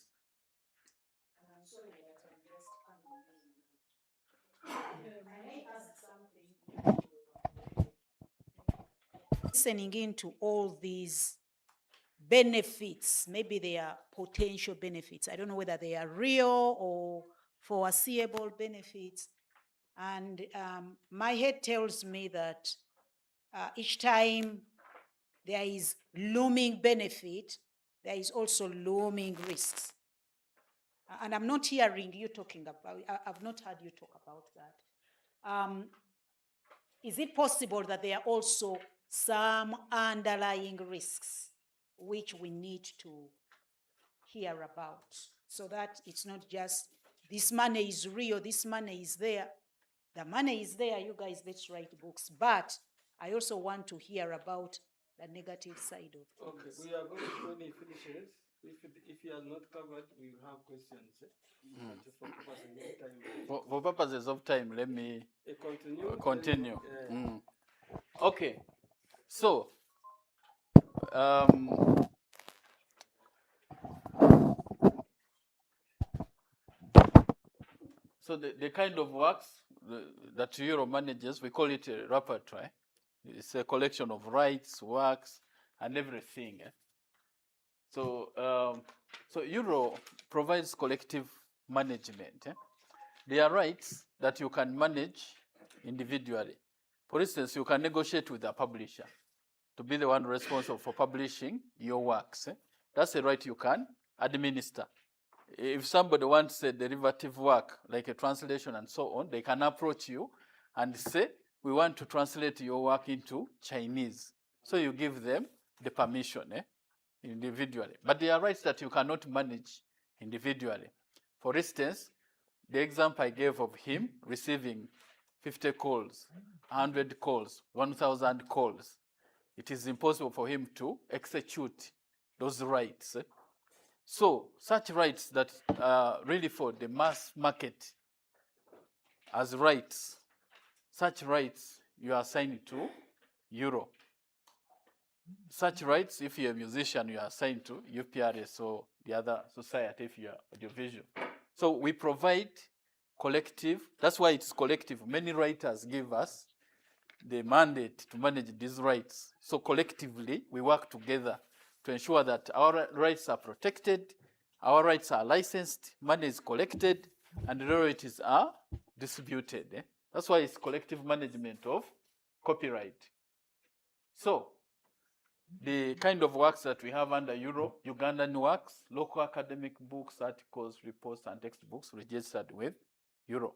Listening into all these benefits, maybe they are potential benefits. I don't know whether they are real or foreseeable benefits. And my head tells me that each time there is looming benefit, there is also looming risks. And I'm not hearing you talking about, I've not heard you talk about that. Is it possible that there are also some underlying risks which we need to hear about so that it's not just this money is real, this money is there. The money is there, you guys, let's write books. But I also want to hear about the negative side of Okay, things. we are going to, when he finishes, if he has not covered, we will have questions. But for purposes of time, For purposes of time, let me continue. continue. Okay, so um, so the kind of works that URRO manages, we call it a repertoire. It's a collection of rights, works, and everything. So URRO provides collective management. There are rights that you can manage individually. For instance, you can negotiate with a publisher to be the one responsible for publishing your works. That's a right you can administer. If somebody wants a derivative work, like a translation and so on, they can approach you and say, we want to translate your work into Chinese. So you give them the permission individually. But there are rights that you cannot manage individually. For instance, the example I gave of him receiving 50 calls, 100 calls, 1,000 calls, it is impossible for him to execute those rights. So such rights that are really for the mass market as rights, such rights you are assigned to URRO. Such rights, if you're a musician, you are assigned to UPRS or the other society if you are audiovisual. So we provide collective, that's why it's collective. Many writers give us the mandate to manage these rights. So collectively, we work together to ensure that our rights are protected, our rights are licensed, money is collected, and royalties are distributed. That's why it's collective management of copyright. So the kind of works that we have under URRO, Ugandan works, local academic books, articles, reports, and textbooks registered with URRO.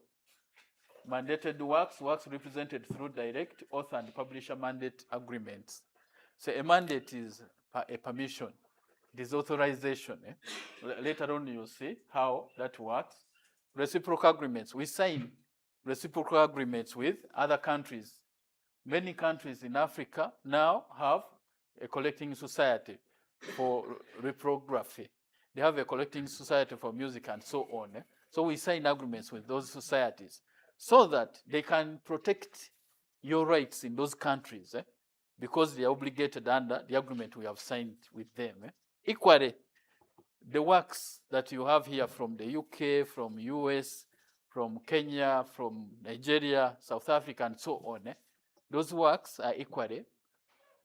Mandated works, works represented through direct author and publisher mandate agreements. So a mandate is a permission. It is authorization. Later on, you'll see how that works. Reciprocal agreements. We sign reciprocal agreements with other countries. Many countries in Africa now have a collecting society for reprography. They have a collecting society for music and so on. So we sign agreements with those societies so that they can protect your rights in those countries because they are obligated under the agreement we have signed with them. Equally, the works that you have here from the UK, from US, from Kenya, from Nigeria, South Africa, and so on, those works are equally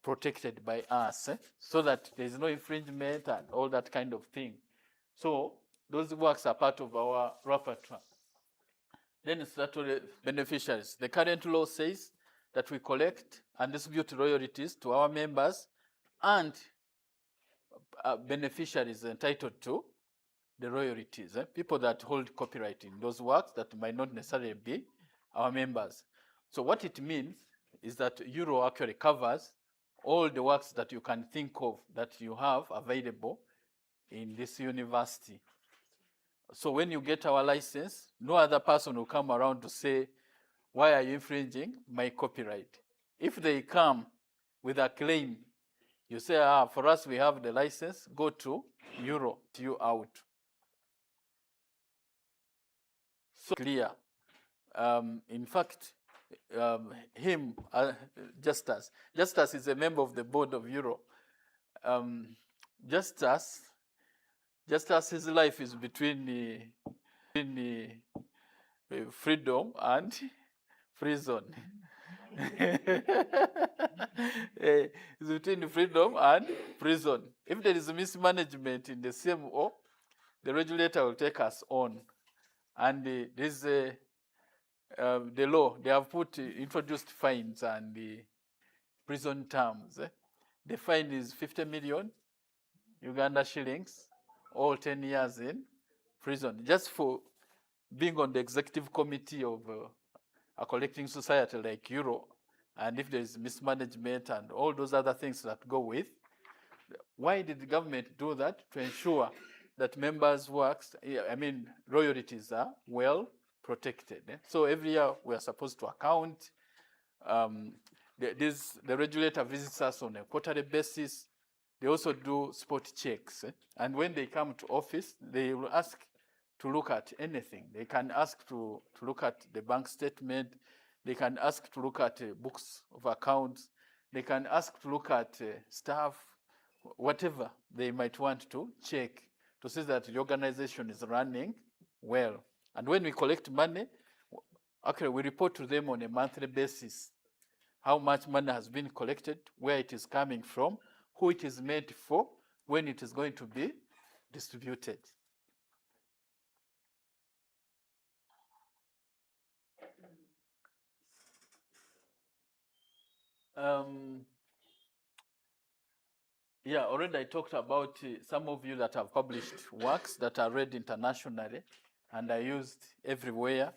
protected by us so that there is no infringement and all that kind of thing. So those works are part of our repertoire. Then it's statutory beneficiaries. The current law says that we collect and distribute royalties to our members and beneficiaries entitled to the royalties, people that hold copyright in those works that might not necessarily be our members. So what it means is that URRO actually covers all the works that you can think of that you have available in this university. So when you get our license, no other person will come around to say, why are you infringing my copyright? If they come with a claim, you say, for us, we have the license, go to URRO, you out. So clear. In fact, Justus is a member of the board of URRO. Justus's life is between freedom and prison. It's between freedom and prison. If there is mismanagement in the CMO, the regulator will take us on. And this the law, they have introduced fines and the prison terms. The fine is 50 million Uganda shillings, all 10 years in prison, just for being on the executive committee of a collecting society like URRO, and if there is mismanagement and all those other things that go with. Why did the government do that? To ensure that members' works, I mean, royalties are well protected. So every year we are supposed to account. The regulator visits us on a quarterly basis. They also do spot checks. And when they come to office, they will ask to look at anything. They can ask to look at the bank statement. They can ask to look at books of accounts. They can ask to look at staff, whatever they might want to check to see that the organization is running well. And when we collect money, actually we report to them on a monthly basis how much money has been collected, where it is coming from, who it is meant for, when it is going to be distributed. Yeah, already I talked about some of you that have published works that are read internationally and are used everywhere.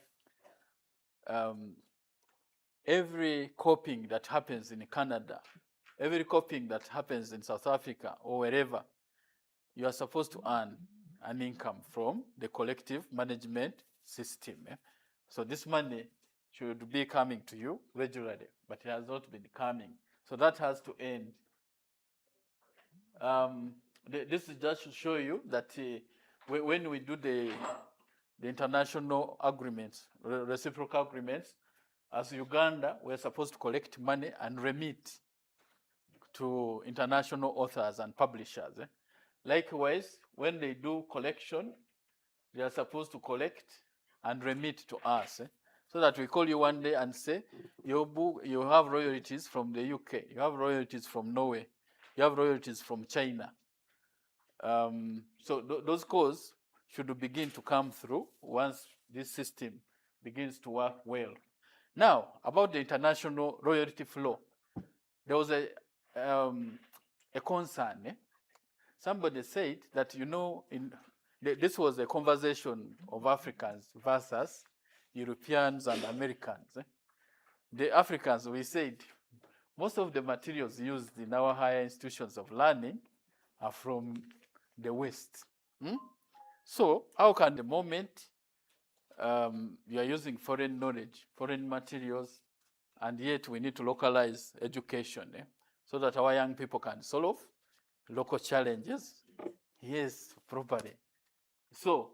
Every copying that happens in Canada, every copying that happens in South Africa or wherever, you are supposed to earn an income from the collective management system. So this money should be coming to you regularly, but it has not been coming. So that has to end. This is just to show you that when we do the international agreements, reciprocal agreements, as Uganda, we're supposed to collect money and remit to international authors and publishers. Likewise, when they do collection, they are supposed to collect and remit to us. So that we call you one day and say, your book, you have royalties from the UK, you have royalties from Norway, you have royalties from China. So those calls should begin to come through once this system begins to work well. Now, about the international royalty flow, there was a concern. Somebody said that, this was a conversation of Africans versus Europeans and Americans. The Africans, we said, most of the materials used in our higher institutions of learning are from the West. So how can the moment you are using foreign knowledge, foreign materials, and yet we need to localize education so that our young people can solve local challenges? Yes, properly. So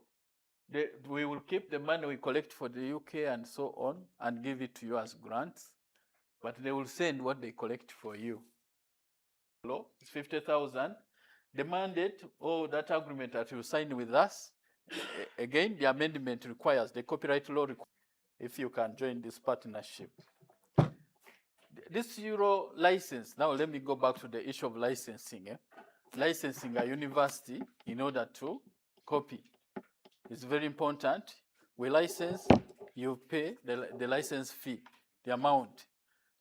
we will keep the money we collect for the UK and so on and give it to you as grants, but they will send what they collect for you. Law is 50,000. The mandate or that agreement that you sign with us, again, the amendment requires, the copyright law requires, if you can join this partnership. This URRO license, now let me go back to the issue of licensing. Licensing a university in order to copy is very important. We license, you pay the license fee, the amount,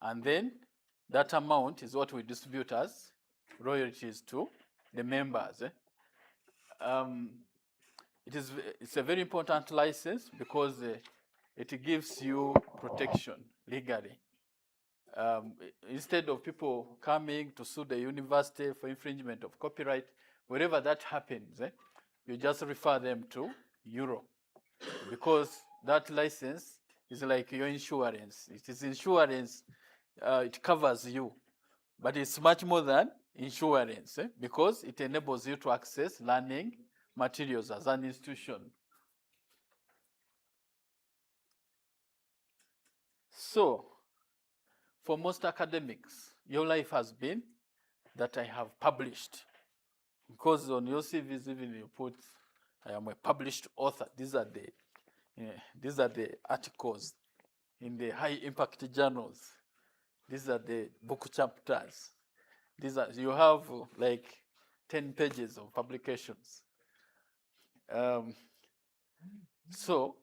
and then that amount is what we distribute as royalties to the members. It's a very important license because it gives you protection legally. Instead of people coming to sue the university for infringement of copyright, wherever that happens, you just refer them to URRO, because that license is like your insurance. It is insurance, it covers you, but it's much more than insurance because it enables you to access learning materials as an institution. So, for most academics, your life has been that I have published. Because on your CVs, even you put, I am a published author. These are the articles in the high impact journals. These are the book chapters. You have like 10 pages of publications. So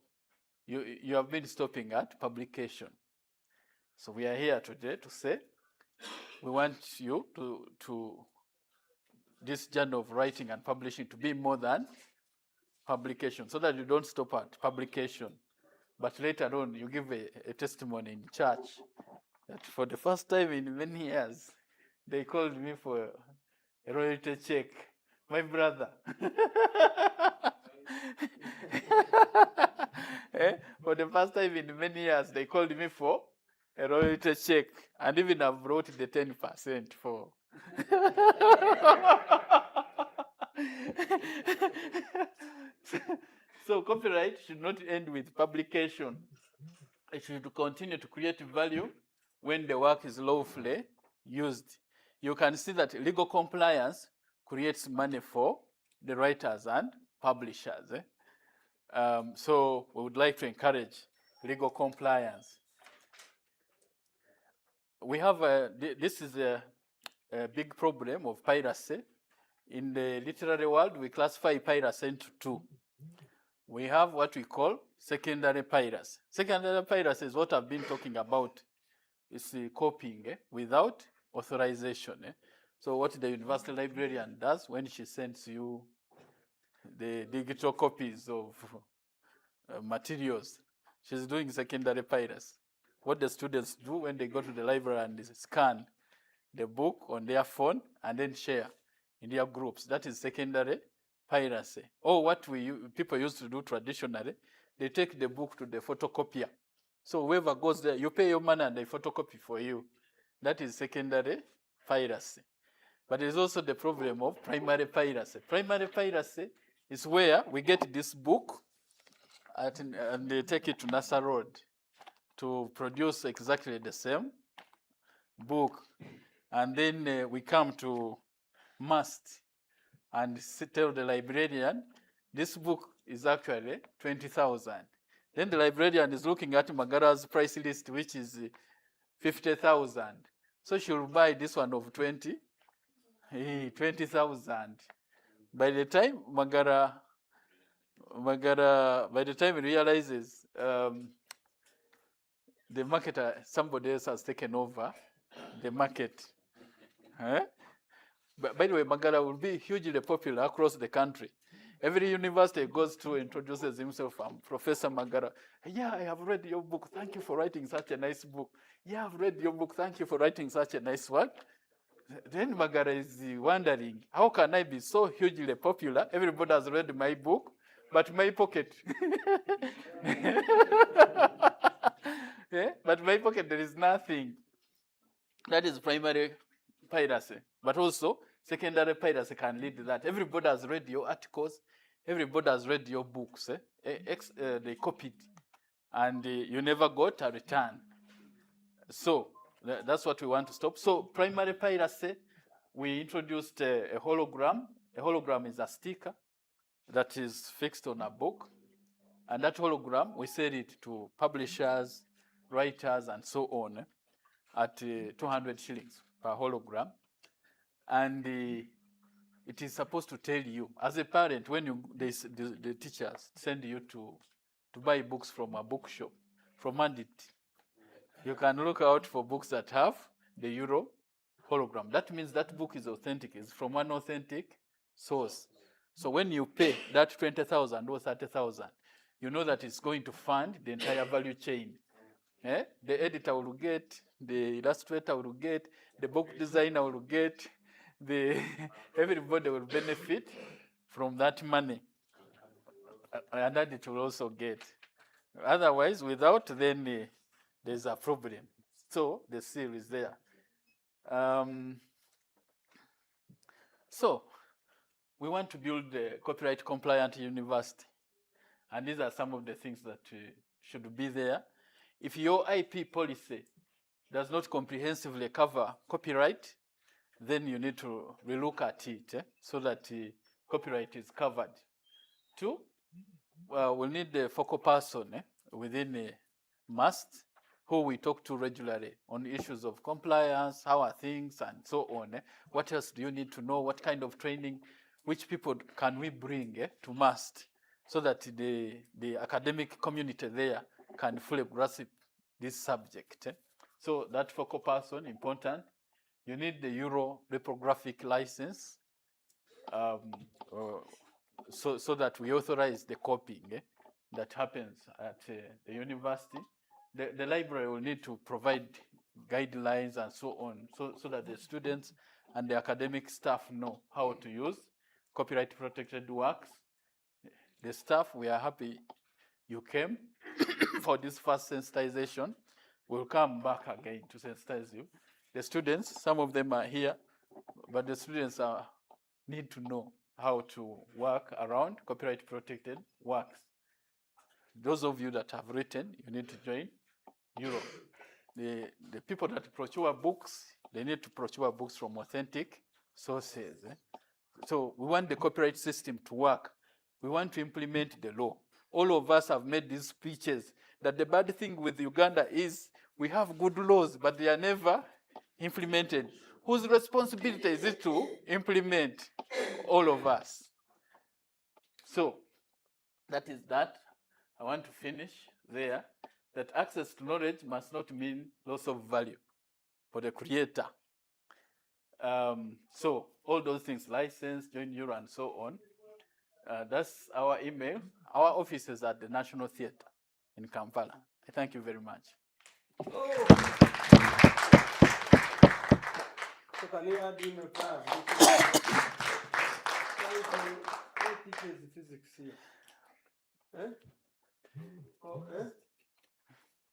you have been stopping at publication. So we are here today to say, we want you to this journey of writing and publishing to be more than publication, so that you don't stop at publication, but later on you give a testimony in church that for the first time in many years, they called me for a royalty check my brother. For the first time in many years, they called me for a royalty check, and even I've wrote the 10% for. So copyright should not end with publication. It should continue to create value when the work is lawfully used. You can see that legal compliance creates money for the writers and publishers. So we would like to encourage legal compliance. We have this is a big problem of piracy. In the literary world, we classify piracy into two. We have what we call secondary piracy. Secondary piracy is what I've been talking about. It's copying without authorization. So what the university librarian does when she sends you the digital copies of materials, she's doing secondary piracy. What the students do when they go to the library and scan the book on their phone and then share in their groups, that is secondary piracy. Or what people used to do traditionally, they take the book to the photocopier. So whoever goes there, you pay your money and they photocopy for you. That is secondary piracy. But there's also the problem of primary piracy. Primary piracy is where we get this book and they take it to NASA Road to produce exactly the same book. And then we come to must and tell the librarian, this book is actually 20,000. Then the librarian is looking at Magara's price list, which is 50,000. So she'll buy this one of 20,000. By the time Magara, by the time he realizes the marketer, somebody else has taken over the market. But by the way, Magara will be hugely popular across the country. Every university goes to introduces himself. I'm Professor Magara. Yeah, I have read your book. Thank you for writing such a nice book. Yeah, I've read your book. Thank you for writing such a nice one. Then Magara is wondering, how can I be so hugely popular? Everybody has read my book, but my pocket. Yeah? But my pocket, there is nothing. That is primary piracy. But also, secondary piracy can lead to that. Everybody has read your articles. Everybody has read your books. They copied. And you never got a return. So that's what we want to stop. So primary piracy, we introduced a hologram. A hologram is a sticker that is fixed on a book. And that hologram, we sell it to publishers, writers, and so on at 200 shillings per hologram. And it is supposed to tell you, as a parent, when the teachers send you to buy books from a bookshop, from Mandit, you can look out for books that have the URRO hologram. That means that book is authentic, it's from one authentic source. So when you pay that 20,000 or 30,000, you know that it's going to fund the entire value chain. The editor will get, the illustrator will get, the book designer will get, everybody will benefit from that money. And that it will also get. Otherwise, without, then there's a problem. So the seal is there. So we want to build a copyright compliant university. And these are some of the things that should be there. If your IP policy does not comprehensively cover copyright, then you need to relook at it so that copyright is covered. Two, we'll need the focal person within MUST, who we talk to regularly on issues of compliance, how are things, and so on. What else do you need to know? What kind of training? Which people can we bring to MUST so that the academic community there can fully grasp this subject? So that focal person, important. You need the URRO reprographic license so that we authorize the copying that happens at the university. The library will need to provide guidelines and so on so that the students and the academic staff know how to use copyright protected works. The staff, we are happy you came for this first sensitization. We'll come back again to sensitize you. The students, some of them are here, but the students need to know how to work around copyright protected works. Those of you that have written, you need to join URRO. The people that procure books, they need to procure books from authentic sources. So we want the copyright system to work. We want to implement the law. All of us have made these speeches that the bad thing with Uganda is we have good laws, but they are never implemented. Whose responsibility is it to implement? All of us. So that is that. I want to finish there, that access to knowledge must not mean loss of value for the creator. So all those things, license, join URRO, and so on. That's our email. Our office is at the National Theatre in Kampala. I thank you very much. So can you add in a class? Who teaches physics here? Eh? Oh, eh?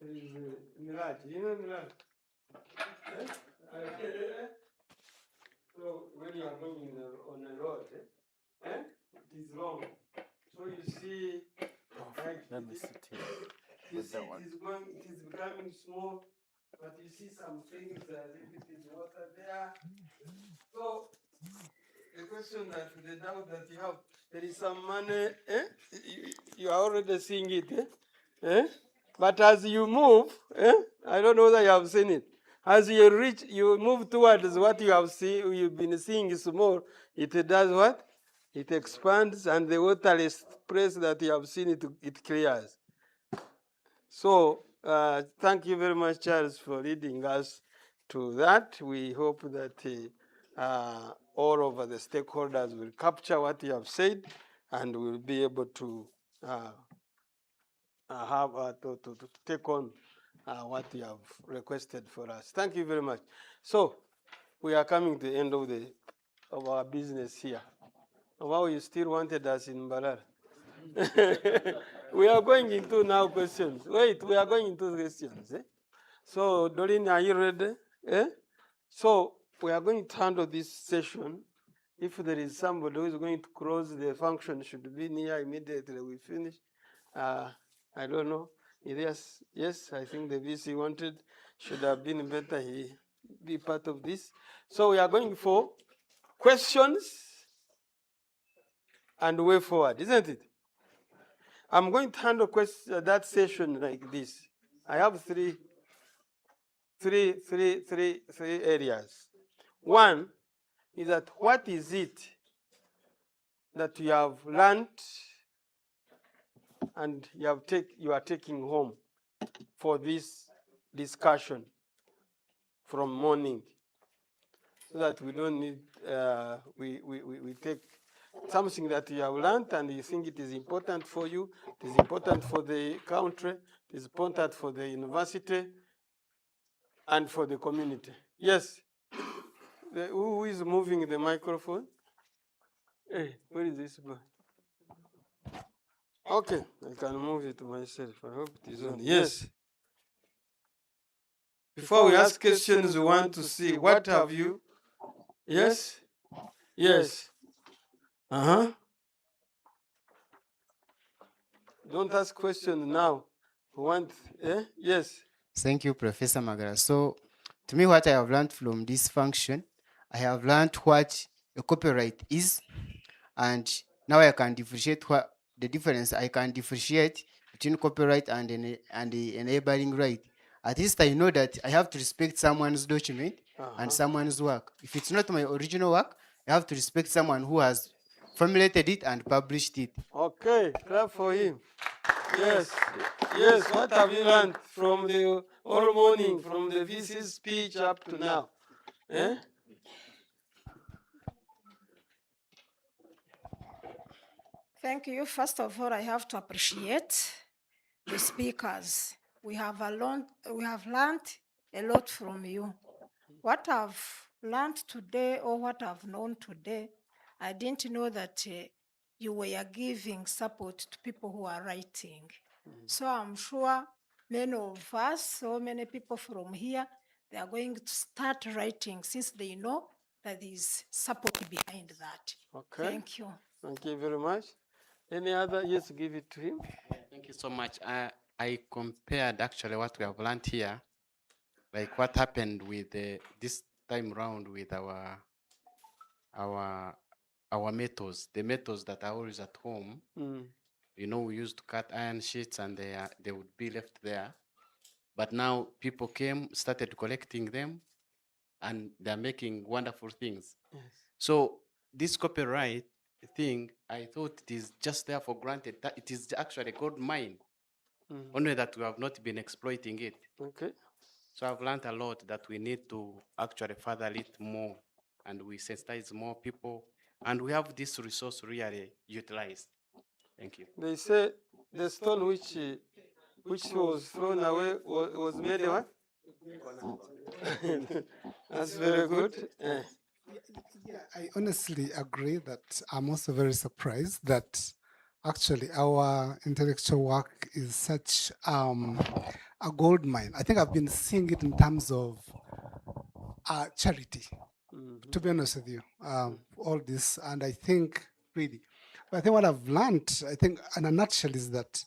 There is Miraj. You know Miraj? Eh? So when you are going on a road, it is long. So you see, like Let me sit here. you see it is becoming small, but you see some things as if it is water there. So the question that the doubt that you have, there is some money, you are already seeing it, But as you move, I don't know whether you have seen it. As you reach, you move towards what you have seen, you've been seeing small, it does what? It expands, and the waterless place that you have seen it clears. So thank you very much, Charles, for leading us to that. We hope that all of the stakeholders will capture what you have said, and will be able to to take on what you have requested for us. Thank you very much. So we are coming to the end of our business here. Wow, you still wanted us in Mbarara. We are going into now questions. Wait, we are going into questions. So Doreen, are you ready? So we are going to handle this session. If there is somebody who is going to close, the function should be near immediately we finish. I don't know. Yes, I think the VC wanted, should have been better he be part of this. So we are going for questions and way forward, isn't it? I'm going to handle that session like this. I have three areas. One is that what is it that you have learned and you are taking home for this discussion from morning, so that we don't need we take something that you have learned and you think it is important for you, it is important for the country, it is important for the university and for the community. Yes. Who is moving the microphone? Hey, where is this boy? Okay, I can move it myself. I hope it is on. Yes. Before we ask questions, we want to see what have you. Yes? Yes. Don't ask questions now. We want, Yes. Thank you, Professor Magara. So, to me, what I have learned from this function, I have learned what a copyright is, and now I can differentiate what the difference. I can differentiate between copyright and the enabling right. At least I know that I have to respect someone's document and someone's work. If it's not my original work, I have to respect someone who has formulated it and published it. Okay, clap for him. Yes, yes. What have you learned from the all morning, from the VC's speech up to now? Thank you. First of all, I have to appreciate the speakers. We have learned a lot from you. What I've learned today, or what I've known today, I didn't know that you were giving support to people who are writing. So I'm sure many of us, so many people from here, they are going to start writing since they know that there is support behind that. Okay. Thank you. Thank you very much. Any other? Yes, give it to him. Thank you so much. I compared actually what we have learned here, like what happened with this time round with our methods, the methods that are always at home. You know, we used to cut iron sheets and they would be left there. But now people came, started collecting them, and they're making wonderful things. Yes. So this copyright thing, I thought it is just there for granted. That it is actually a gold mine, only that we have not been exploiting it. Okay. So I've learned a lot that we need to actually further it more, and we sensitize more people, and we have this resource really utilized. Thank you. They say the stone which was thrown away was made what? That's very good. I honestly agree that I'm also very surprised that actually our intellectual work is such a gold mine. I think I've been seeing it in terms of charity, to be honest with you, all this. And I think really, but I think what I've learned, I think in a nutshell, is that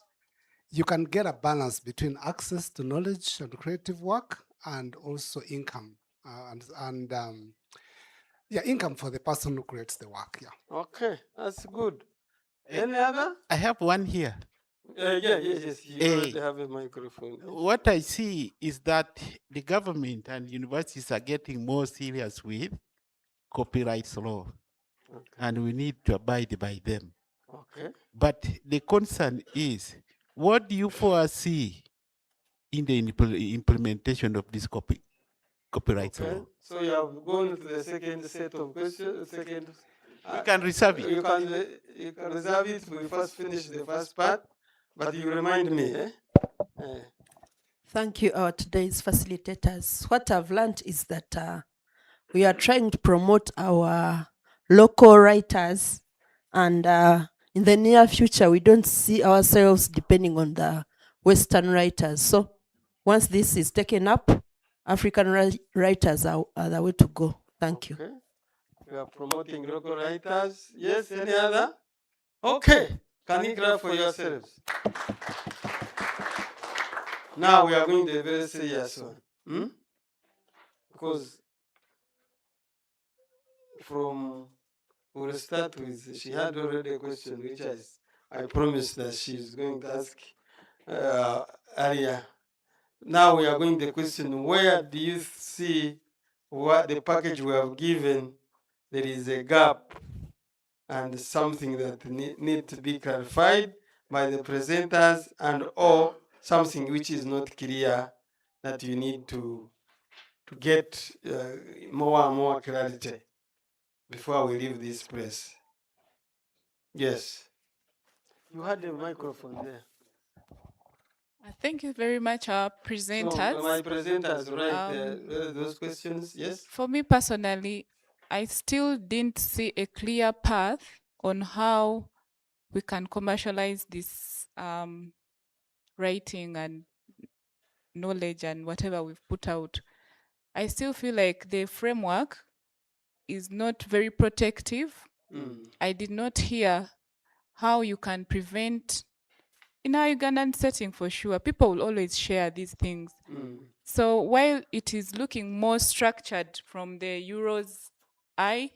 you can get a balance between access to knowledge and creative work and also income income for the person who creates the work. Yeah. Okay, that's good. Any other? I have one here. Yes. You already have a microphone. What I see is that the government and universities are getting more serious with copyright law, and we need to abide by them. Okay. But the concern is, what do you foresee in the implementation of this copyright law? So you have gone to the second set of questions. You can reserve it. You can reserve it. We first finish the first part, but you remind me. Thank you, our today's facilitators. What I've learned is that we are trying to promote our local writers, and in the near future, we don't see ourselves depending on the Western writers. So once this is taken up, African writers are the way to go. Thank you. We are promoting local writers. Yes, any other? Okay. Can you clap for yourselves? Now we are going to a very serious one. Because we'll start with, she had already a question which I promised that she's going to ask earlier. Now we are going to the question, where do you see what the package we have given, there is a gap and something that need to be clarified by the presenters, and or something which is not clear that you need to get more and more clarity before we leave this place? Yes. You had a microphone there. Thank you very much, our presenters. So my presenters write those questions, yes? For me personally, I still didn't see a clear path on how we can commercialize this writing and knowledge and whatever we've put out. I still feel like the framework is not very protective. I did not hear how you can prevent, in our Ugandan setting for sure, people will always share these things. So while it is looking more structured from the URRO's eye,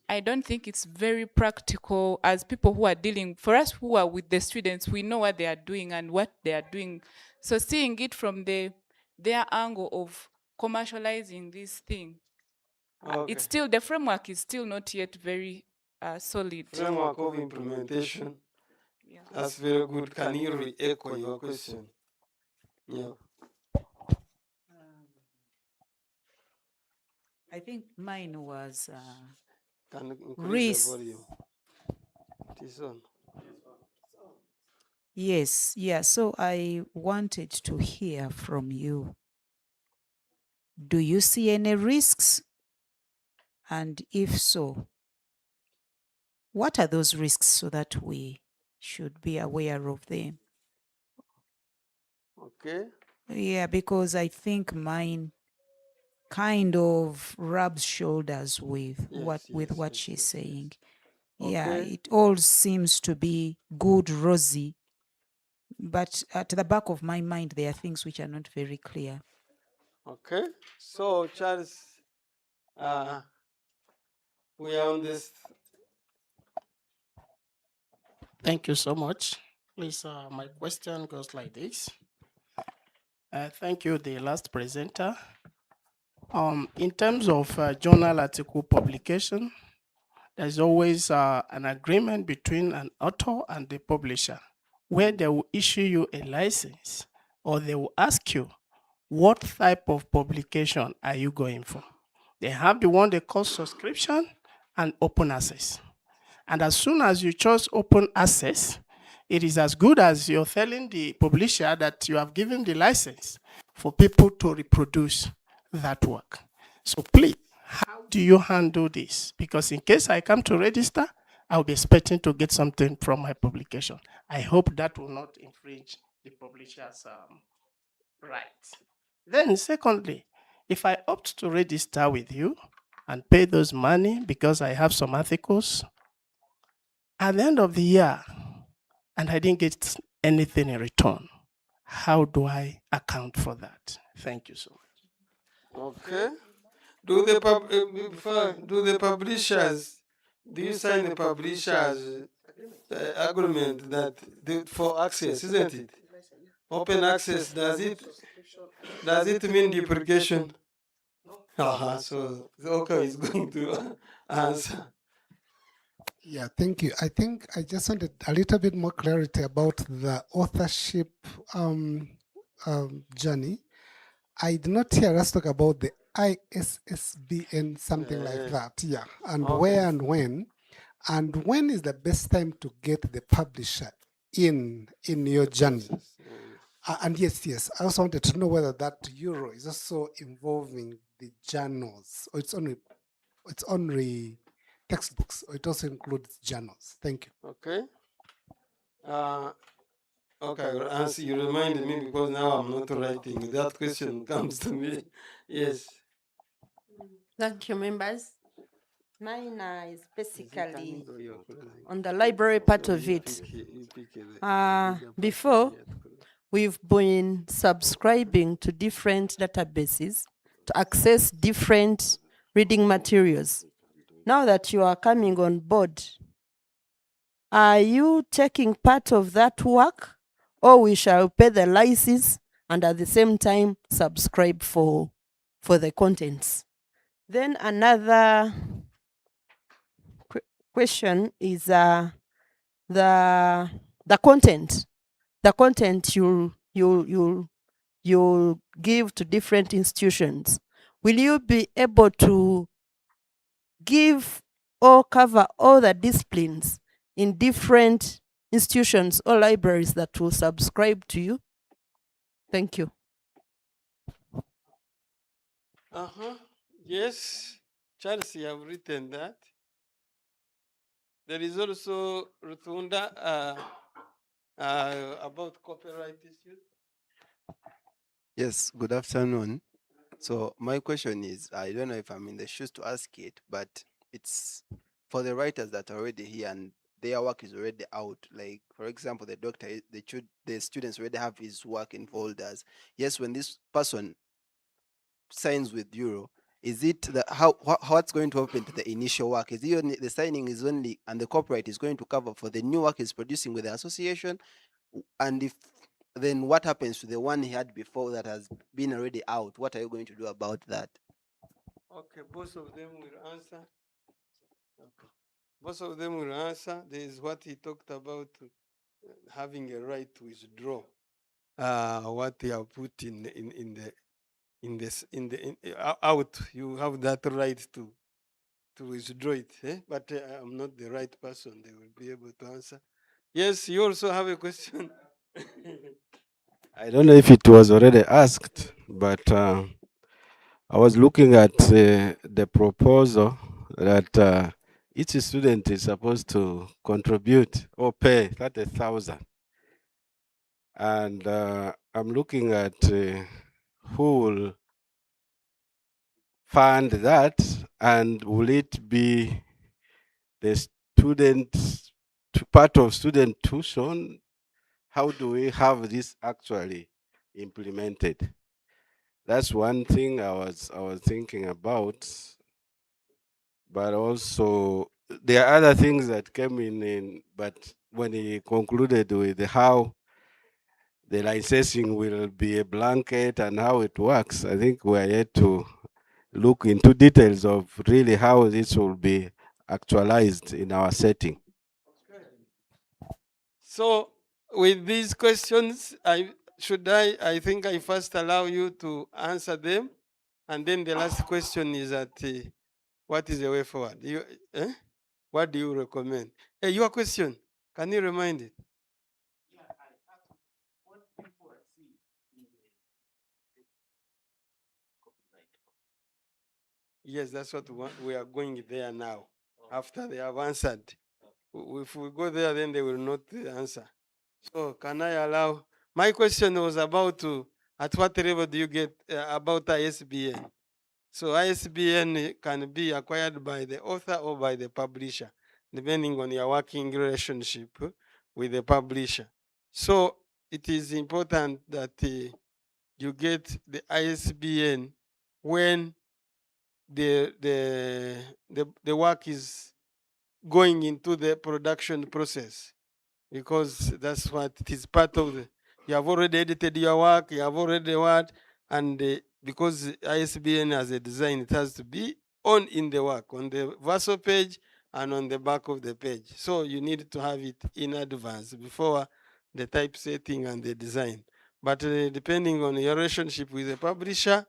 I don't think it's very practical as people who are dealing, for us who are with the students, we know what they are doing and what they are doing. So seeing it from their angle of commercializing this thing, it's still, the framework is still not yet very solid. Framework of implementation. Yeah. That's very good. Can you re-echo your question? Yeah. I think mine was can increase the volume. It is on. Yes, yeah. So I wanted to hear from you. Do you see any risks? And if so, What are those risks so that we should be aware of them? Okay. Yeah, because I think mine kind of rubs shoulders with what she's saying. Yeah, Okay. it all seems to be good, rosy, but at the back of my mind, there are things which are not very clear. Okay. So, Charles, we are on this. Thank you so much. Please, my question goes like this. Thank you, the last presenter. In terms of journal article publication, there's always an agreement between an author and the publisher where they will issue you a license or they will ask you, what type of publication are you going for? They have the one they call subscription and open access. And as soon as you choose open access, it is as good as you're telling the publisher that you have given the license for people to reproduce that work. So please, how do you handle this? Because in case I come to register, I'll be expecting to get something from my publication. I hope that will not infringe the publisher's rights. Then secondly, if I opt to register with you and pay those money because I have some articles, at the end of the year, and I didn't get anything in return, how do I account for that? Thank you so much. Okay. Do the publishers, do you sign the publishers agreement that for access, isn't it? Open access, does it mean duplication? So okay is going to answer. Yeah, thank you. I think I just wanted a little bit more clarity about the authorship journey. I did not hear us talk about the ISSBN, something like that. Yeah, and where and when is the best time to get the publisher in your journey? And yes, I also wanted to know whether that URRO is also involving the journals, or it's only textbooks, or it also includes journals. Thank you. Okay. Okay, you reminded me because now I'm not writing. That question comes to me. Yes. Thank you, members. Mine is basically on the library part of it. Before, we've been subscribing to different databases to access different reading materials. Now that you are coming on board, are you taking part of that work, or we shall pay the license and at the same time subscribe for the contents? Then another question is the content. The content you give to different institutions. Will you be able to give or cover all the disciplines in different institutions or libraries that will subscribe to you? Thank you. Yes, Charles, you have written that. There is also Rutunda about copyright issues. Yes, good afternoon. So my question is, I don't know if I'm in the shoes to ask it, but it's for the writers that are already here and their work is already out. Like, for example, the doctor, the students already have his work in folders. Yes, when this person signs with URRO, is it what's going to happen to the initial work? Is it only, the signing is only, and the copyright is going to cover for the new work he's producing with the association? And if then what happens to the one he had before that has been already out? What are you going to do about that? Okay, both of them will answer. Okay. Both of them will answer. There is what he talked about, having a right to withdraw what they have put out. You have that right to withdraw it. But I'm not the right person. They will be able to answer. Yes, you also have a question. I don't know if it was already asked, but I was looking at the proposal that each student is supposed to contribute or pay 30,000. And I'm looking at who will fund that, and will it be the student, part of student tuition? How do we have this actually implemented? That's one thing I was thinking about. But also there are other things that came in, but when he concluded with how the licensing will be a blanket and how it works, I think we are yet to look into details of really how this will be actualized in our setting. So with these questions, I think I first allow you to answer them, and then the last question is that what is the way forward? What do you recommend? Hey, your question, can you remind it? Yes, that's what we are going there now. After they have answered, if we go there, then they will not answer. So can I allow? My question was about at what level do you get about ISBN? So ISBN can be acquired by the author or by the publisher, depending on your working relationship with the publisher. So it is important that you get the ISBN when the work is going into the production process, because that's what it is part of the, you have already edited your work, you have already what, and because ISBN has a design, it has to be on in the work, on the verso page and on the back of the page. So you need to have it in advance before the typesetting and the design. But depending on your relationship with the publisher,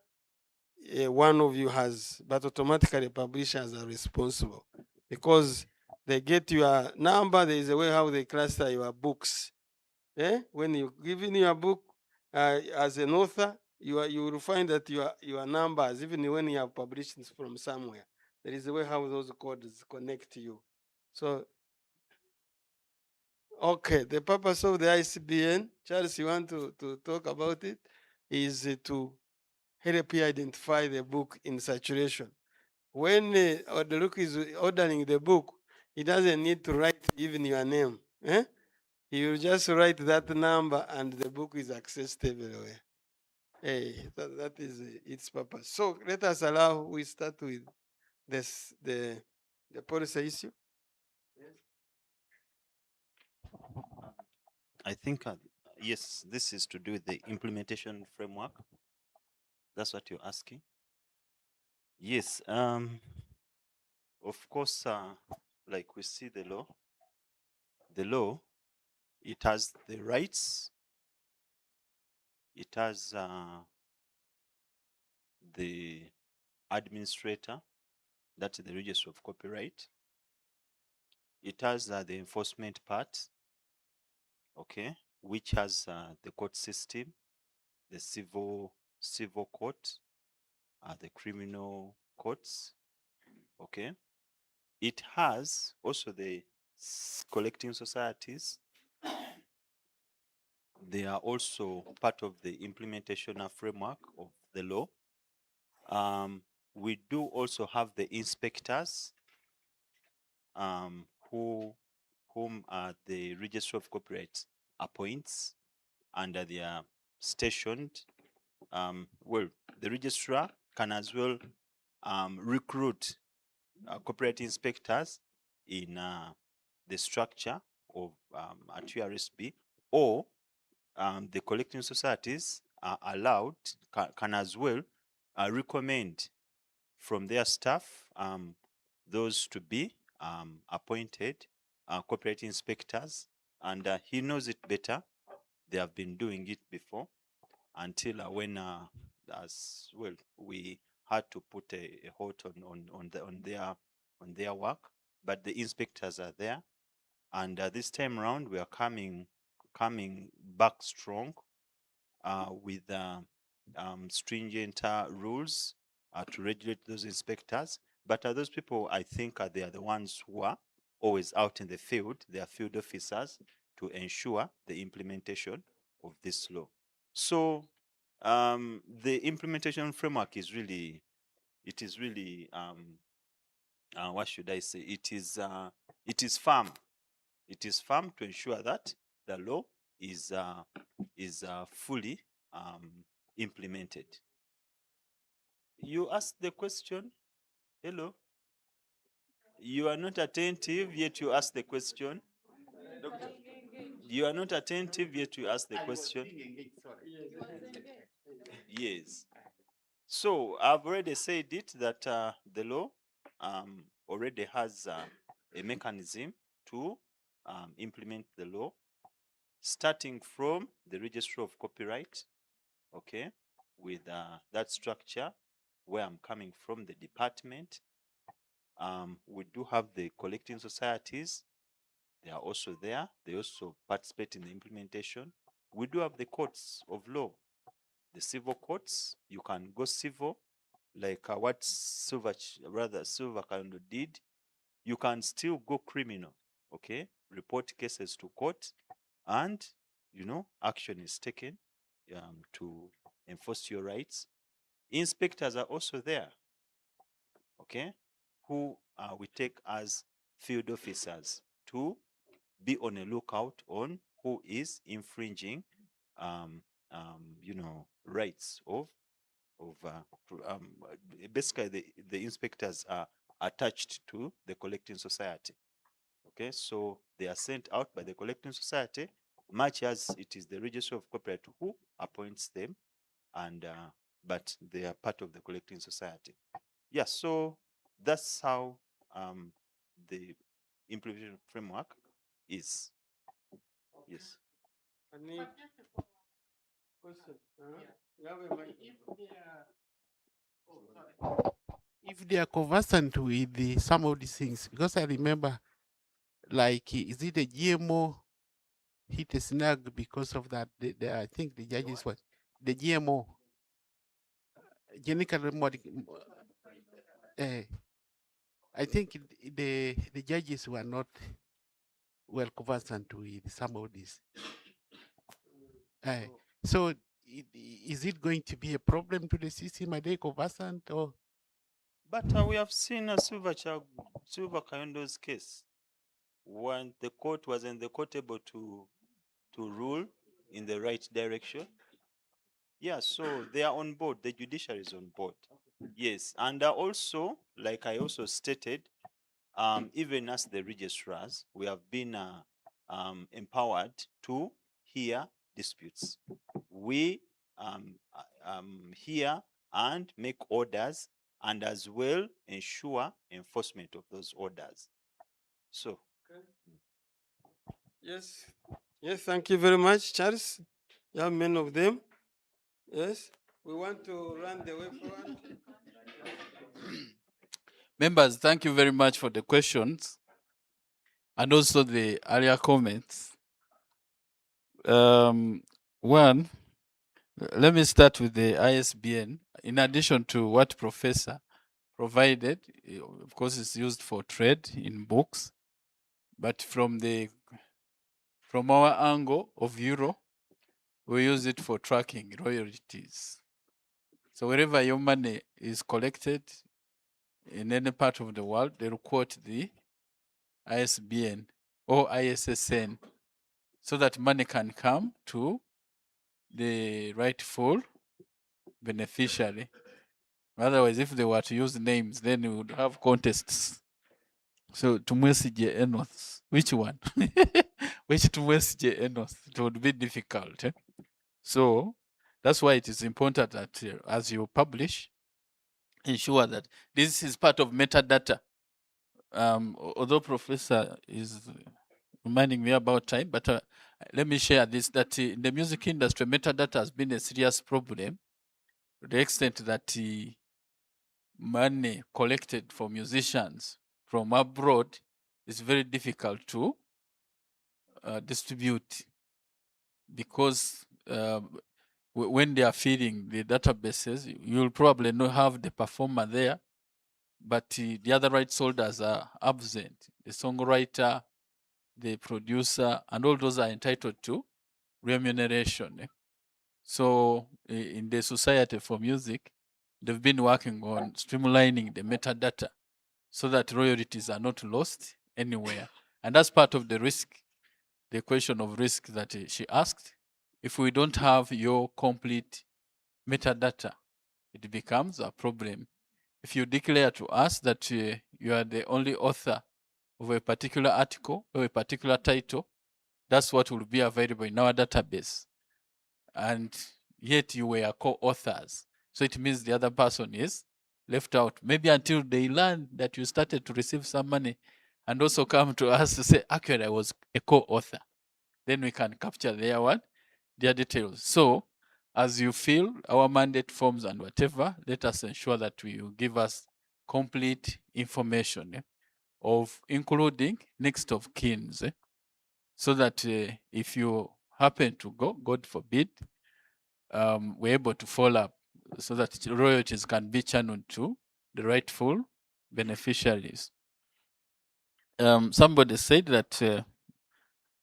one of you has, but automatically publishers are responsible, because they get your number. There is a way how they cluster your books. When you give in your book as an author, you will find that your numbers, even when you have published from somewhere, there is a way how those codes connect to you. So, okay, the purpose of the ICBN, Charles, you want to talk about it, is to help you identify the book in saturation. When the look is ordering the book, he doesn't need to write even your name. He will just write that number and the book is accessed everywhere. Hey, that is its purpose. So let us allow, we start with this, the policy issue. I think, yes, this is to do with the implementation framework. That's what you're asking. Yes, of course, like we see the law, it has the rights, it has the administrator, that's the Register of Copyright. It has the enforcement part, okay, which has the court system, the civil court, the criminal courts, okay. It has also the collecting societies. They are also part of the implementation framework of the law. We do also have the inspectors, whom the Register of Copyright appoints, and they are stationed. Well, the registrar can as well recruit copyright inspectors in the structure of at URSB, or the collecting societies are allowed, can as well recommend from their staff those to be appointed copyright inspectors, and he knows it better. They have been doing it before, until when as well we had to put a halt on their work, but the inspectors are there, and this time around we are coming back strong with stringent rules to regulate those inspectors. But those people, I think, they are the ones who are always out in the field. They are field officers to ensure the implementation of this law. So the implementation framework is really, it is really, what should I say? It is firm. It is firm to ensure that the law is fully implemented. You asked the question. Hello. You are not attentive, yet you ask the question. Doctor, you are not attentive, yet you ask the question. Yes. So I've already said it that the law already has a mechanism to implement the law, starting from the registry of copyright, okay, with that structure where I'm coming from, the department. We do have the collecting societies. They are also there. They also participate in the implementation. We do have the courts of law, the civil courts. You can go civil, like what Silva kind of did. You can still go criminal, okay? Report cases to court, and action is taken to enforce your rights. Inspectors are also there, okay, who we take as field officers to be on a lookout on who is infringing, rights of basically the inspectors are attached to the collecting society. Okay, so they are sent out by the collecting society, much as it is the registry of copyright who appoints them, and but they are part of the collecting society. Yeah, so that's how the implementation framework is. Yes. Any question? You have a mic. If they are conversant with some of these things, because I remember, like, is it a GMO hit a snag because of that? I think the judges were the GMO, genetically modified. I think the judges were not well conversant with some of this. So is it going to be a problem to the system? Are they conversant or? But we have seen Silva Kayondo's case when the court wasn't the court able to rule in the right direction. Yeah, so they are on board. The judiciary is on board. Yes, and also, like I also stated, even as the registrars, we have been empowered to hear disputes. We hear and make orders, and as well ensure enforcement of those orders. So, Yes. Yes, thank you very much, Charles. You have many of them. Yes. We want to run the way forward. Members, thank you very much for the questions and also the earlier comments. One, let me start with the ISBN. In addition to what Professor provided, of course, it's used for trade in books, but from our angle of URRO, we use it for tracking royalties. So wherever your money is collected in any part of the world, they'll quote the ISBN or ISSN so that money can come to the rightful beneficiary. Otherwise, if they were to use names, then we would have contests. So Tumwesije Enos, which one? Which Tumwesije Enos? It would be difficult. So that's why it is important that as you publish, ensure that this is part of metadata. Although Professor is reminding me about time, but let me share this, that in the music industry, metadata has been a serious problem to the extent that money collected for musicians from abroad is very difficult to distribute, because when they are feeding the databases, you'll probably not have the performer there, but the other rights holders are absent. The songwriter, the producer, and all those are entitled to remuneration. So in the Society for Music, they've been working on streamlining the metadata so that royalties are not lost anywhere. And that's part of the risk, the question of risk that she asked. If we don't have your complete metadata, it becomes a problem. If you declare to us that you are the only author of a particular article or a particular title, that's what will be available in our database. And yet you were co-authors. So it means the other person is left out, maybe until they learn that you started to receive some money and also come to us to say, actually, I was a co-author. Then we can capture their what? Their details. So as you fill our mandate forms and whatever, let us ensure that you give us complete information of including next of kins, so that if you happen to go, God forbid, we're able to follow up so that royalties can be channeled to the rightful beneficiaries. Somebody said that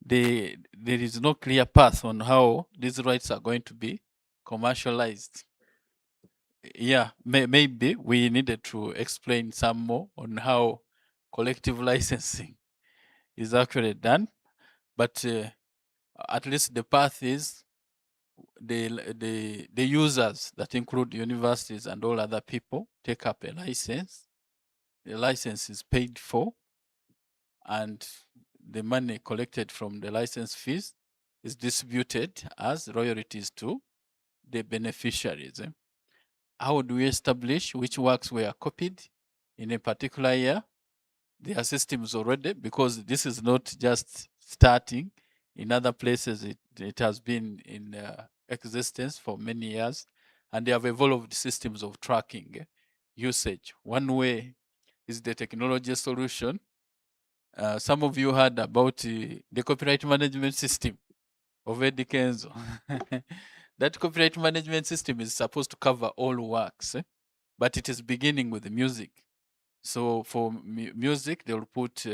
there is no clear path on how these rights are going to be commercialized. Yeah, maybe we needed to explain some more on how collective licensing is actually done, but at least the path is the users that include universities and all other people take up a license. The license is paid for, and the money collected from the license fees is distributed as royalties to the beneficiaries. How do we establish which works were copied in a particular year? There are systems already, because this is not just starting. In other places, it has been in existence for many years, and they have evolved systems of tracking usage. One way is the technology solution. Some of you heard about the copyright management system of Eddie Kenzo. That copyright management system is supposed to cover all works, but it is beginning with the music. So for music, they will put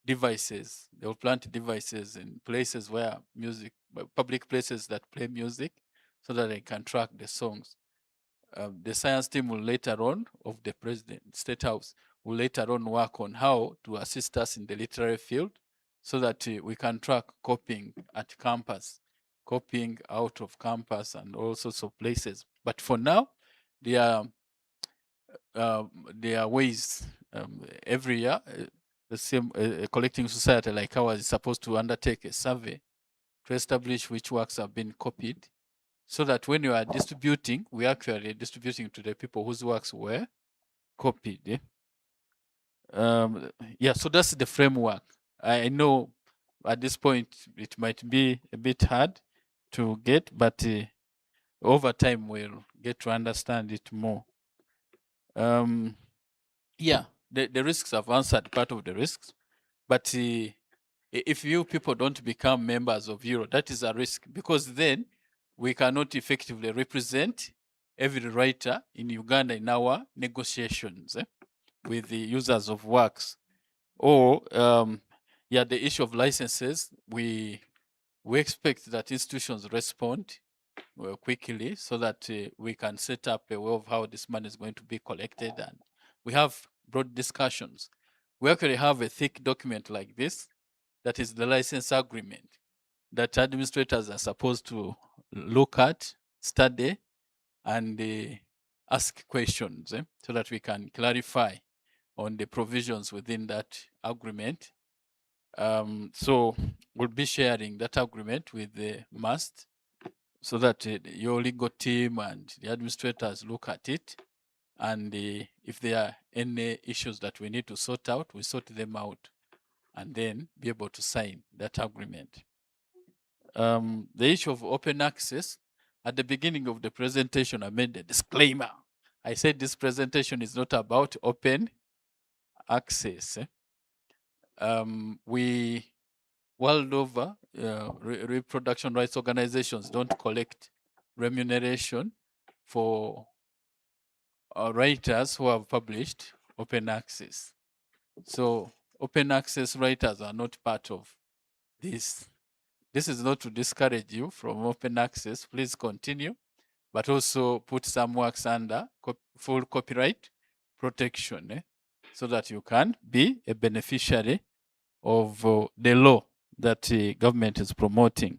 devices. They will plant devices in places where music, public places that play music, so that they can track the songs. The science team will later on, of the president, State House, will later on work on how to assist us in the literary field, so that we can track copying at campus, copying out of campus, and all sorts of places. But for now, there are ways. Every year, the same collecting society like ours is supposed to undertake a survey to establish which works have been copied, so that when you are distributing, we are actually distributing to the people whose works were copied. Yeah, so that's the framework. I know at this point it might be a bit hard to get, but over time we'll get to understand it more. Yeah, the risks have answered part of the risks, but if you people don't become members of URRO, that is a risk, because then we cannot effectively represent every writer in Uganda in our negotiations with the users of works. Or yeah, the issue of licenses, we expect that institutions respond quickly, so that we can set up a way of how this money is going to be collected, and we have broad discussions. We actually have a thick document like this, that is the license agreement, that administrators are supposed to look at, study, and ask questions, so that we can clarify on the provisions within that agreement. So we'll be sharing that agreement with the MAST, so that your legal team and the administrators look at it, and if there are any issues that we need to sort out, we sort them out, and then be able to sign that agreement. The issue of open access, at the beginning of the presentation, I made a disclaimer. I said this presentation is not about open access. We, world over, reproduction rights organizations don't collect remuneration for writers who have published open access. So open access writers are not part of this. This is not to discourage you from open access. Please continue, but also put some works under full copyright protection, so that you can be a beneficiary of the law that the government is promoting.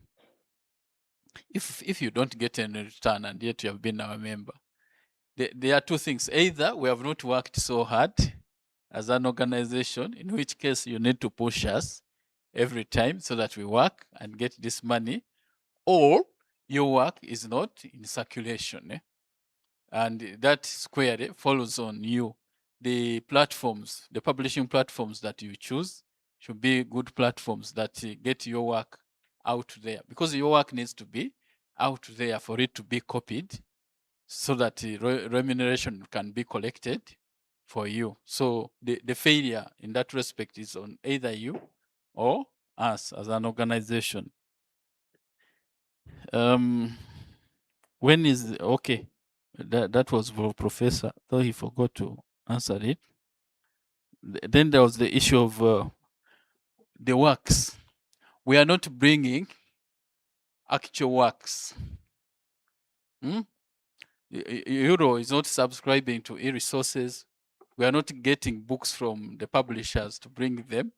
If you don't get any return and yet you have been our member, there are two things. Either we have not worked so hard as an organization, in which case you need to push us every time so that we work and get this money, or your work is not in circulation. And that squarely follows on you. The platforms, the publishing platforms that you choose should be good platforms that get your work out there, because your work needs to be out there for it to be copied, so that remuneration can be collected for you. So the failure in that respect is on either you or us as an organization. When is okay? That was for Professor, though he forgot to answer it. Then there was the issue of the works. We are not bringing actual works. URRO is not subscribing to e-resources. We are not getting books from the publishers to bring them,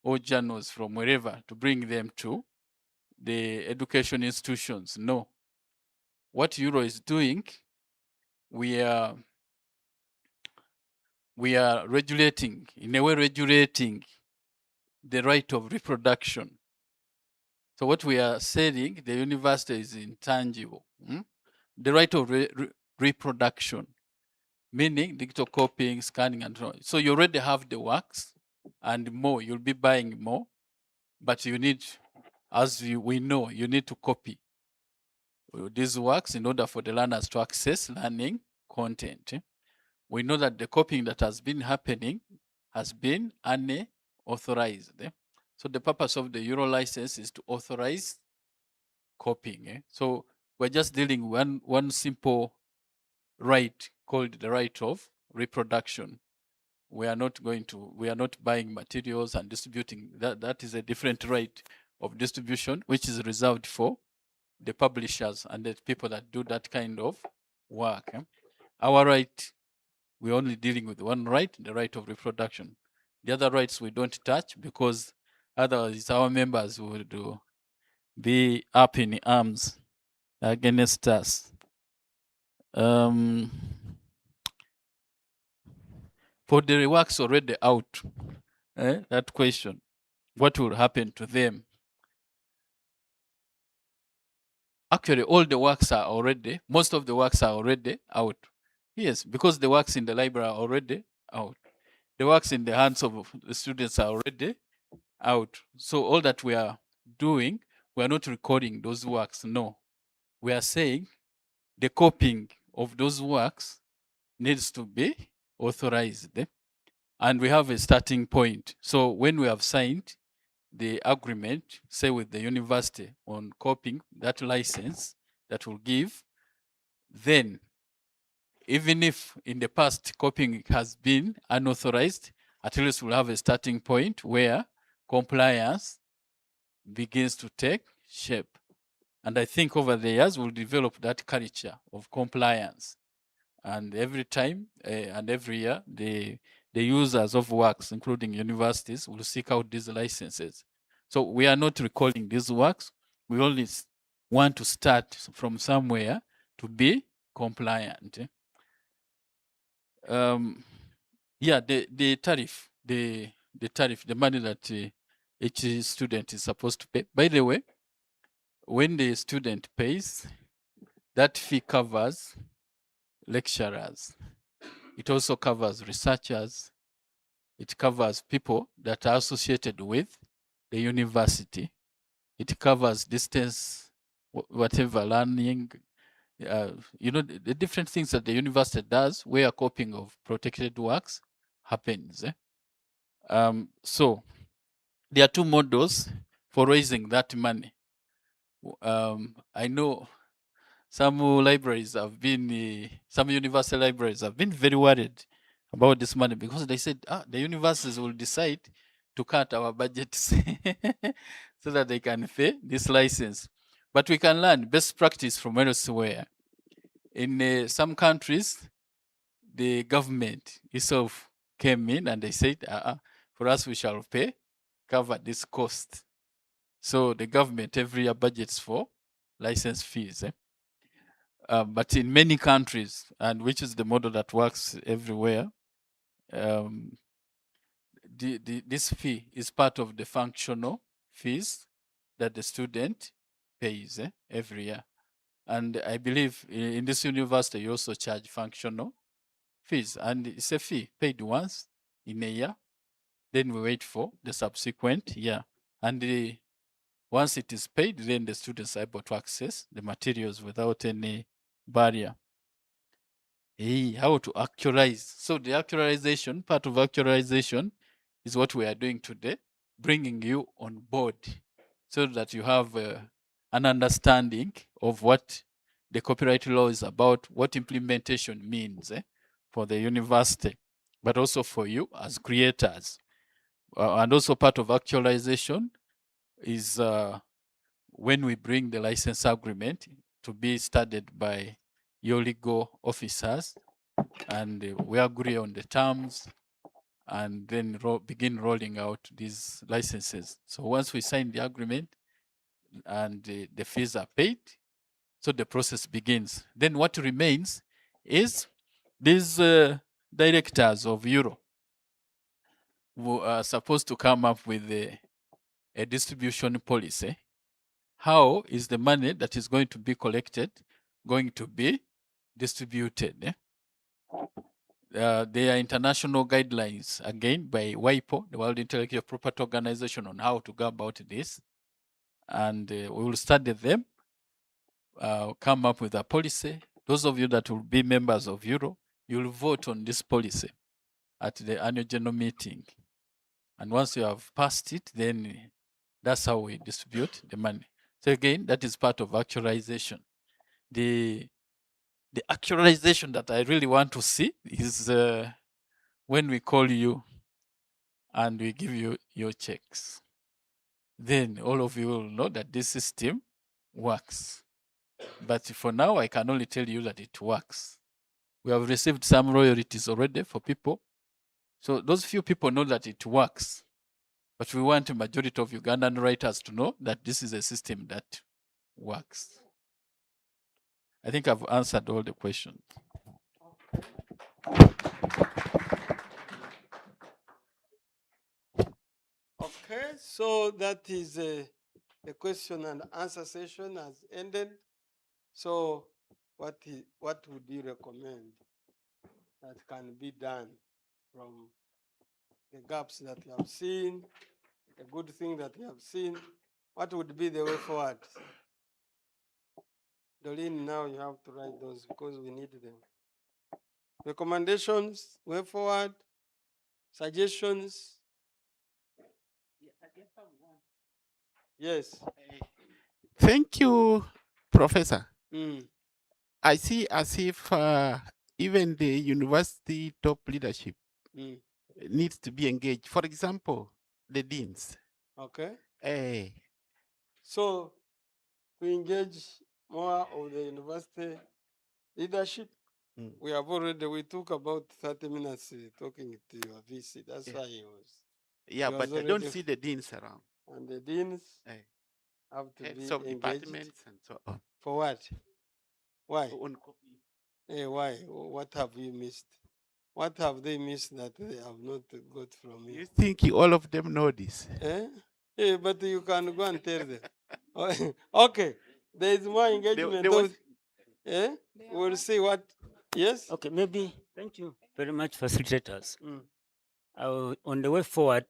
or journals from wherever to bring them to the education institutions. No. What URRO is doing, we are regulating, in a way regulating the right of reproduction. So what we are saying, the university is intangible. The right of reproduction, meaning digital copying, scanning, and so on. So you already have the works and more. You'll be buying more, but you need, as we know, you need to copy these works in order for the learners to access learning content. We know that the copying that has been happening has been unauthorized. So the purpose of the URRO license is to authorize copying. So we're just dealing with one simple right called the right of reproduction. We are not buying materials and distributing. That is a different right of distribution, which is reserved for the publishers and the people that do that kind of work. Our right, we're only dealing with one right, the right of reproduction. The other rights we don't touch, because otherwise our members would be up in arms against us. For the works already out, that question, what will happen to them? Actually, all the works are already, most of the works are already out. Yes, because the works in the library are already out. The works in the hands of the students are already out. So all that we are doing, we are not recording those works, no. We are saying the copying of those works needs to be authorized. And we have a starting point. So when we have signed the agreement, say with the university on copying that license that will give, then even if in the past copying has been unauthorized, at least we'll have a starting point where compliance begins to take shape. And I think over the years, we'll develop that culture of compliance. And every time and every year, the users of works, including universities, will seek out these licenses. So we are not recalling these works. We only want to start from somewhere to be compliant. Yeah, the tariff, the tariff, the money that each student is supposed to pay. By the way, when the student pays, that fee covers lecturers. It also covers researchers. It covers people that are associated with the university. It covers distance, whatever learning, the different things that the university does where copying of protected works happens. So there are two models for raising that money. I know some libraries have been, some university libraries have been very worried about this money because they said, the universities will decide to cut our budgets so that they can pay this license. But we can learn best practice from elsewhere. In some countries, the government itself came in and they said, for us, we shall cover this cost. So the government every year budgets for license fees. But in many countries, and which is the model that works everywhere, this fee is part of the functional fees that the student pays every year. And I believe in this university, you also charge functional fees, and it's a fee paid once in a year. Then we wait for the subsequent year. And once it is paid, then the students are able to access the materials without any barrier. How to actualize. So the actualization, part of actualization is what we are doing today, bringing you on board so that you have an understanding of what the copyright law is about, what implementation means for the university, but also for you as creators. And also part of actualization is when we bring the license agreement to be studied by your legal officers, and we agree on the terms, and then begin rolling out these licenses. So once we sign the agreement and the fees are paid, so the process begins. Then what remains is these directors of URRO who are supposed to come up with a distribution policy. How is the money that is going to be collected going to be distributed? There are international guidelines, again, by WIPO, the World Intellectual Property Organization, on how to go about this. And we will study them, come up with a policy. Those of you that will be members of URRO, you will vote on this policy at the annual general meeting. And once you have passed it, then that's how we distribute the money. So again, that is part of actualization. The actualization that I really want to see is when we call you and we give you your checks. Then all of you will know that this system works. But for now, I can only tell you that it works. We have received some royalties already for people. So those few people know that it works. But we want the majority of Ugandan writers to know that this is a system that works. I think I've answered all the questions. Okay, so that is the question and answer session has ended. So what would you recommend that can be done from the gaps that you have seen, the good thing that you have seen? What would be the way forward? Doreen, now you have to write those because we need them. Recommendations, way forward, suggestions. Yes. Thank you, Professor. Mm. I see as if even the university top leadership needs to be engaged. For example, the deans. Okay. So we engage more of the university leadership. We took about 30 minutes talking to your VC. That's why he was. Yeah, but I don't see the deans around. And the deans have to Heads be of engaged. departments and so on. For what? Why? On copy. Why? What have you missed? What have they missed that they have not got from you? You think all of them know this? Yeah, but you can go and tell them. Okay, there is more engagement. We'll see what. Yes? Okay, maybe. Thank you very much, facilitators. On the way forward,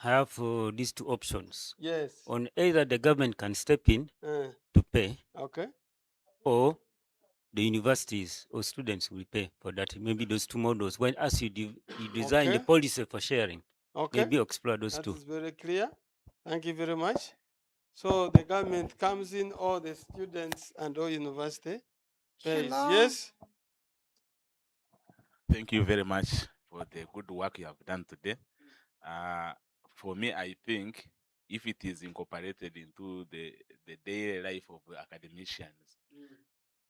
I have these two options. Yes. On either the government can step in to pay, Okay. or the universities or students will pay for that. Maybe those two models. When as you design the policy for sharing, maybe explore those two. That is very clear. Thank you very much. So the government comes in, all the students and all university pays. Hello. Yes. Thank you very much. for the good work you have done today. For me, I think if it is incorporated into the daily life of academicians,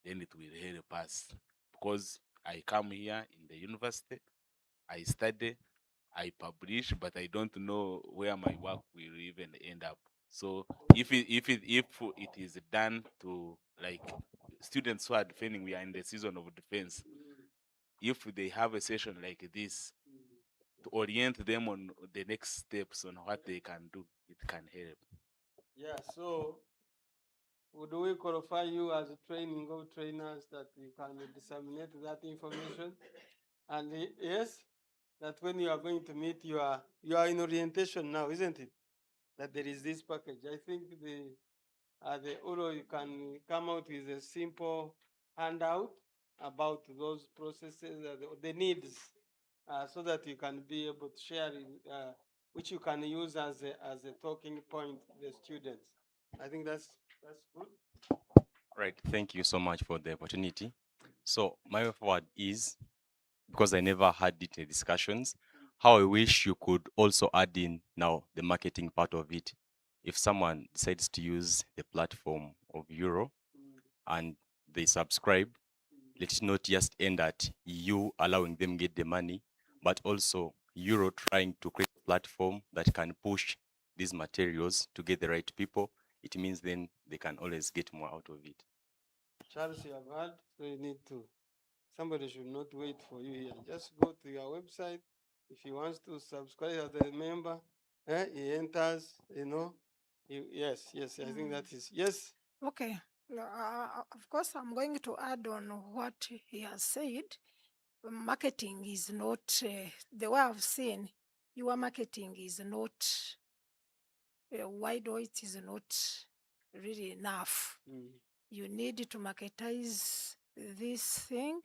then it will help us. Because I come here in the university, I study, I publish, but I don't know where my work will even end up. So if it is done to, like, students who are defending, we are in the season of defense. If they have a session like this to orient them on the next steps on what they can do, it can help. Yeah, so would we qualify you as a training of trainers that you can disseminate that information? And yes, that when you are going to meet, you are in orientation now, isn't it? That there is this package. I think the URRO, you can come out with a simple handout about those processes, the needs, so that you can be able to share it, which you can use as a talking point to the students. I think that's good. Right. Thank you so much for the opportunity. So my way forward is, because I never had it in discussions, how I wish you could also add in now the marketing part of it. If someone decides to use the platform of URRO and they subscribe, let it not just end at you allowing them get the money, but also URRO trying to create a platform that can push these materials to get the right people. It means then they can always get more out of it. Charles, you have heard, so you need to. Somebody should not wait for you here. Just go to your website. If he wants to subscribe as a member, he enters, yes, I think that is, yes. Okay. Of course, I'm going to add on what he has said. Marketing is not, the way I've seen, your marketing is not wide, or it is not really enough. You need to marketize this thing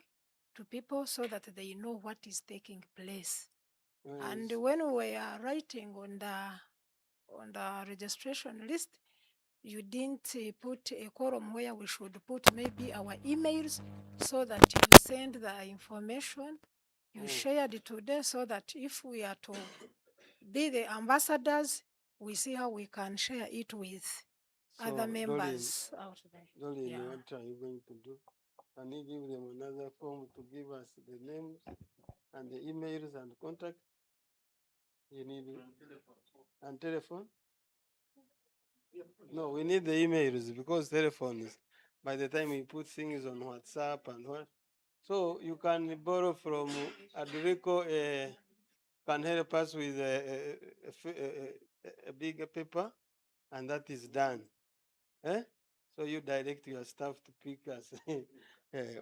to people so that they know what is taking place. And when we are writing on the registration list, you didn't put a column where we should put maybe our emails, so that you send the information you shared today, so that if we are to be the ambassadors, we see how we can share it with other members out there. Dolly, Yeah. what are you going to do? Can you give them another form to give us the names and the emails and contact? You need it. And telephone? No, we need the emails, because telephone is, by the time we put things on WhatsApp and what. So you can borrow from Adrico, can help us with a bigger paper, and that is done. So you direct your staff to pick us.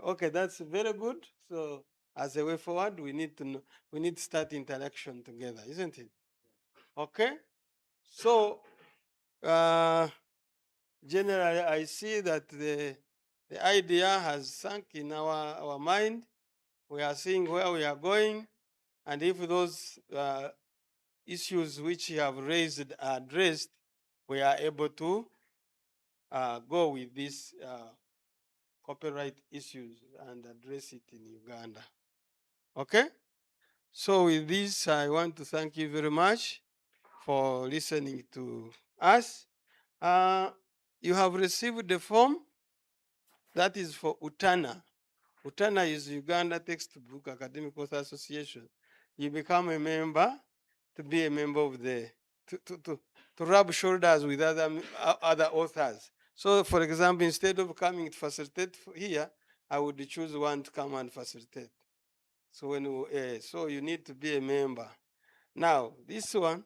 Okay, that's very good. So as a way forward, we need to know, we need to start interaction together, isn't it? Okay. So generally, I see that the idea has sunk in our mind. We are seeing where we are going, and if those issues which you have raised are addressed, we are able to go with these copyright issues and address it in Uganda. Okay? So with this, I want to thank you very much for listening to us. You have received the form that is for UTANA. UTANA is Uganda Textbook Academic Author Association. You become a member to be a member of the, to rub shoulders with other authors. So for example, instead of coming to facilitate here, I would choose one to come and facilitate. So so you need to be a member. Now, this one,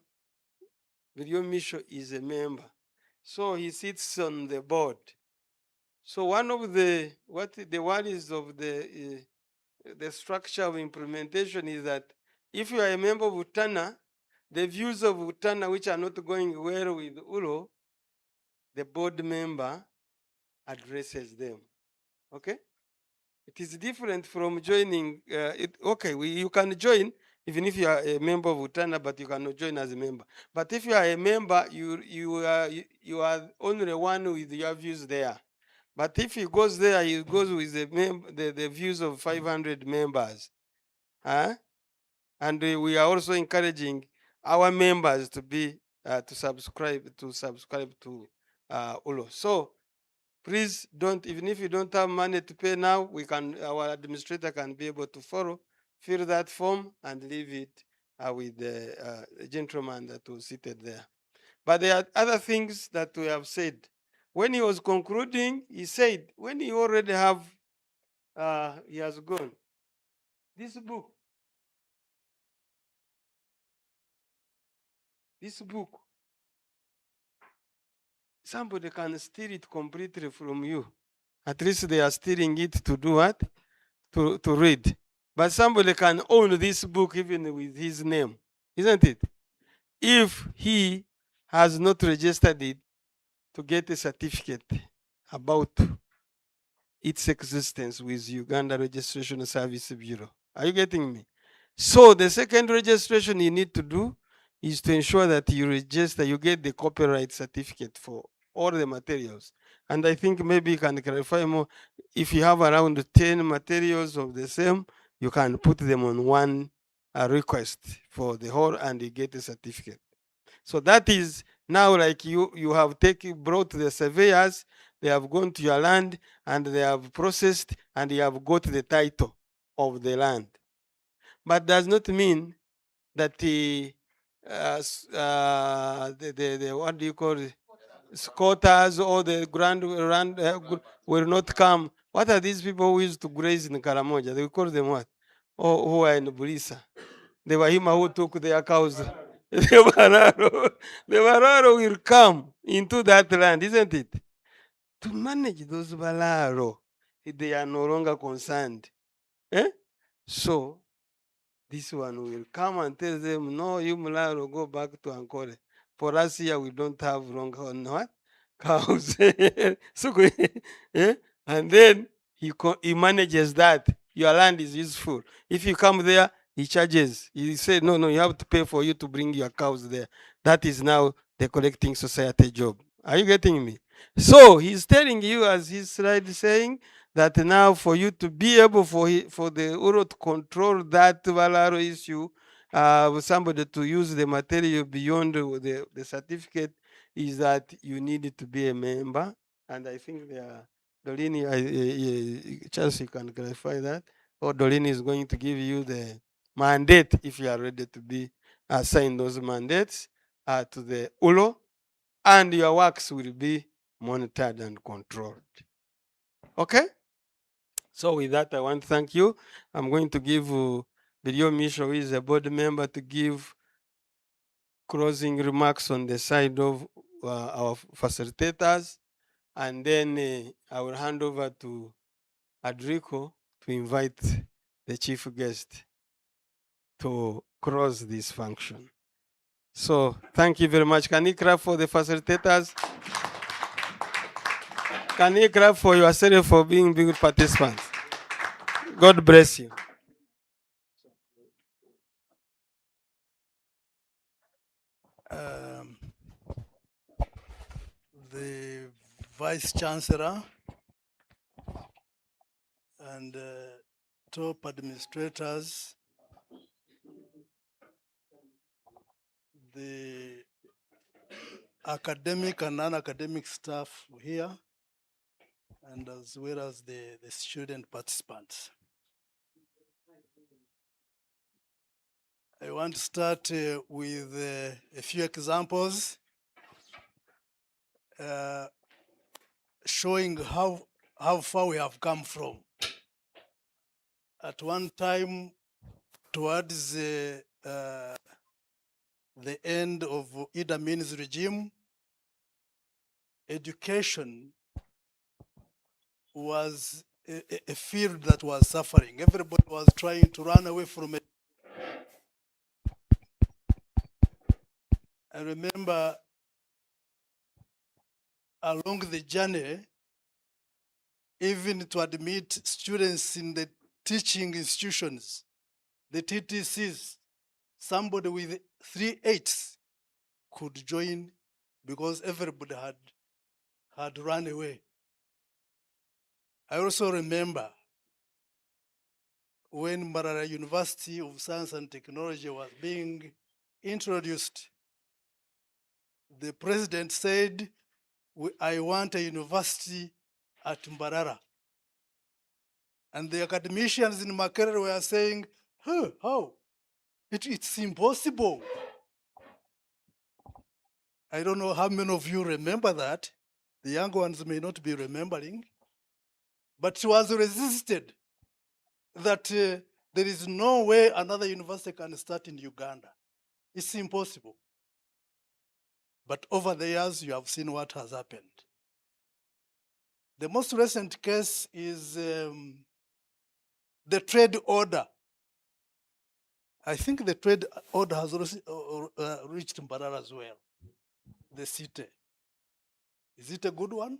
Video Misho is a member. So he sits on the board. So one of the worries of the structure of implementation is that if you are a member of UTANA, the views of UTANA which are not going well with URRO, the board member addresses them. Okay? It is different from joining. You can join even if you are a member of UTANA, but you cannot join as a member. But if you are a member, you are only one with your views there. But if he goes there, he goes with the views of 500 members. Huh? And we are also encouraging our members to be to subscribe to URRO. So please don't, even if you don't have money to pay now, our administrator can be able to fill that form and leave it with the gentleman that was seated there. But there are other things that we have said. When he was concluding, he said, when you already have, he has gone. This book, somebody can steal it completely from you. At least they are stealing it to do what? To read. But somebody can own this book even with his name, isn't it? If he has not registered it to get a certificate about its existence with Uganda Registration Service Bureau. Are you getting me? So the second registration you need to do is to ensure that you register, you get the copyright certificate for all the materials. And I think maybe you can clarify more. If you have around 10 materials of the same, you can put them on one request for the whole and you get a certificate. So that is now like you have brought the surveyors, they have gone to your land and they have processed and you have got the title of the land. But does not mean that the what do you call it? Squatters or the grand will not come. What are these people who used to graze in Karamoja? They call them what? Or who are in Burisa? The Wahima who took their cows. The Bararo will come into that land, isn't it? To manage those Bararo, they are no longer concerned. Eh? So this one will come and tell them, no, you Mularo, go back to Ankole. For us here, we don't have wrong on what? Cows. So, eh? And then he manages that. Your land is useful. If you come there, he charges. He said, no, you have to pay for you to bring your cows there. That is now the collecting society job. Are you getting me? So he's telling you, as his slide saying, that now for you to be able for the URRO to control that Valaro issue, somebody to use the material beyond the certificate is that you need to be a member. And I think Dolini, Chance, you can clarify that. Or Dolini is going to give you the mandate if you are ready to be assigned those mandates to the URRO, and your works will be monitored and controlled. Okay? So with that, I want to thank you. I'm going to give Bidio Misho, who is a board member, to give closing remarks on the side of our facilitators. And then I will hand over to Adrico to invite the chief guest to close this function. So thank you very much. Can you clap for the facilitators? Can you clap for yourself for being big participants? God bless you. The Vice Chancellor and top administrators, the academic and non-academic staff here, and as well as the student participants. I want to start with a few examples showing how far we have come from. At one time, towards the end of Idi Amin's regime, education was a field that was suffering. Everybody was trying to run away from it. I remember along the journey, even to admit students in the teaching institutions, the TTCs, somebody with 3 8s could join because everybody had run away. I also remember when Mbarara University of Science and Technology was being introduced, the president said, I want a university at Mbarara. And the academicians in Makerere were saying, huh, how? It's impossible. I don't know how many of you remember that. The young ones may not be remembering. But it was resisted that there is no way another university can start in Uganda. It's impossible. But over the years, you have seen what has happened. The most recent case is the trade order. I think the trade order has reached Mbarara as well, the city. Is it a good one?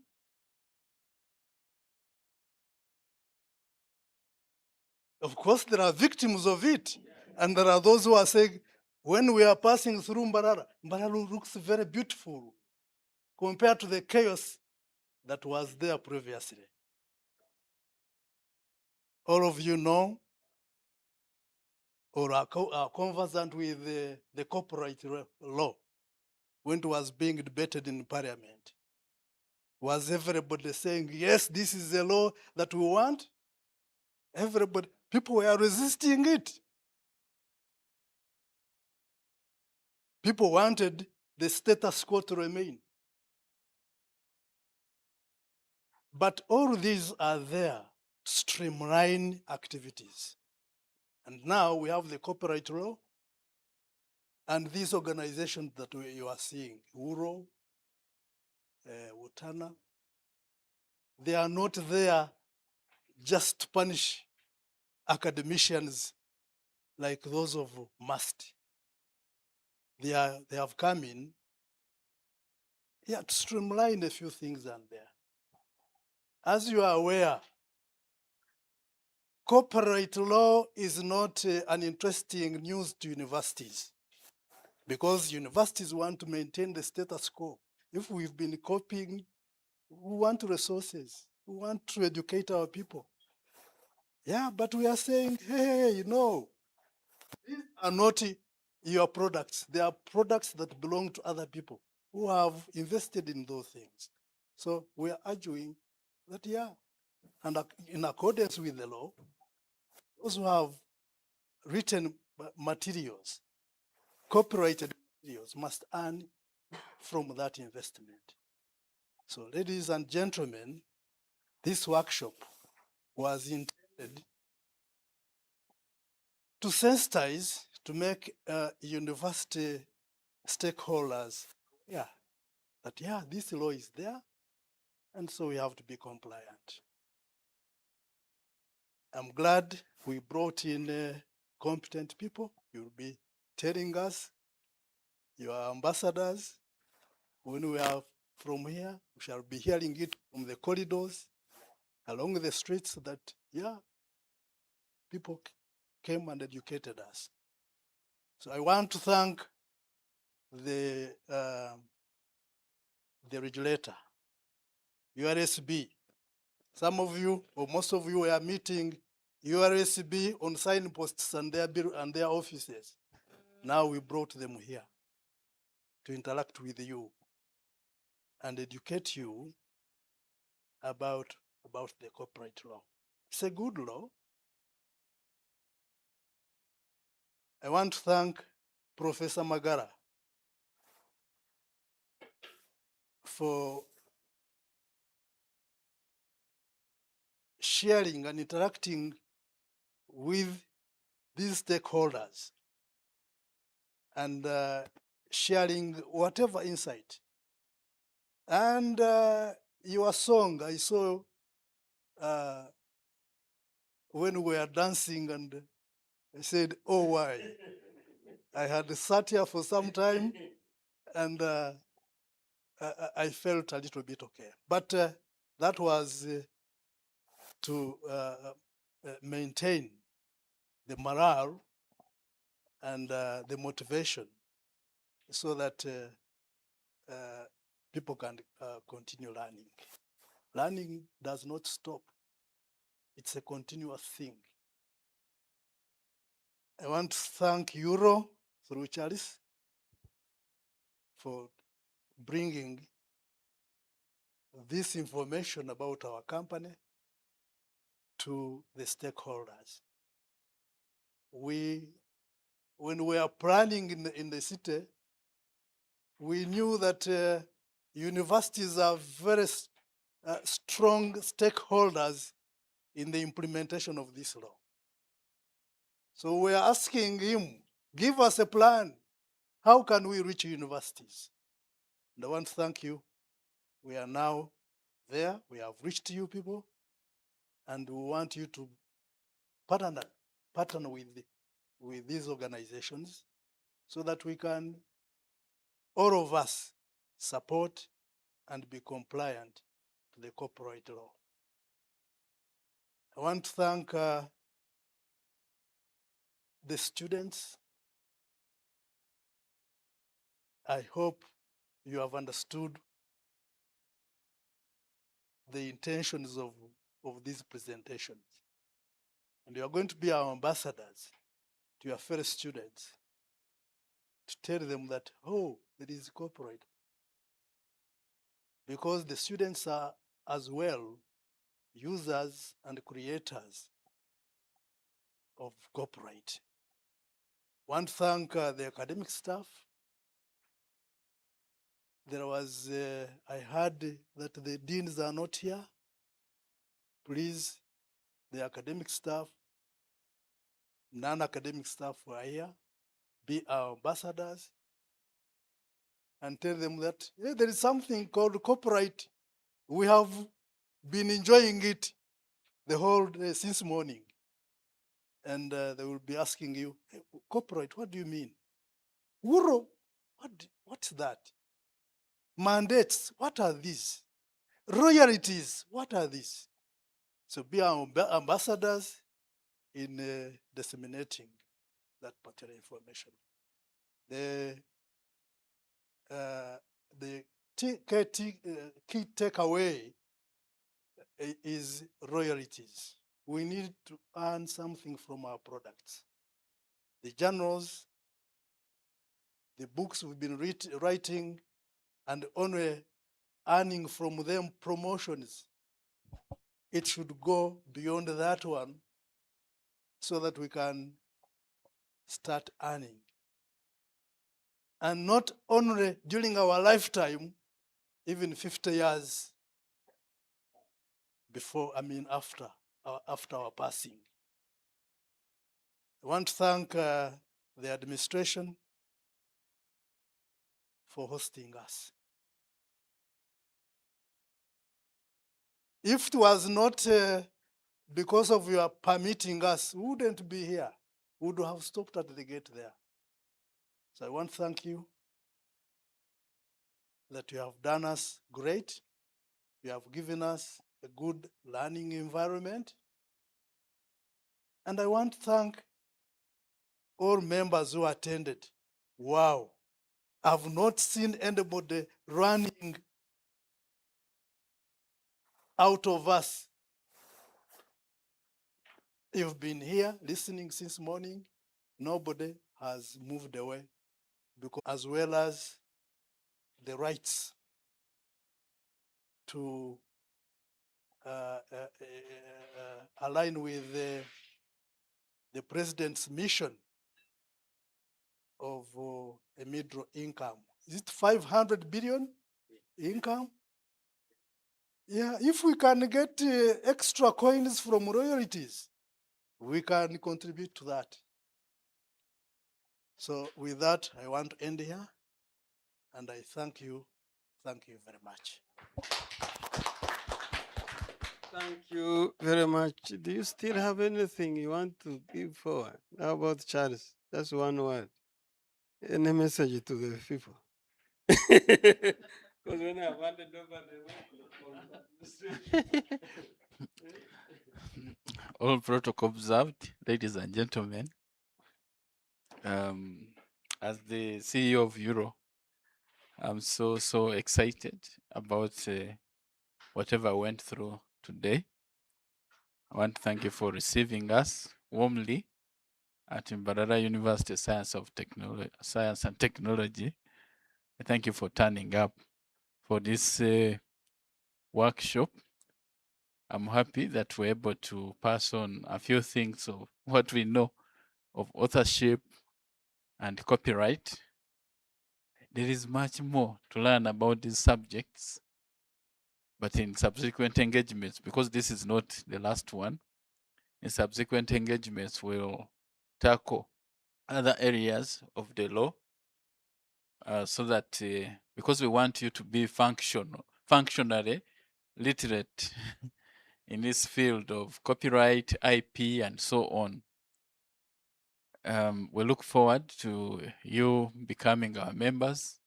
Of course, there are victims of it. And there are those who are saying, when we are passing through Mbarara, Mbarara looks very beautiful compared to the chaos that was there previously. All of you know or are conversant with the copyright law when it was being debated in parliament. Was everybody saying, yes, this is the law that we want? Everybody, people were resisting it. People wanted the status quo to remain. But all these are there to streamline activities. And now we have the copyright law and these organizations that you are seeing, URRO, UTANA, they are not there just to punish academicians like those of MUST. They have come in to streamline a few things and there. As you are aware, copyright law is not an interesting news to universities because universities want to maintain the status quo. If we've been copying, we want resources. We want to educate our people. Yeah, but we are saying, hey, no, these are not your products. They are products that belong to other people who have invested in those things. So we are arguing that, yeah, and in accordance with the law, those who have written materials, copyrighted materials, must earn from that investment. So, ladies and gentlemen, this workshop was intended to sensitize, to make university stakeholders, that this law is there, and so we have to be compliant. I'm glad we brought in competent people. You'll be telling us, your ambassadors, when we are from here, we shall be hearing it from the corridors, along the streets that, people came and educated us. So I want to thank the regulator, URSB. Some of you, or most of you, were meeting URSB on signposts and their offices. Now we brought them here to interact with you and educate you about the copyright law. It's a good law. I want to thank Professor Magara for sharing and interacting with these stakeholders and sharing whatever insight. And your song, I saw when we were dancing, and I said, oh, why? I had sat here for some time and I felt a little bit okay. But that was to maintain the morale and the motivation so that people can continue learning. Learning does not stop. It's a continuous thing. I want to thank URRO through Charles for bringing this information about our company to the stakeholders. When we are planning in the city, we knew that universities are very strong stakeholders in the implementation of this law. So we are asking him, give us a plan. How can we reach universities? And I want to thank you. We are now there. We have reached you people. And we want you to partner with these organizations so that we can, all of us, support and be compliant to the copyright law. I want to thank the students. I hope you have understood the intentions of these presentations. And you are going to be our ambassadors to your fellow students to tell them that, oh, there is copyright. Because the students are as well users and creators of copyright. Want to thank the academic staff. There was, I heard that the deans are not here. Please, the academic staff, non-academic staff who are here, be our ambassadors and tell them that hey, there is something called copyright. We have been enjoying it the whole day since morning. And they will be asking you, hey, copyright, what do you mean? URRO, what's that? Mandates, what are these? Royalties, what are these? So be our ambassadors in disseminating that particular information. The key takeaway is royalties. We need to earn something from our products. The journals, the books we've been writing, and only earning from them promotions. It should go beyond that one so that we can start earning. And not only during our lifetime, even 50 years before, after our passing. I want to thank the administration for hosting us. If it was not because of your permitting us, we wouldn't be here. We would have stopped at the gate there. So I want to thank you that you have done us great. You have given us a good learning environment. And I want to thank all members who attended. Wow, I've not seen anybody running out of us. You've been here listening since morning. Nobody has moved away, because as well as the rights to align with the president's mission of a middle income. Is it 500 billion income? Yeah, if we can get extra coins from royalties, we can contribute to that. So with that, I want to end here, and I thank you. Thank you very much. Thank you very much. Do you still have anything you want to give forward? How about Charles? Just one word. Any message to the people? Because when I handed over the All protocol observed, ladies and gentlemen. As the CEO of URRO, I'm so excited about whatever I went through today. I want to thank you for receiving us warmly. at Mbarara University Science and Technology. Thank you for turning up for this workshop. I'm happy that we're able to pass on a few things of what we know of authorship and copyright. There is much more to learn about these subjects, but in subsequent engagements, because this is not the last one, in subsequent engagements we'll tackle other areas of the law so that because we want you to be functionally literate in this field of copyright, IP, and so on. We look forward to you becoming our members.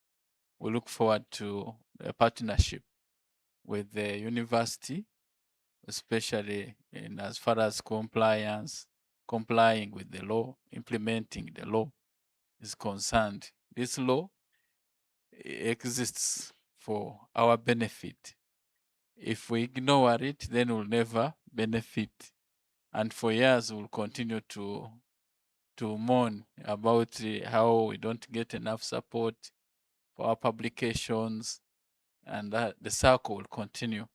We look forward to a partnership with the university, especially in as far as compliance, complying with the law, implementing the law is concerned. This law exists for our benefit. If we ignore it, then we'll never benefit. And for years, we'll continue to mourn about how we don't get enough support for our publications, and that the circle will continue.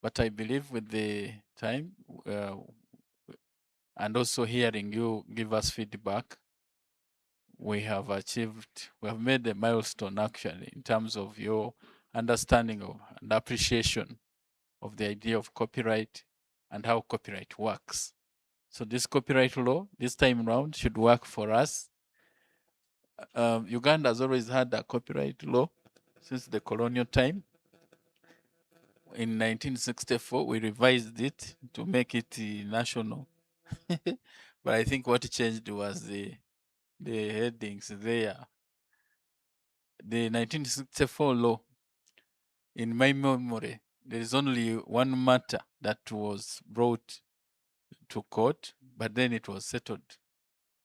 But I believe with the time and also hearing you give us feedback, we have made a milestone actually in terms of your understanding of and appreciation of the idea of copyright and how copyright works. So this copyright law, this time around, should work for us. Uganda has always had a copyright law since the colonial time. In 1964, we revised it to make it national. But I think what changed was the headings there. The 1964 law, in my memory, there is only one matter that was brought to court, but then it was settled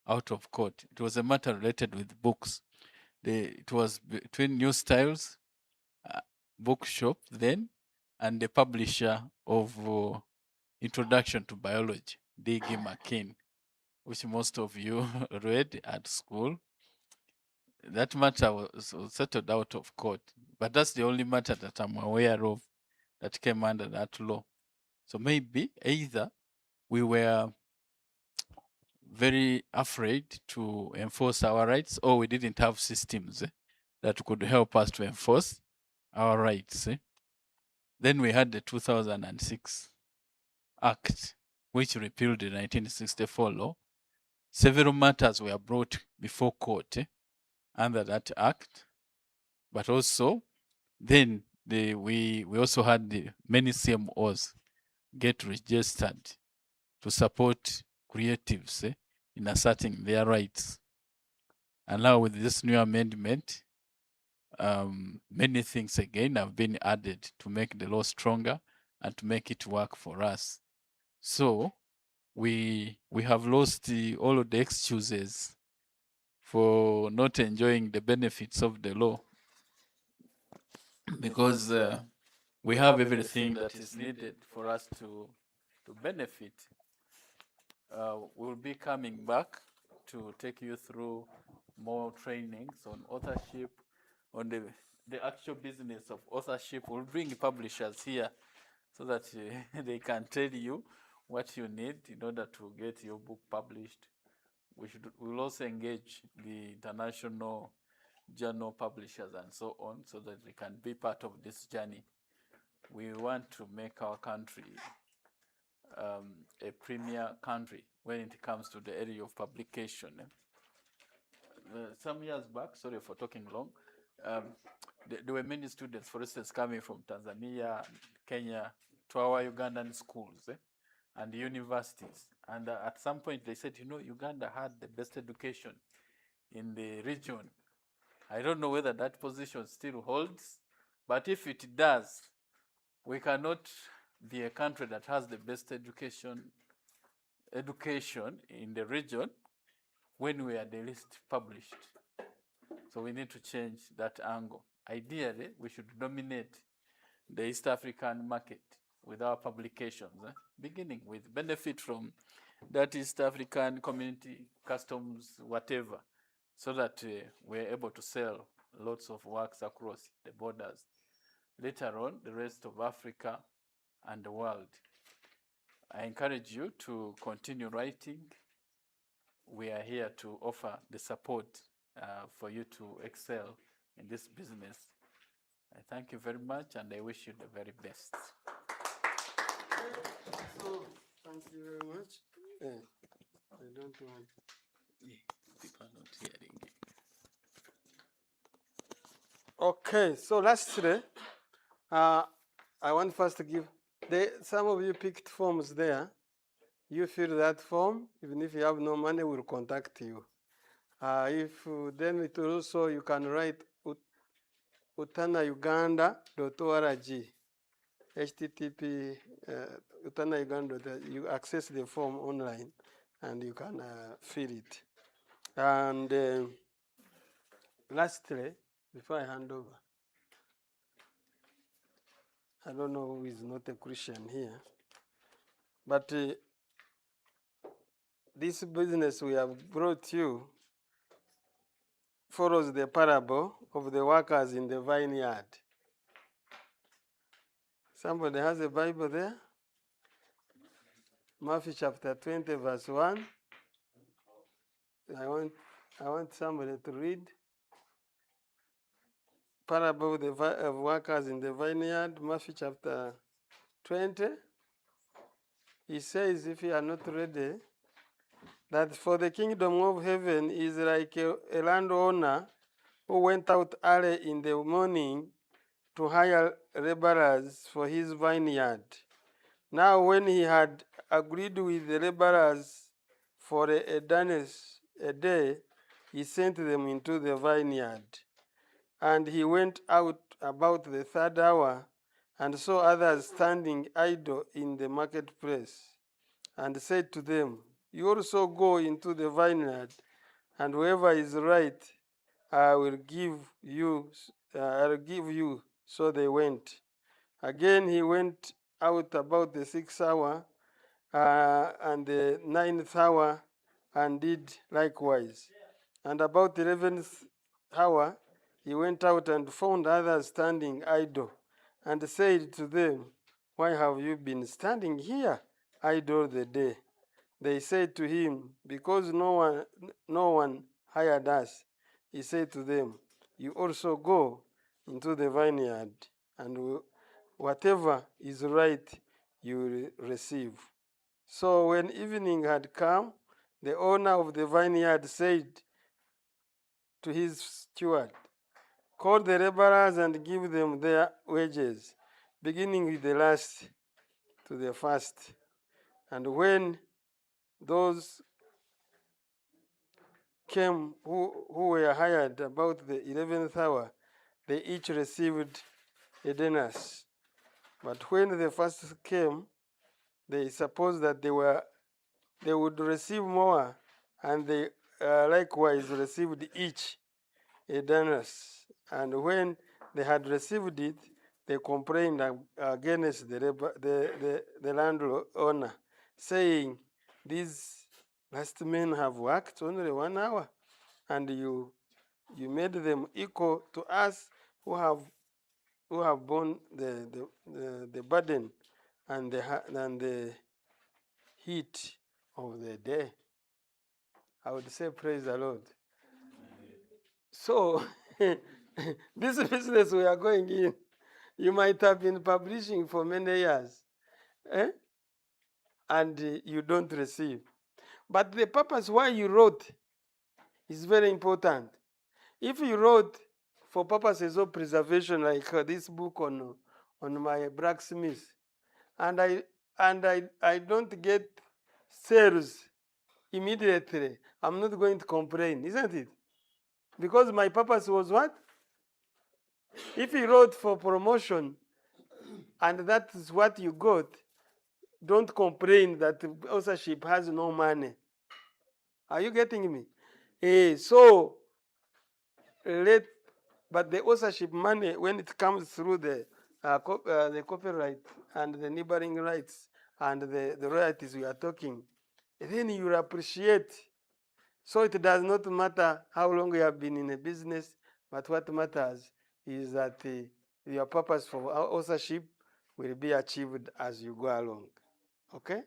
out of court. It was a matter related with books. It was between New Styles bookshop then and the publisher of Introduction to Biology, D.G. McKean, which most of you read at school. That matter was settled out of court, but that's the only matter that I'm aware of that came under that law. So maybe either we were very afraid to enforce our rights, or we didn't have systems that could help us to enforce our rights. Then we had the 2006 Act, which repealed the 1964 law. Several matters were brought before court under that act, but also then we also had the many CMOs get registered to support creatives in asserting their rights. And now with this new amendment, many things again have been added to make the law stronger and to make it work for us. So we have lost all of the excuses for not enjoying the benefits of the law because we have everything that is needed for us to benefit. We'll be coming back to take you through more trainings on authorship, on the actual business of authorship. We'll bring publishers here so that they can tell you what you need in order to get your book published. We'll also engage the international journal publishers and so on so that they can be part of this journey. We want to make our country a premier country when it comes to the area of publication. Some years back, sorry for talking long, there were many students, for instance, coming from Tanzania, Kenya, to our Ugandan schools and universities. And at some point they said, Uganda had the best education in the region. I don't know whether that position still holds, but if it does, we cannot be a country that has the best education in the region when we are the least published. So we need to change that angle. Ideally, we should dominate the East African market with our publications, beginning with benefit from that East African community customs, whatever, so that we're able to sell lots of works across the borders. Later on, the rest of Africa and the world. I encourage you to continue writing. We are here to offer the support for you to excel in this business. I thank you very much and I wish you the very best. So, thank you very much. I don't want. People are not hearing. Okay, so lastly, I want first to give, some of you picked forms there. You fill that form, even if you have no money, we'll contact you. Then it also, you can write utanauganda.org, http utanauganda, you access the form online and you can fill it. And lastly, before I hand over, I don't know who is not a Christian here, but this business we have brought you follows the parable of the workers in the vineyard. Somebody has a Bible there? Matthew chapter 20, verse 1. I want somebody to read. Parable of workers in the vineyard, Matthew chapter 20. He says, if you are not ready, that for the kingdom of heaven is like a landowner who went out early in the morning to hire laborers for his vineyard. Now when he had agreed with the laborers for a denarius a day, he sent them into the vineyard. And he went out about the third hour and saw others standing idle in the marketplace, and said to them, you also go into the vineyard, and whoever is right, I will give you. So they went. Again he went out about the 6th hour and the 9th hour, and did likewise. And about the 11th hour he went out and found others standing idle, and said to them, why have you been standing here idle the day? They said to him, because no one hired us. He said to them, you also go into the vineyard, and whatever is right you will receive. So when evening had come, the owner of the vineyard said to his steward, call the laborers and give them their wages, beginning with the last to the first. And when those came who were hired about the 11th hour, they each received a denarius. But when the first came, they supposed that they would receive more, and they likewise received each a denarius. And when they had received it, they complained against the landowner, saying, these last men have worked only 1 hour, and you made them equal to us who have borne the burden and the heat of the day. I would say praise the Lord. So this business we are going in, you might have been publishing for many years, and you don't receive. But the purpose why you wrote is very important. If you wrote for purposes of preservation, like this book on my blacksmith, and I don't get sales immediately, I'm not going to complain, isn't it? Because my purpose was what? If you wrote for promotion and that is what you got, don't complain that authorship has no money. Are you getting me? But the authorship money, when it comes through the copyright and the neighboring rights and the royalties we are talking, then you'll appreciate. So it does not matter how long you have been in a business, but what matters is that your purpose for authorship will be achieved as you go along. Okay?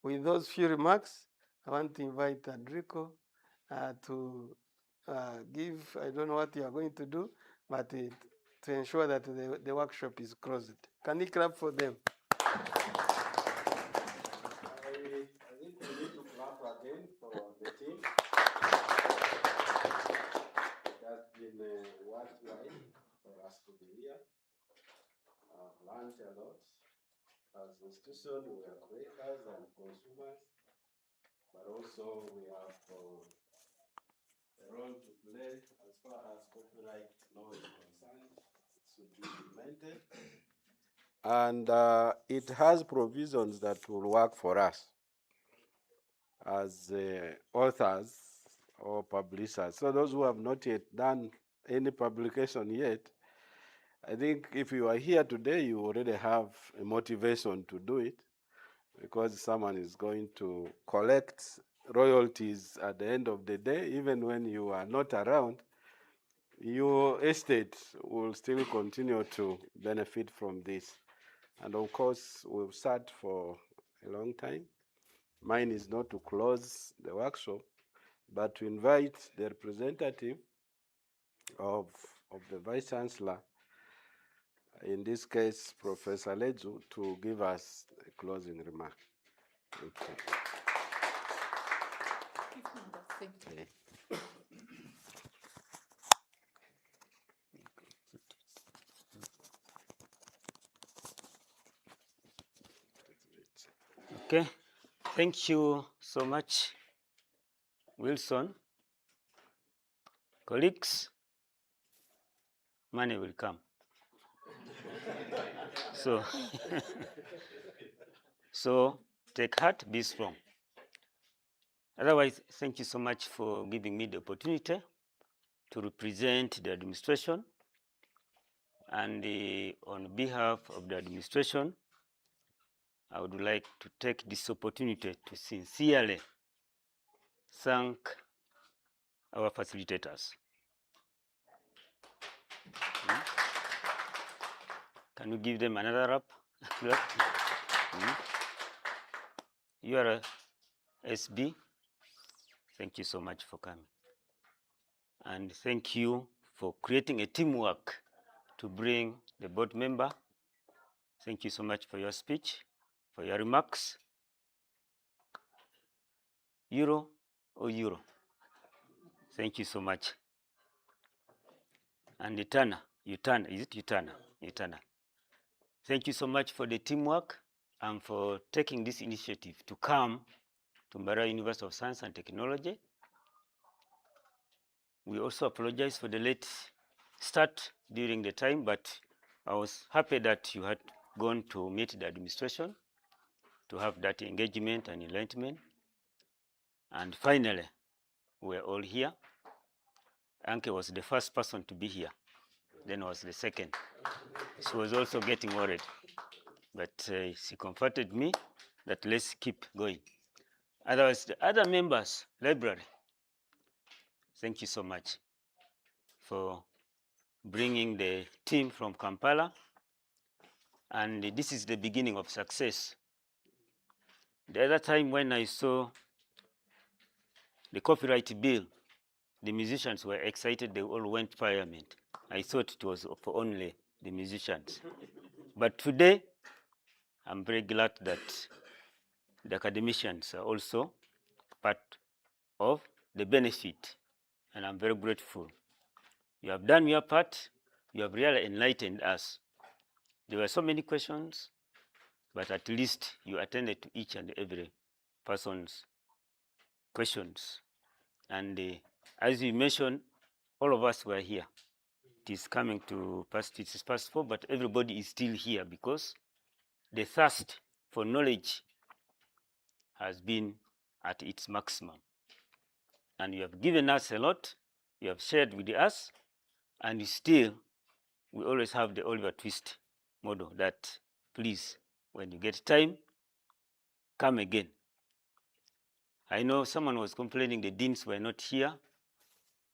With those few remarks, I want to invite Adrico to give, I don't know what you are going to do, but to ensure that the workshop is closed. Can you clap for them? I think we need to clap again for the team. It has been worthwhile for us to be here. I've learned a lot. As an institution, we are creators and consumers, but also we have a role to play as far as copyright law is concerned. It should be implemented. And it has provisions that will work for us as authors or publishers. So those who have not yet done any publication yet, I think if you are here today, you already have a motivation to do it, because someone is going to collect royalties at the end of the day. Even when you are not around, your estate will still continue to benefit from this. And of course, we've sat for a long time. Mine is not to close the workshop, but to invite the representative of the Vice Chancellor, in this case, Professor Leju, to give us a closing remark. Thank you. Okay. Okay, thank you so much, Wilson. Colleagues, money will come. So, so take heart, be strong. Otherwise, thank you so much for giving me the opportunity to represent the administration. And on behalf of the administration, I would like to take this opportunity to sincerely thank our facilitators. Can you give them another rap? URSB, thank you so much for coming. And thank you for creating a teamwork to bring the board member. Thank you so much for your speech, for your remarks. URRO or URRO? Thank you so much. And UTANA, is it UTANA? UTANA. Thank you so much for the teamwork and for taking this initiative to come to Mbarara University of Science and Technology. We also apologize for the late start during the time, but I was happy that you had gone to meet the administration to have that engagement and enlightenment. And finally, we're all here. Anke was the first person to be here, then was the second. She was also getting worried, but she comforted me that let's keep going. Otherwise, the other members, library, thank you so much for bringing the team from Kampala. And this is the beginning of success. The other time when I saw the copyright bill, the musicians were excited, they all went to parliament. I thought it was for only the musicians. But today, I'm very glad that the academicians are also part of the benefit, and I'm very grateful. You have done your part, you have really enlightened us. There were so many questions, but at least you attended to each and every person's questions. And as you mentioned, all of us were here. It is coming to past 4, but everybody is still here because the thirst for knowledge has been at its maximum. And you have given us a lot, you have shared with us, and still, we always have the Oliver Twist model that, please, when you get time, come again. I know someone was complaining the deans were not here.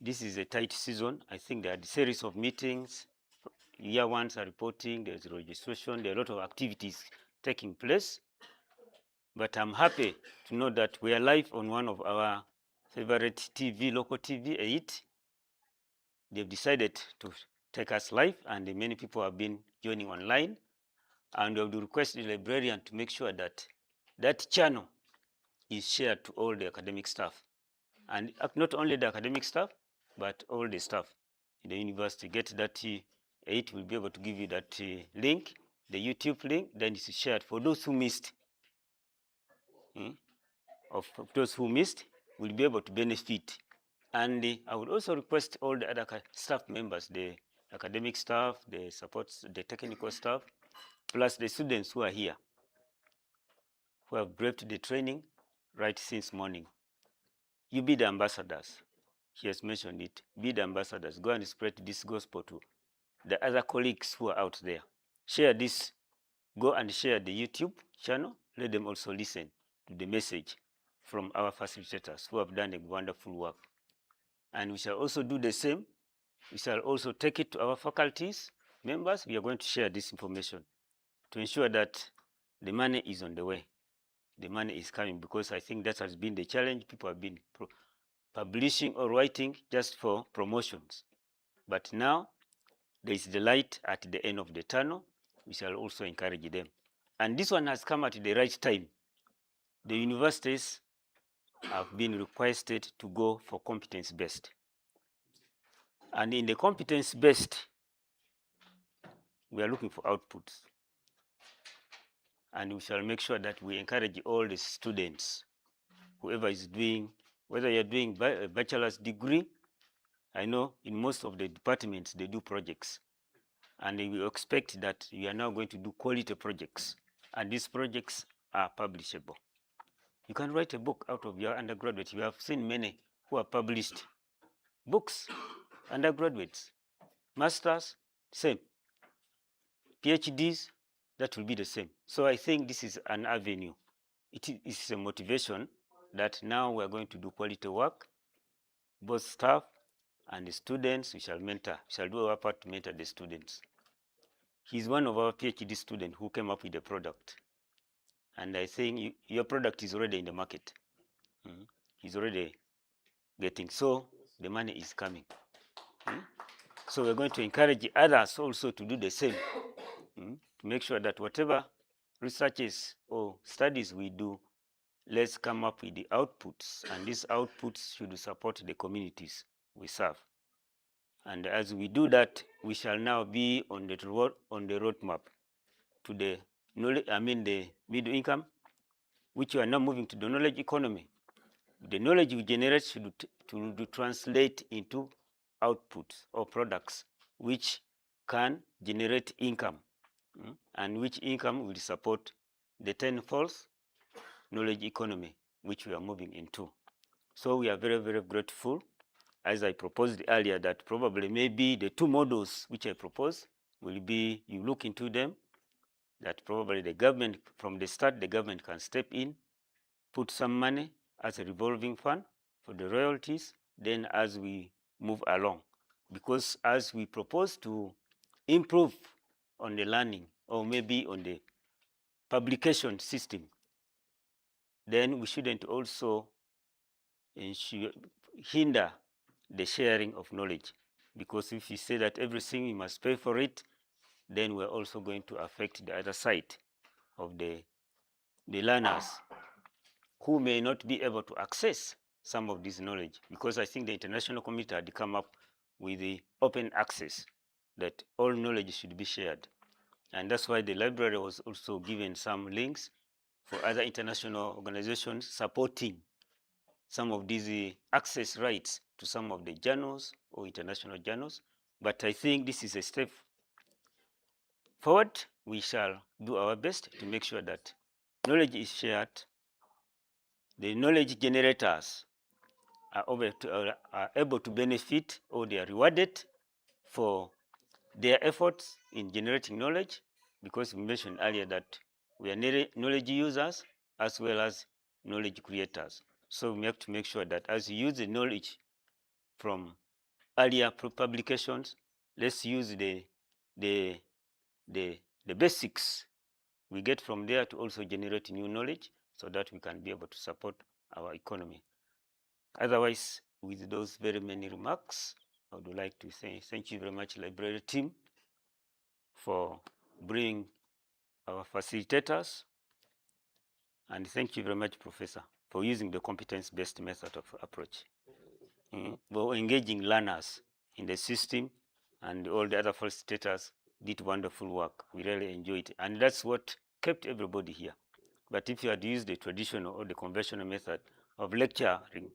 This is a tight season. I think there are a series of meetings. Year ones are reporting, there's registration, there are a lot of activities taking place. But I'm happy to know that we are live on one of our favorite TV, local TV, 8. They've decided to take us live, and many people have been joining online. And we would request the librarian to make sure that that channel is shared to all the academic staff. And not only the academic staff, but all the staff in the university. Get that 8 will be able to give you that link, the YouTube link, then it's shared for those who missed. Of those who missed will be able to benefit. And I would also request all the other staff members, the academic staff, the supports, the technical staff, plus the students who are here, who have braved the training right since morning. You be the ambassadors. He has mentioned it. Be the ambassadors. Go and spread this gospel to the other colleagues who are out there. Share this. Go and share the YouTube channel. Let them also listen to the message from our facilitators who have done a wonderful work. And we shall also do the same. We shall also take it to our faculties, members. We are going to share this information to ensure that the money is on the way. The money is coming, because I think that has been the challenge. People have been publishing or writing just for promotions. But now there is the light at the end of the tunnel. We shall also encourage them. And this one has come at the right time. The universities have been requested to go for competence-based. And in the competence-based, we are looking for outputs. And we shall make sure that we encourage all the students, whoever is doing, whether you're doing a bachelor's degree. I know in most of the departments, they do projects. And we expect that you are now going to do quality projects. And these projects are publishable. You can write a book out of your undergraduate. You have seen many who have published books, undergraduates, masters, same. PhDs, that will be the same. So I think this is an avenue. It is a motivation that now we are going to do quality work, both staff and the students. We shall mentor, we shall do our part to mentor the students. He's one of our PhD students who came up with a product. And I think your product is already in the market. He's already getting, so the money is coming. So we're going to encourage others also to do the same, to make sure that whatever researches or studies we do, let's come up with the outputs, and these outputs should support the communities we serve. And as we do that, we shall now be on the roadmap to the knowledge, the middle income, which we are now moving to the knowledge economy. The knowledge we generate should to translate into outputs or products which can generate income, and which income will support the 10-fold knowledge economy, which we are moving into. So we are very, very grateful. As I proposed earlier, that probably maybe the 2 models which I propose will be, you look into them, that probably the government, from the start, the government can step in, put some money as a revolving fund for the royalties, then as we move along. Because as we propose to improve on the learning, or maybe on the publication system, then we shouldn't also hinder the sharing of knowledge. Because if you say that everything we must pay for it, then we're also going to affect the other side of the learners who may not be able to access some of this knowledge. Because I think the international community had come up with the open access, that all knowledge should be shared. And that's why the library was also given some links for other international organizations supporting some of these access rights to some of the journals or international journals. But I think this is a step forward. We shall do our best to make sure that knowledge is shared. The knowledge generators are able to benefit, or they are rewarded for their efforts in generating knowledge, because we mentioned earlier that we are knowledge users as well as knowledge creators. So we have to make sure that as you use the knowledge from earlier publications, let's use the basics we get from there to also generate new knowledge so that we can be able to support our economy. Otherwise, with those very many remarks, I would like to say thank you very much, library team, for bringing our facilitators. And thank you very much, Professor, for using the competence-based method of approach. For engaging learners in the system, and all the other facilitators did wonderful work. We really enjoyed it. And that's what kept everybody here. But if you had used the traditional or the conventional method of lecturing,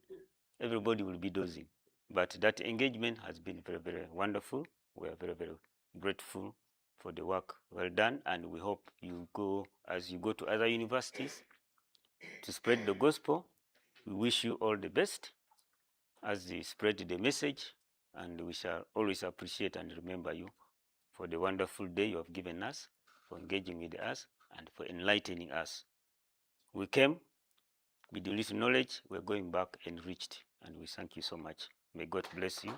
everybody will be dozing. But that engagement has been very, very wonderful. We are very, very grateful for the work well done, and we hope you go, as you go to other universities, to spread the gospel. We wish you all the best as they spread the message, and we shall always appreciate and remember you for the wonderful day you have given us, for engaging with us, and for enlightening us. We came with the little knowledge, we're going back enriched, and we thank you so much. May God bless you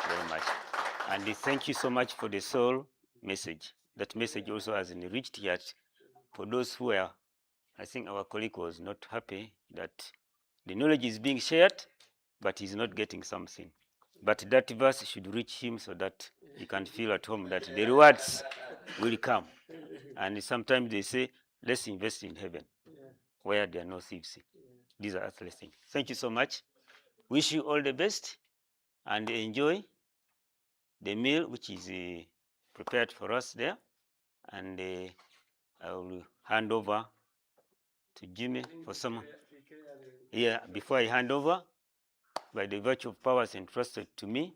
very much. And thank you so much for the soul message. That message also has enriched yet for those who are, I think our colleague was not happy that the knowledge is being shared, but he's not getting something. But that verse should reach him so that he can feel at home that the rewards will come. And sometimes they say, let's invest in heaven, where there are no thieves. These are earthly things. Thank you so much. Wish you all the best, and enjoy the meal which is prepared for us there. And I will hand over to Jimmy for some. Yeah, before I hand over, by the virtue of powers entrusted to me,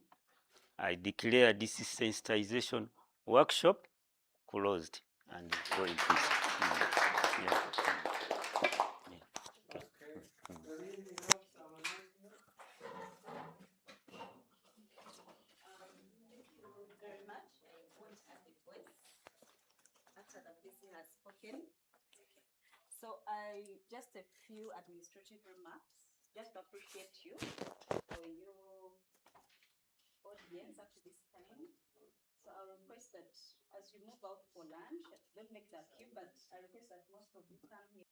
I declare this sensitization workshop closed and go in peace. Yeah. Very much. I won't add the voice after the PC has spoken. So just a few administrative remarks. Just to appreciate you for your audience up to this time. So I'll request that as you move out for lunch, don't make that queue, but I request that most of you come here.